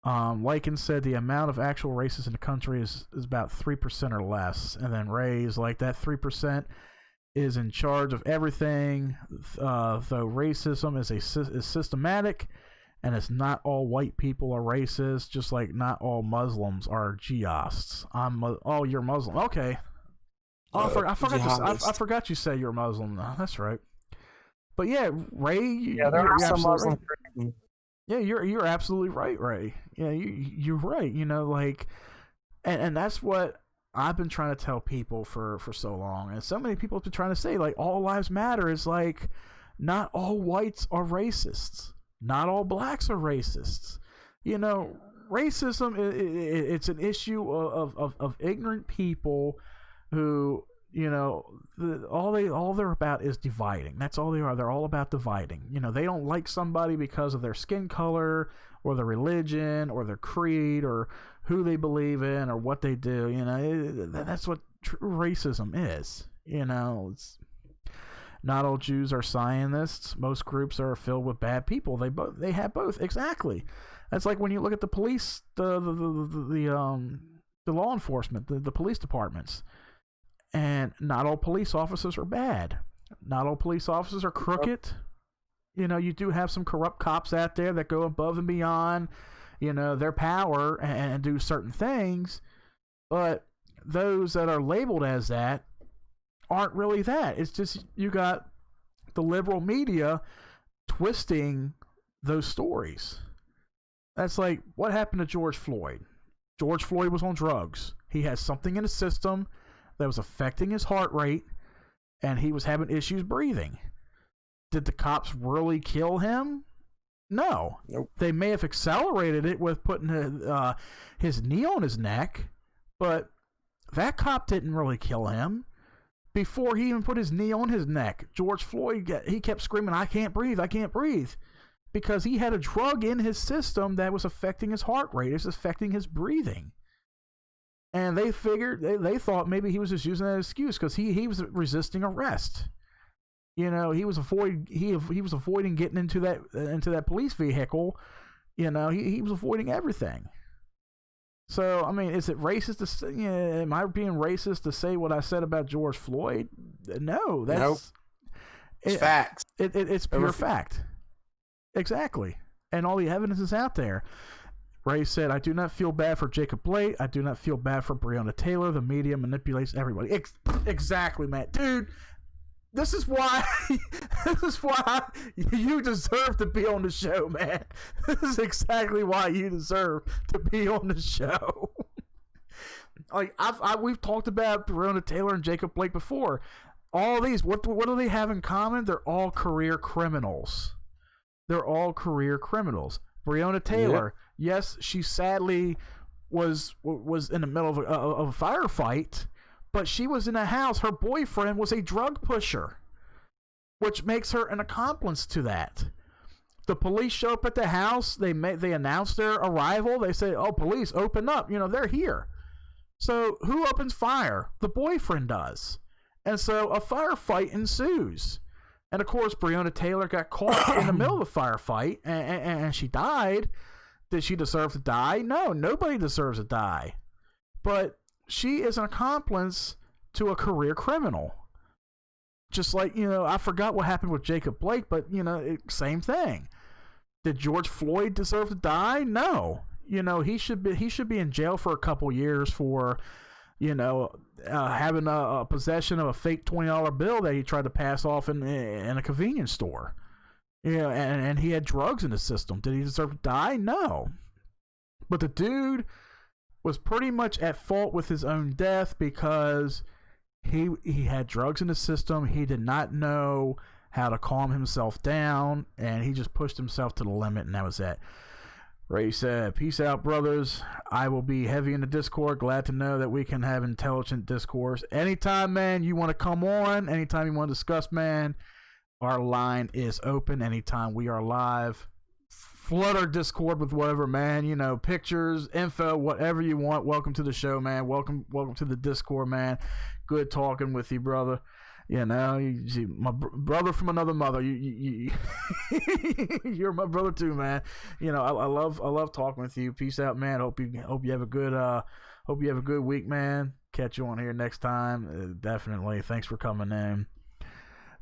Lycan said the amount of actual racists in the country is about 3% or less, and then Ray's like that 3% is in charge of everything. Though racism is systematic. And it's not all white people are racist, just like not all Muslims are jihadists. You're Muslim. Okay. Oh, I forgot you said you're Muslim. No, that's right. But yeah, Ray. Yeah, there are some Muslim. Right. Yeah, you're absolutely right, Ray. Yeah, you're right. You know, like, and that's what I've been trying to tell people for so long, and so many people have been trying to say, like, all lives matter. Is like, not all whites are racists. Not all blacks are racists. You know, racism, it's an issue of ignorant people who You know, all they're about is dividing. That's all they are. They're all about dividing. You know, they don't like somebody because of their skin color or their religion or their creed or who they believe in or what they do. You know, that's what true racism is. You know, not all Jews are Zionists. Most groups are filled with bad people. They have both. Exactly. That's like when you look at the police, the law enforcement, the police departments. And not all police officers are bad. Not all police officers are crooked. You know, you do have some corrupt cops out there that go above and beyond, you know, their power and do certain things. But those that are labeled as that aren't really that. It's just you got the liberal media twisting those stories. That's like what happened to George Floyd. George Floyd was on drugs. He had something in his system that was affecting his heart rate, and he was having issues breathing. Did the cops really kill him? No. Nope. They may have accelerated it with putting his knee on his neck, but that cop didn't really kill him. Before he even put his knee on his neck, George Floyd, he kept screaming, I can't breathe, because he had a drug in his system that was affecting his heart rate. It's affecting his breathing. And they figured, they thought maybe he was just using that excuse because he was resisting arrest. You know, he was avoiding getting into that police vehicle. You know, he was avoiding everything. So, I mean, is it racist to say, am I being racist to say what I said about George Floyd? No, that's it's facts. It's pure fact. Exactly. And all the evidence is out there. Ray said, I do not feel bad for Jacob Blake. I do not feel bad for Breonna Taylor. The media manipulates everybody. Exactly, man. Dude, this is why you deserve to be on the show, man. This is exactly why you deserve to be on the show. Like we've talked about Breonna Taylor and Jacob Blake before. All these, what do they have in common? They're all career criminals. Breonna Taylor, yes, she sadly was in the middle of a firefight, but she was in a house. Her boyfriend was a drug pusher, which makes her an accomplice to that. The police show up at the house. They announce their arrival. They say, "Oh, police, open up! You know they're here." So who opens fire? The boyfriend does, and so a firefight ensues. And of course, Breonna Taylor got caught in the middle of the firefight, and she died. Did she deserve to die? No, nobody deserves to die. But she is an accomplice to a career criminal. Just like, you know, I forgot what happened with Jacob Blake, but, you know, same thing. Did George Floyd deserve to die? No. You know, he should be in jail for a couple years for, you know, having a possession of a fake $20 bill that he tried to pass off in a convenience store. Yeah, and he had drugs in his system. Did he deserve to die? No. But the dude was pretty much at fault with his own death because he had drugs in his system. He did not know how to calm himself down, and he just pushed himself to the limit, and that was it. Ray said, peace out, brothers. I will be heavy in the Discord. Glad to know that we can have intelligent discourse. Anytime, man, you want to come on, anytime you want to discuss, man, our line is open. Anytime we are live, flood our Discord with whatever, man, you know, pictures, info, whatever you want. Welcome to the show, man. Welcome to the Discord, man. Good talking with you, brother. You know, my brother from another mother. You're my brother too, man. You know, I love talking with you. Peace out, man. Hope you have a good week, man. Catch you on here next time. Definitely. Thanks for coming in.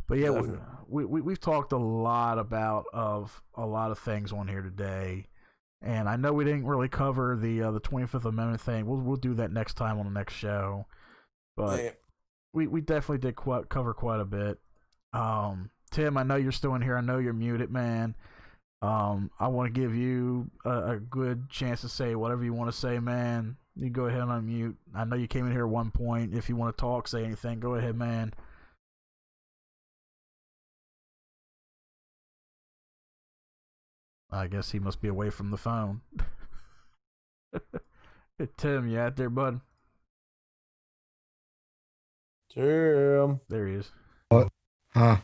But yeah, we've talked a lot about a lot of things on here today, and I know we didn't really cover the 25th Amendment thing. We'll do that next time on the next show, but. Yeah. We definitely did cover quite a bit. Tim, I know you're still in here. I know you're muted, man. I want to give you a good chance to say whatever you want to say, man. You go ahead and unmute. I know you came in here at one point. If you want to talk, say anything, go ahead, man. I guess he must be away from the phone. Hey, Tim, you out there, bud? Sam. There he is. What? Huh?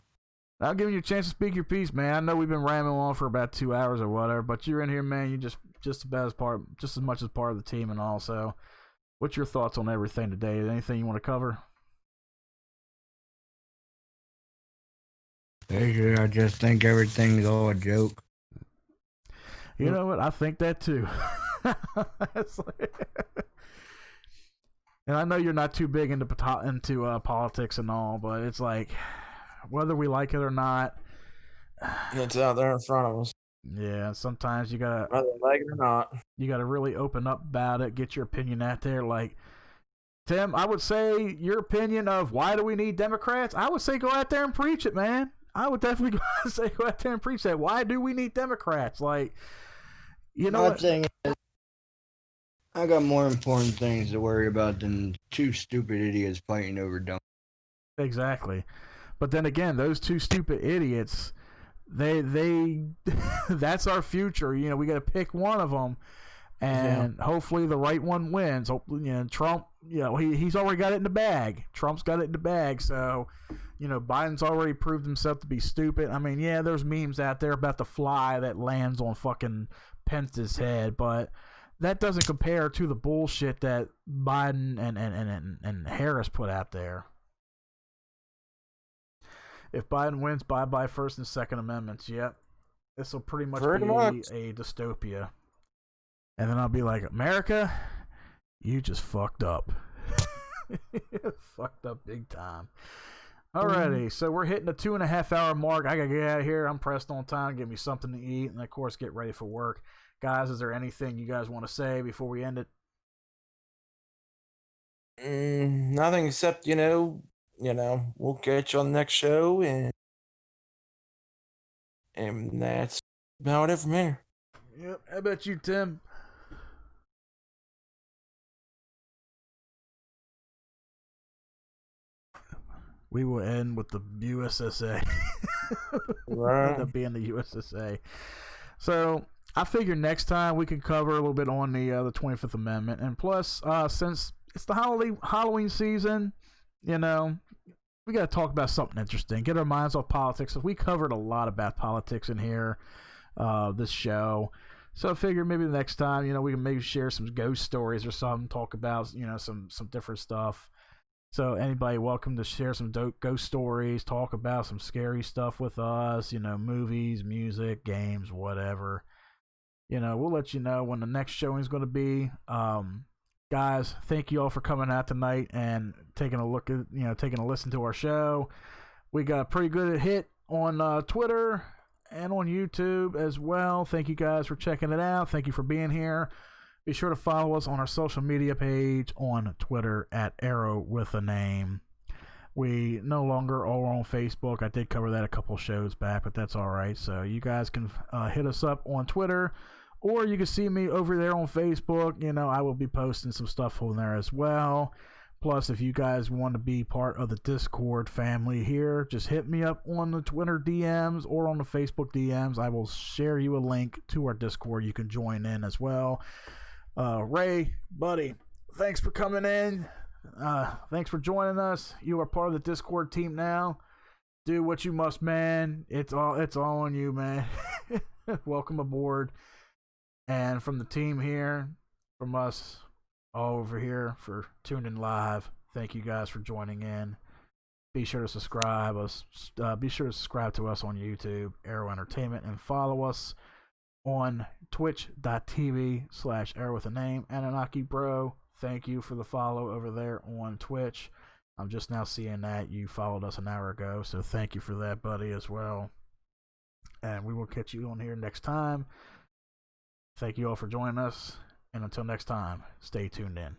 I'll give you a chance to speak your piece, man. I know we've been rambling on for about 2 hours or whatever, but you're in here, man. You just as much as part of the team, and also, what's your thoughts on everything today? Anything you want to cover? I just think everything's all a joke. You know what? I think that too. And I know you're not too big into politics and all, but it's like, whether we like it or not, it's out there in front of us. Yeah, sometimes you gotta, whether we like it or not, you gotta really open up about it, get your opinion out there. Like, Tim, I would say your opinion of why do we need Democrats? I would say go out there and preach it, man. I would definitely go out there and preach that. Why do we need Democrats? Like, you know what? Thing is, I got more important things to worry about than two stupid idiots fighting over dumb. Exactly. But then again, those two stupid idiots, they that's our future. You know, we got to pick one of them, and hopefully the right one wins. Hopefully, Trump, he's already got it in the bag. Trump's got it in the bag. So, Biden's already proved himself to be stupid. I mean, yeah, there's memes out there about the fly that lands on fucking Pence's head, but that doesn't compare to the bullshit that Biden and Harris put out there. If Biden wins, bye-bye First and Second Amendments. Yep. This will pretty much be a dystopia. And then I'll be like, America, you just fucked up. Fucked up big time. Alrighty, so we're hitting the 2.5 hour mark. I gotta get out of here. I'm pressed on time. Give me something to eat, and of course, get ready for work. Guys, is there anything you guys want to say before we end it? Nothing except, we'll catch you on the next show, and that's about it from here. Yep. How about you, Tim? We will end with the USSA. Right. End up being the USSA. So I figure next time we can cover a little bit on the 25th Amendment, and plus, since it's the Halloween season, we got to talk about something interesting. Get our minds off politics. We covered a lot about politics in here, this show. So I figure maybe the next time, we can maybe share some ghost stories or something. Talk about, some different stuff. So anybody welcome to share some dope ghost stories, talk about some scary stuff with us, movies, music, games, whatever. We'll let you know when the next showing is going to be. Guys, thank you all for coming out tonight and taking a look at, taking a listen to our show. We got a pretty good hit on Twitter and on YouTube as well. Thank you guys for checking it out. Thank you for being here. Be sure to follow us on our social media page on Twitter at Arrow with a Name. We no longer are on Facebook. I did cover that a couple shows back, but that's all right. So you guys can hit us up on Twitter, or you can see me over there on Facebook. I will be posting some stuff on there as well. Plus, if you guys want to be part of the Discord family here, just hit me up on the Twitter DMs or on the Facebook DMs. I will share you a link to our Discord. You can join in as well. Ray, buddy, thanks for coming in. Thanks for joining us. You are part of the Discord team now. Do what you must, man. It's all on you, man. Welcome aboard. And from the team here, from us all over here for Tuned In Live, thank you guys for joining in. Be sure to subscribe us. Be sure to subscribe to us on YouTube, Arrow Entertainment, and follow us on twitch.tv/ArrowWithAName. Anunnaki Bro, thank you for the follow over there on Twitch. I'm just now seeing that you followed us an hour ago, so thank you for that, buddy, as well. And we will catch you on here next time. Thank you all for joining us, and until next time, stay tuned in.